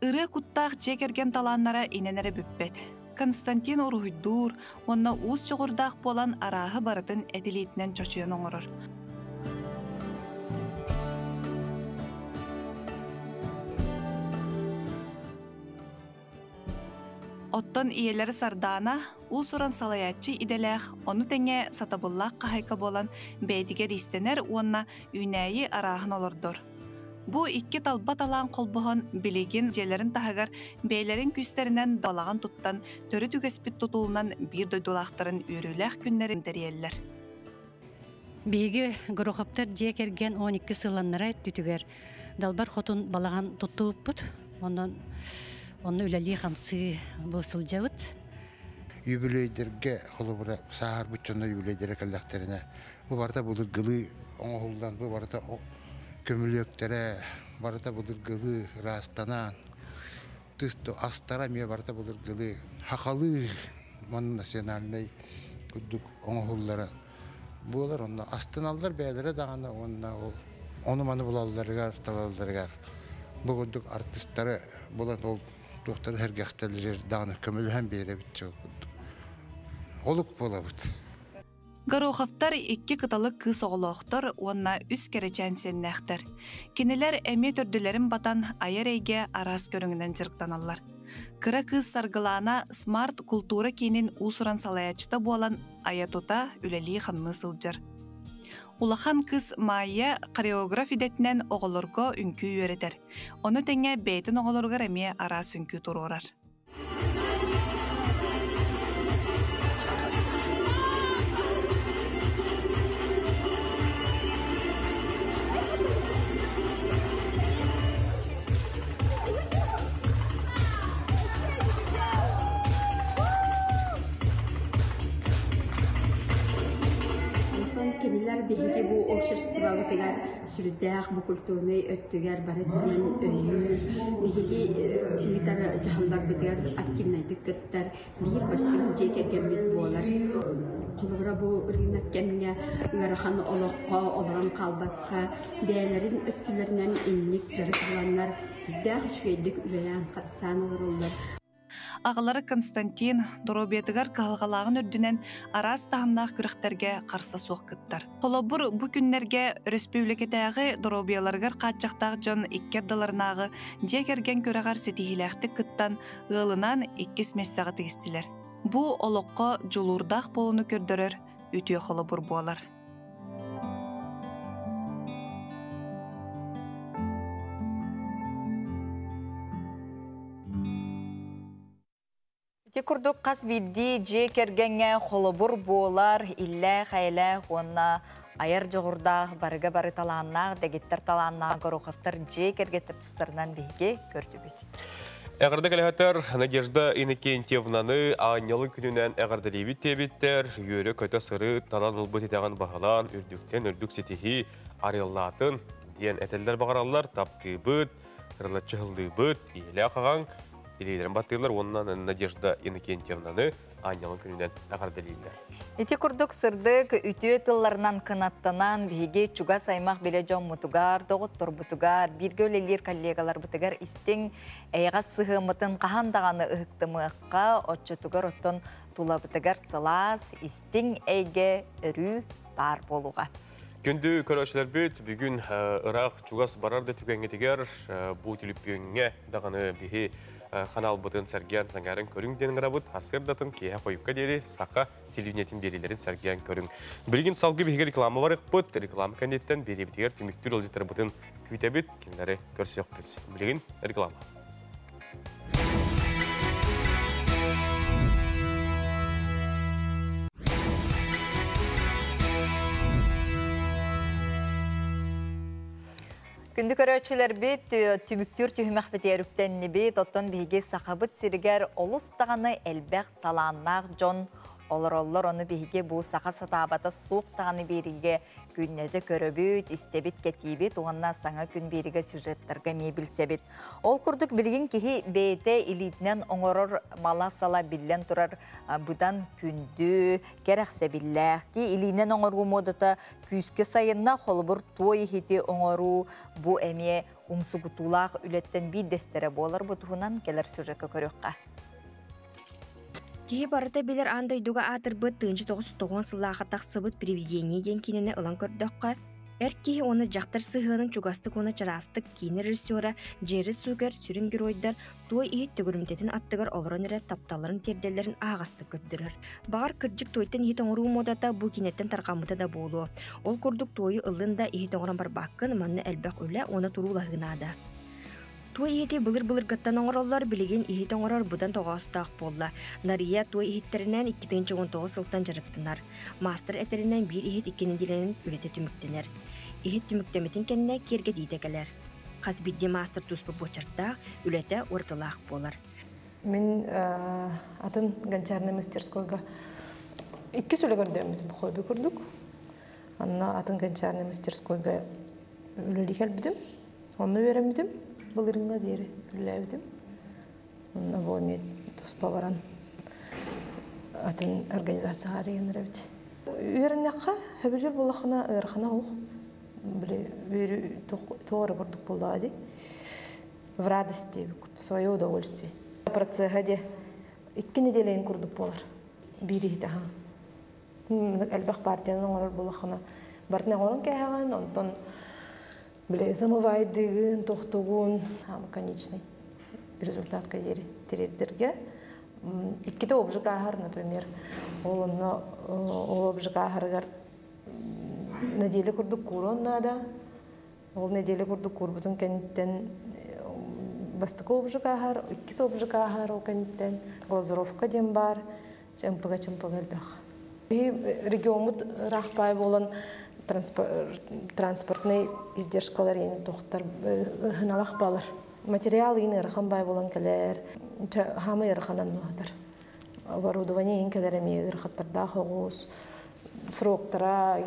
Ыры куттақ жекерген таланнара иненері бүппет. Константин Орухуйдур, онна уыз жоғырдақ болан арағы барытын әділетінен чочуен оңырыр. Оттон иелері сардана, уыз уран салаятчы иделәқ, оны тәңе сатабыллақ қағайқа болан бәйдігер истенер, онна үйнәйі арағын олырдыр. Бу икки талба талан қолбуған білеген желерін тағығар бәйлерін күстерінен балаған тұттан төрі түгеспіт тұтулынан бір дойдулақтарын өріләқ күннерін дәриеллер. Беги Гороховтар жекерген 12 сыланнара түтігер. Далбар хотун балаған тұттуып бұд. Оны үләли қамсы бұл сылжауыд. Юбилейдерге қолыбыра сағар бұтчаны юбилейдері кәлләқтеріне. Бұл барда бұлыр ғылы оңғылдан, бұл барда көмілөктері, барда бұлыр ғылы растанан, тұсты астара ме барда бұлыр ғылы хақалы мұның национальный күдік оңғылдары. Бұлар оны астаналдар бәдері дағаны оны маны бұлалдарығар, талалдарығар. Бұл күдік артистары бұлан ол тоқтары әргәқстәлер дағаны көмілі әм бейрі бітчі күдік. Олық бола бұд. Гороховтар 2 кыталы кыз оғылуқтар, онна үс керечен сеннәқтір. Кенелер әме түрділерін батан айар әйге арас көріңінен жырқтаналар. Кыра кыз саргылана смарт культура кейінен усуран салаячыта болан аятота үләли қанны сылжыр. Улахан кыз Майя хореограф идетінен оғылырға үнкі өретер. Оны тәңе бәйтін оғылырға әме арас үнкі тұрорар. Kendiler bilgi bu обществоға тегер сүрдәк bu культурный өттүгәр барыттан өйүр bilgi гитар жаһандар битер активнайдык кеттер бир бастык жекергенмет болар. Кулура бу ринат кемгә ярахан олоққа олган калбакка бәйләрин өттүләреннән инник жарыкланнар дәх үчгәйдик үлән катсан уруллар. Ағылары Константин Доробетігар қалғалағын үрдінен арас тағымнақ күріқтерге қарсы соққыттар. Қолабыр бұ күннерге республикетәғі Доробияларғар қатчақтақ жон иккердаларынағы жекерген көріғар сетихиләқті күттан ғылынан 2 мессаға тегістілер. Бұ олыққа жолурдақ болуны көрдірір өте қолабыр болар. Текурдук қас бидди жекергенге холобур болар, илле қайле онна айар жоғырда барыға бары таланнақ, дегеттер таланнақ, Гороховтар жекергеттер тұстарынан бейге көрді бет. Әғірді кәліғаттар Надежда Иннокентьевнаны аңылы күнінен әғірді лебет тебеттер, үйері көті сыры талан ұлбыт етеген бағалан, үрдіктен үрдік сетихи арыллатын, ден әтелдер бағаралар, тапты бұд, қырлатчы ғылды бұд, елі қаған, илейлерін баттыйлар, онынан Надежда Иннокентьевнаны Анялың күнінен ағарделейлер. Ити курдук сырдык үтүө тылларынан кынаттанан биһиги чуга саймак беле жон мутугар, доғыттор бутугар, биргөлелер коллегалар бутугар истең эйга сыһымытын кахандаганы ыһыктымыакка отчотугар оттон тулабытыгар сылаас истең эйге өрүү бар болуга. Күнді көрәшілер бөт, бүгін Ирақ чугас барарды түгенгетігер бұл түліппеңе дағаны бігі қанал бұтын сәрген саңарын көрің денің ғырабыт, асырдатын кейе қойыпқа дері сақа телевинетін берилерін сәрген көрің. Білген салғы бігі реклама бар бұт, реклама кәнеттен бері бітігер түміктір олжеттір бұтын күйтәбіт, кемдері көрсек бүт. Білген реклама. Күнді көрәтшілер бет түміктүр түйімәқ бітеріптенні бет, оттон бігі сақабыт сирігер олыстағаны әлбәқ таланнақ жон олар оны бігі бұл сақа сатабата суықтағаны беріге күннеді көрөбіт, істебіт кәтейбет, оғанна саңа күн беріге сюжеттерге мебілсебет. Ол күрдік білген кеге бейті илетінен оңырыр мала сала білден тұрар бұдан күнді кәрәқсе білләқ. Ке илетінен оңырғы модыта күйіске сайынна қолыбыр той хеті оңыру бұ әме ұмсығытулақ үлеттен бей дестері болар бұтығынан келер сюжетке көріққа. Кихи барыта билер андойдуга атыр быт 1909 сыллаға тақсыбыт привидение ден кинене ылан көрдөкка. Әр кихи оны жақтар сыхының чугастык оны чарастык кейні режиссера Джерри Сугер сүрін геройдар той ихит төгірімтетін аттығар олырын әрі тапталарын терделерін ағасты көрдірір. Бағар кірджік тойтын ихит оңыру модата бұ кинеттен тарқамыта да болу. Ол көрдік тойы ылында ихит оңыран бар баққын манны әлбәқ өлі оны турулағынады. Туй ихите былыр-былыр гаттан оңыроллар білеген ихит оңырар бұдан тоғастақ болла. Нария туй ихиттерінен 2019 сылтан жарықтынар. Мастер әтерінен бір ихит иккенен диленін үлеті түміктенер. Ихит түміктеметін кәніне керге дейдегелер. Қазбидде мастер туспы бочарда үлеті ортылақ болар. Мен атын гончарный мастерскойға 2 сөйлі көрдемін, хобби көрдік. Анна атын гончарный мастерскойға үлелі кәлбідім, оны өремедім. Былырыңға дейірі үләудім. Онна боймет тұспа баран атын организацияға ареген рәуді. Үйеріннәққа әбілер болақына ұйырқана оқ. Үйері тоғыры бұрдық болдаға де. В радости, в свое удовольствие. Процеға де 2 неделейін күрдік болар. Бірі хитаға. Әлбәқ партияның оңырыр болақына. Бартына оңырын кәйіған, онтан замывайдығын, тоқтығын, конечный результатқа терердерге. 2 обжық ағар, например, ол обжық ағарғар неделі күрдік көрін нада. Ол неделі күрдік көрбітін кәнеттен бастықы обжық ағар, 2 обжық ағар ол кәнеттен глазуровка дем бар, чымпыға әлбәқ. Регионмыт рақпай болын транспортный издержкалар ені тоқтар ғыналақ балар. Материал ені ырхан бай болан кәлер, хамы ырханан мұғадар. Оборудование ен кәлер әме ырхаттарда қоғыз, сроқтара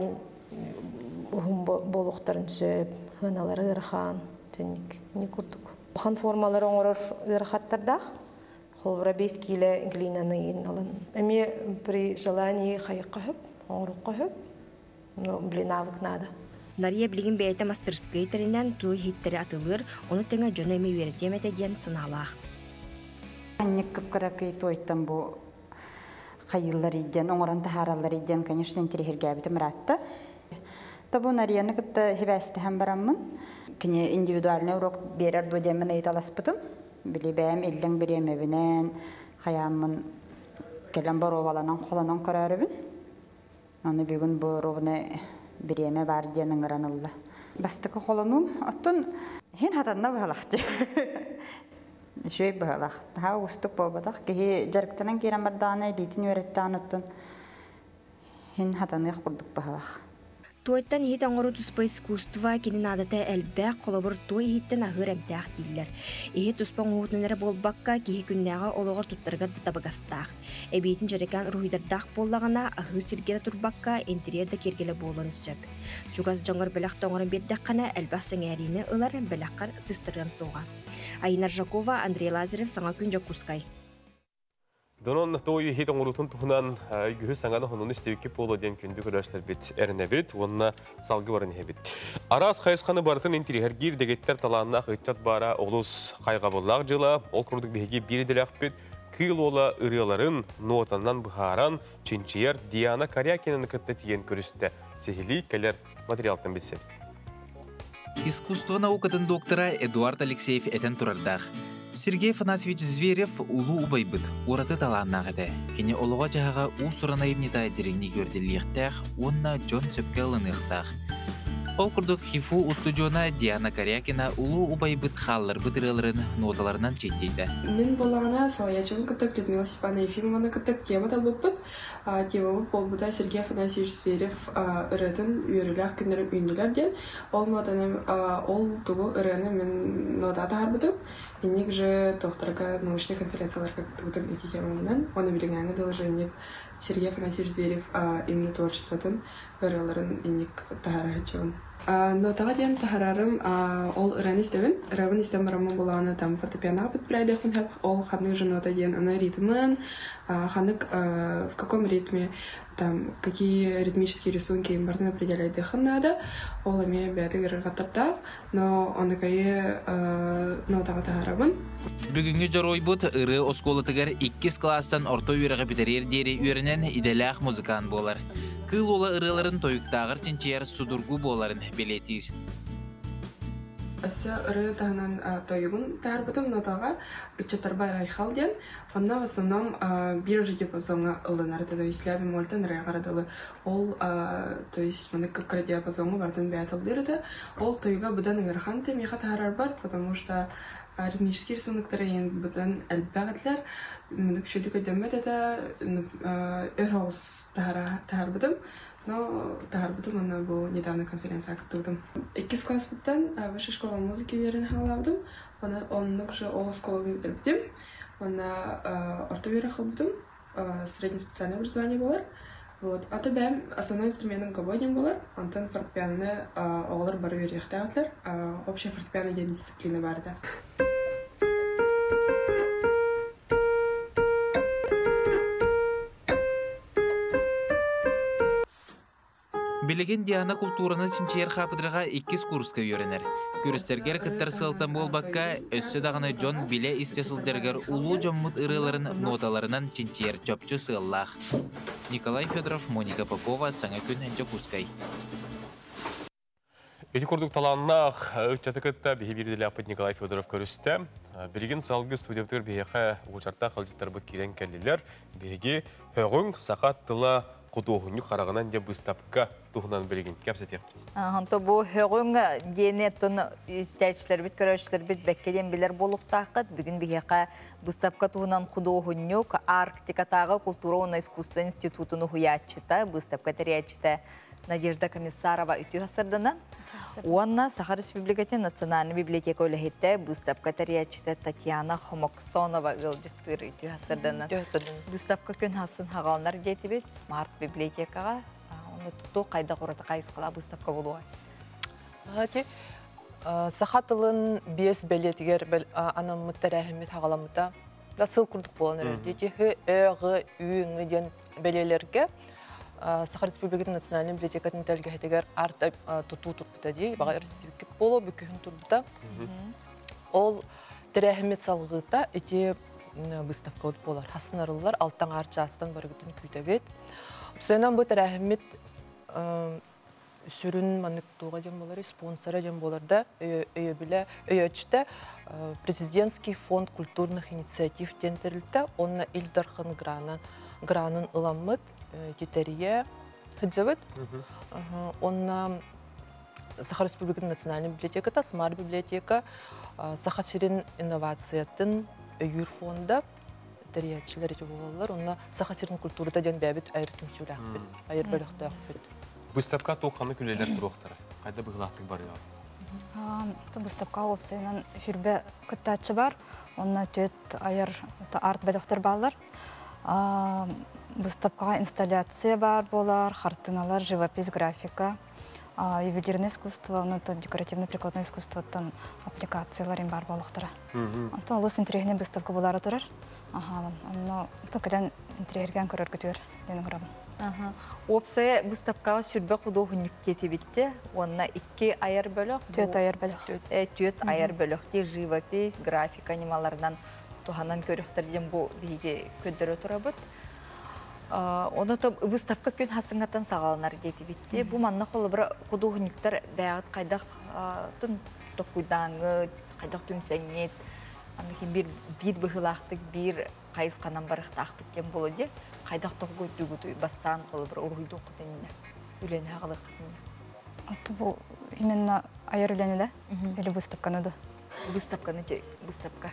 болуқтарын сөп, ғыналары ырхан, тәнік, не күрдік. Хан формалары оңырыр ырхаттарда, холбрабейский или глинаны ен алан. Әме при желании қайыққа хөп, оңырыққа хөп, навык надо. Нария білген бәйті мастерскай терінен туй хиттері атылыр, оны тәңі жөні әме үйретем әтеден сыналақ. Аннек көпкаракай тойтан бұл қайылар иден, оңыран тахаралар иден, конечно, интерехерге әбітім ратты. Табу Нарияны күтті хебәсті хәм барамын. Кіне индивидуальный урок берер дудемін әйталаспытым. Білі бәйім елдің берем әбінен, қаямын келен бар оваланан қоланан көрәрібін. Оны бүгін бұл ровны біреме бар денің ұранылды. Бастықы қолануым, оттын хен хатанна бұғалақты. Шөй бұғалақты. Ха ұстық болбадақ. Кеге жарықтанан керен бардағына елейтін өретті ануттын. Хен хатанық құрдық бұғалақ. Туойттан ихит оңору туспа искусства кенин адата әлбәк қолабыр той ихиттен ағыр әмтәқ дейілер. Ихит туспан уғытнанары болбаққа кихи күннәға олығыр туттарғар табағастақ. Әбейтін жарекан рухидардақ боллағына ағыр сергері турбаққа интерьерді кергелі болын сөп. Чугаз жоңыр біләқті оңырын бердәққана әлбәқ сәңәріні ылар біләққар сыстырған соға. Айнар Жакова, Андрей Лазарев, Саңа күн Жакускай. Донон той хит оңрутун тухунан гүрү саңаны хонун истебикке боло ден күндү көрөштөр бит эрнебит онна салгы барын хебит. Арас кайсханы бартын интерьер гир дегеттер талаанна хыттат бара олус кайга боллак жыла ол курдук беги бирделак бит кыл ола ырыларын нотаннан бухаран чинчиер Диана Карякинин кытта тиен көрүстө сехили келер материалтан битсен. Искусство наукатын доктора Эдуард Алексеев этен турардах. Сергей Афанасьевич Зверев улу убайбыт, ураты талааннағыды. Кені олуға жағаға у сұранайымнетай дереңні көрділіқтәқ, онна Джон Сөпкеллынықтақ. Ол күрдік хифу устудиона Диана Карякина улу убайбыт халлар бытырыларын ноталарынан четтейді. Мен болағына Салаячевын кіттік, Людмила Степана Ефимовна кіттік тема талбыппыт. Темамы болбыта Сергей Афанасьевич Зверев ұратын үйіріләқ күндерім үйінілерден. Ол нотаным, ол тұғы ұраны мен нотада харбытым. Инник же докторга научной конференцияларға кіттігітім эти темамынан. Оны білігәңі долженник Сергей Афанасьевич Зверев именно творчествотын ұраларын инник тахарачевын. Нотаға ден тахарарым ол ұран істебін. Ұрабын істем барамын болағына там фортепианаға бұт бірайдықпын хәп. Ол қанық же нота ден ана ритмын, қанық в каком ритме, там какие ритмические рисунки им бардын определяйды надо. Ол әме бәді ғырғаттырдақ, но оны кайы нотаға тахарабын. Бүгінгі жорой бұд ұры осколытығар 2 кластан орто үйіріға бітерер дері үйірінен иделәқ музыкан болар. Кыл ола ырыларын тойуктағыр чинчияр судургу боларын белетир. Асы ыры тағынан тойугун тағарбытым нотаға үтчаттарбай райхал ден. Онна в основном бір жеде позоңа ылынарды, то есть ля бемольтен райғарадылы. Ол, то есть маны көпкірі диапазоңы бардын бәйталдырды. Ол тойуга бұдан ыңырхан темеха тағарар бар, потому что ритмический рисунктары ең бұдан әлбәғатлар. Мені күшеді көдемет әді өр ауыз тағарбыдым. Но тағарбыдым, оны бұл недавно конференция күттірдім. 2 класс бұттан высшая школа музыки верін халавдым. Онны күші ол школа бітірбітім. Оны орта верін халбыдым. Средне специальное образование болар. А то бәм основной инструментом гобойден болар. Антон фортепианы оғылар бары веріқтағатлар. Общая фортепиано ден дисциплина барды. Билеген Диана культураны чинчер хапыдырға 2 курска үйренер. Көрістергер кіттар сылтан болбаққа өссі дағыны Джон биле истесілдергер улу жоммут ырыларын ноталарынан чинчер чөпчі сыллақ. Николай Федоров, Моника Попова, Саңа күн Жакускай. Эти курдук таланнах өтчаты кытта бихи бирделі апыт Николай Федоров көрісті. Білген салғы студиятыр бихиға ұғычарта қалжыттар бұт керен кәлілер. Бихиге högün сақат тыла құдуғыню қарағынан де бұстапқа тұғынан білген. Кәпсетек. Ханто бұл högün дене тұны істәйшілер біт, көрәшілер біт бәккеден білер болуқтақыт. Бүгін бихиға бұстапқа тұғынан құдуғыню Арктикатағы культуровно искусство институтыны хуячыта, бұстапқа тәрячыта Надежда Комиссарова үті ғасырдынан. Онна Саха Республикатын Национальный библиотека өліхетті бұстапқа тәрячыта Татьяна Хомоксонова ғылжықтыр үті ғасырдынан. Бұстапқа күн хасын хағалынар деті бет смарт библиотекаға. Оны тұту қайда құраты қайысқыла бұстапқа болуға. Саха тылын бес бәлетігер анамыттар әхімет хағаламыта да сыл күрдік болан әрдеті өғы үйіңі ден бәлелерге Саха Республикатын Национальный библиотекатын тәлгәхетегер арта тұту тұрбыта дей, баға әрістебекке болу бүкіхін тұрбыта. Ол тәрәхімет салғыта әте бұстапқа өт болар. Хасын арылылар, алттан арча астан барығытын күйтәбет. Бұсайынан бұл тәрәхімет сүрін манықтуға дем болар, спонсора дем боларда, өйі білі, өйі өчті президентский фонд культурных инициатив тентерілді, онына Илдархан гранын ыламыд, тетерия хыджавыт. Онна Саха Республикатын Национальный библиотека, Смарт библиотека, Саха Сирин инновациятын өйір фонда териячилер ете болалар. Онна Саха Сирин культурада ден бәбіт айыр күмсеулі ақпет, айыр бөліқті ақпет. Выставка тоқаны күлелер тұруқтары. Қайда бұғылақтық бар еға? Выставка опсайынан хүрбе күттәтші бар. Онна төт айыр арт бәліқтер балар. Выставкаға инсталляция бар болар, хартыналар, живопись, графика, ювелирное искусство, декоративно-прикладное искусство, аппликациялар бар болуқтары. Антон олыс интерегіне выставка болары тұрар. Көлен интереген көрір көтер, менің құрабын. Опсая выставкаға сүрбе құдоғынық кетебетті, онына 2 айыр бөлік. 4 айыр бөлік. 4 айыр бөлікте живопись, графика анималарынан туғанан көріқтерден бұл бейге көддірі тұра бұд. Оны выставка күн хасыңғаттан сағаланар кетебетті. Бұл манна қолы бір құдоғынықтар бәғыт қайдақ тоқуйдаңы, қайдақ түмсәңет, бір бұғылақтық, бір қайыз қанан барықтақ біттен болу де, қайдақ тоқуй түгіті бастан қолы бір ұрғыйды оқытынында, үлені ағылық қытында. Бұл именно айыр үлені да? Или выставканы да? Выставканы де, выставка.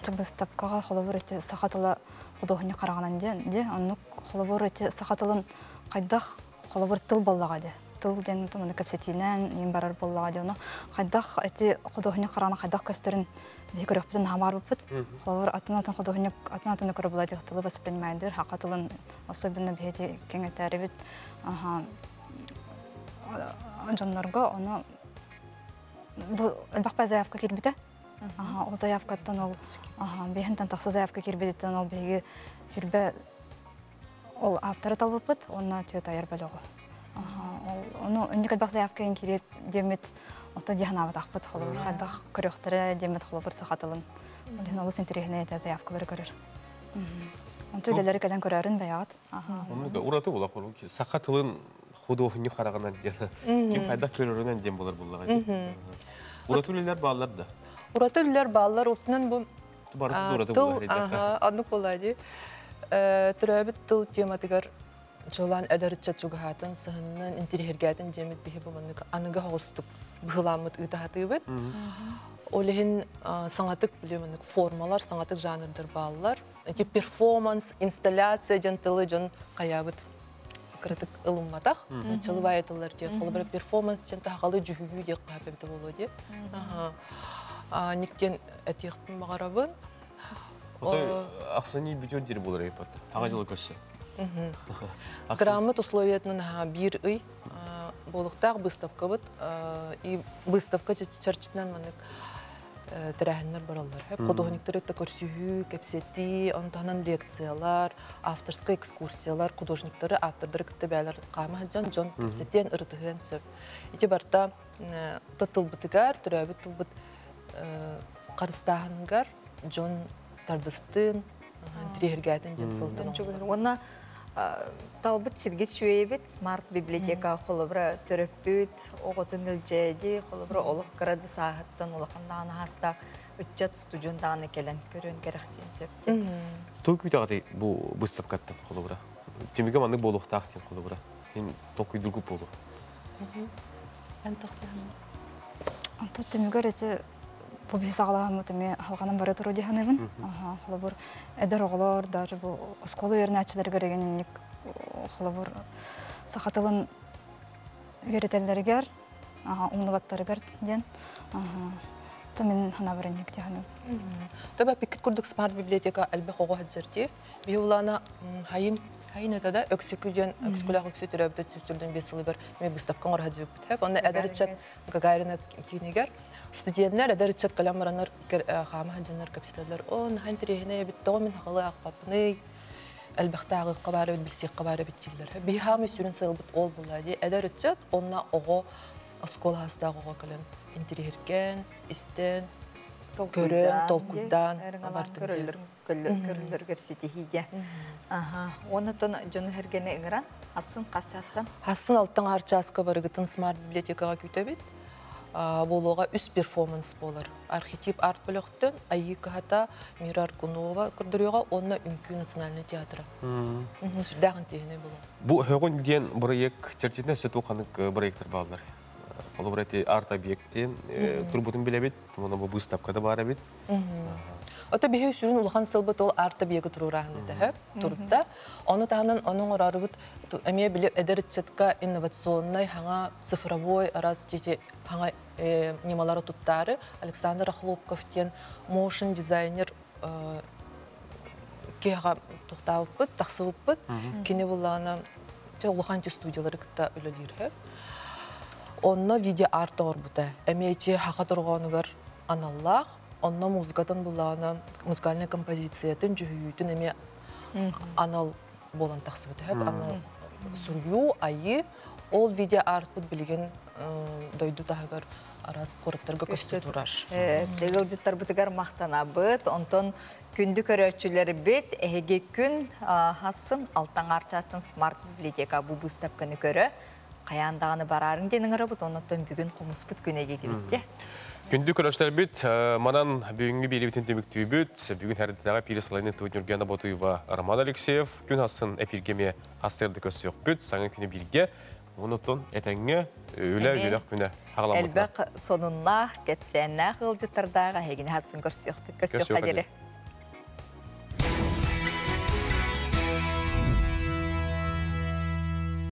Выставкаға қолы бір сақатылы құдоғыны қарағанан де, оны қолы бір сақатылын қайдақ қолы бір тыл боллаға де. Тыл ден көпсетінен ең барар боллаға де. Қайдақ құдоғыны қарағана қайдақ көстерін көріп бүтін хамар бұппыт. Қолы бір атын құдоғыны көріп болады тылы воспринимайдыр. Хақатылын особенно бейді кең әтәрі біт. Жонларға оны әлбақпай заявка кербіті. Ол заявкаттан ол бейхінтен тақсы заявка кербедеттен ол бейге жүрбе ол авторы тал бұппыт, оны түйет айыр бәліғі. Оны үндік әлбақ заявка ең кереп демет ота дияханават ақпыт қолы. Қайдақ көріқтірі демет қолы бір сақатылын. Ол сентерегіне әті заявкалары көрір. Оны төлелері кәден көрерін бәяғат. Ураты бола қору ки сақатылын худоғыны қарағанан ден. Кем қайдақ көрерінен ден болар болаға. Ураты өлелер балалар да? Ураты өлелер балалар олсынан бұл тыл анық болады. Түрәбіт тыл тематығар жолан әдәрітчат жүгіғатын сығынын интерегергәтін демет бейі болмандық анығы хоғыстық бұғыламыт ұйтағаты өбет. Олеген саңатық формалар, саңатық жанрдар балалар. Перформанс, инсталляция жан тылы жан қаябыт кірітік ылымматақ. Чылыбай айтылар де. Қолы бір перформанс жан тағалы жүгігі де қапепті болу де. Нектен әтеқпін мағарабын. Ақсани бүтер дері болар айпат. Таға жылы көші. Граммат условиятын бір үй болуқтақ выставка бұд. Выставка чарчытынан мәнік тәрәхінлер баралар. Құдығынықтар өтті көрсүйі, кәпсеті, онтағынан лекциялар, авторскай экскурсиялар, құдығынықтары автордары күтті бәлер қамы жан кәпсеттен ұрытығын сөп. Еке барта тұтыл бұтығар, түрәбі тұл бұт қарыстағынығар, жон тардыстын, тірегергәтін жен сылтын. Оны талбыт сиргет шуебет, смарт библиотека қолыбыра түріппет, оғытын үлжәйді, қолыбыра олық қырады сағыттан, олықындағын хаста үтчат студиондағын келен көрін керексен сөпті. Той күйтағады бұл выставкаттан қолыбыра? Темеге маңы болуқтақтен қолыбыра? Мен тоқы дүлгіп болу. Ән тоқтағын? Антот темегер әте бұл бейсағылағын мұтыме халғанын бары тұру дейханыбын. Қолы бұр әдір оғылар, даже бұл сколы өрін әтшілер көрегенінік қолы бұр сақатылын веретелдергер, ұңнываттарығар ден. Мен хана бірінік дейханыбын. Таба пикір күрдік смарт библиотека әлбәқ оғы әдзірде. Бей ұлана хайын өтеді, өксікуден, өксікулақ өксі түрәбді түсірдің бесілі бір выставкан орға жүк бітіп. Онда әдәрітчат ғағайрына кейінегер. Студенттер әдәрітчат қаламыранар қамы ханжанар көпсілерлер. Он хан тірегіне бітті, мен хақылы ақпапыны әлбәқтағы қабары біт, білсек қабары біттілер. Бей хамы сүрін сығыл біт ол болады. Әдәрітчат онна оғы оскол хастағы оғы кілін интерегерген, істен, көрін, толкудан, көрілдер көрсеті хейде. Оны тұн жоны әргені ұңыран, асын қасчастан? Асын алттың арчаска барығытын смарт библиотекаға күтәбет. Болуға үс перформанс болар. Архетип арт бөліқтен айы қағата Мира Аркунова күрдіруға онына үңкі национальный театры. Сүрдәғын тегіне болу. Бұл högün ден проект чертетіне сөт оқанық проекттер бағылар. Ол бір арт объекттен тұрбытын біле бет, оны бұл выставкада бар бет. Ота бихе сүрін улахан сылбыт ол арта биеге турурағын еді, турда. Оны тағынан оның орарыбыт әме біле әдірітчетка инновационный хаңа цифровой араз жеже хаңа немалары туттары Александр Хлопковтен motion дизайнер кеға туқтауыппыт, тақсывыппыт, кене болағына улахан студиялары күтті өлелері. Онна видео арт орбута. Әмейче хақа тұрғанығар аналлах, онна музыкатын болағына музыкальная композициятын жүхүйітін әме анал болан тақсыбыты. Анал сүрю, айы, ол видео арт бұд білген дойду тағығар арас қорыттарға көсті тұрар. Дегіл жыттар бұтығар мақтана бұд, онтон күнді көрөчүлері бет, әйге күн хасын алтан арчасын смарт библиотека бұл бұстапқаны көрі. Қаяндағаны барарын денің арабыд, онаттан бүгін қомыс бұд көнеге кебітте. Күнді көрөштер бүт, манан бүгінгі бейли бітін төміктүй бүт, бүгін әрдідағы пересылайны тұғыныргені ботуыва Роман Алексеев, күн хасын әпіргеме хастырды көсі yok бүт, саңын күні бірге, онаттан әтәңе өлі-өлі күні ағаламытына. Әлбәқ сонынна, кәпсәнна қылжыттардағы әйгені хасын көрсі yok бүт, көсі yok қадері.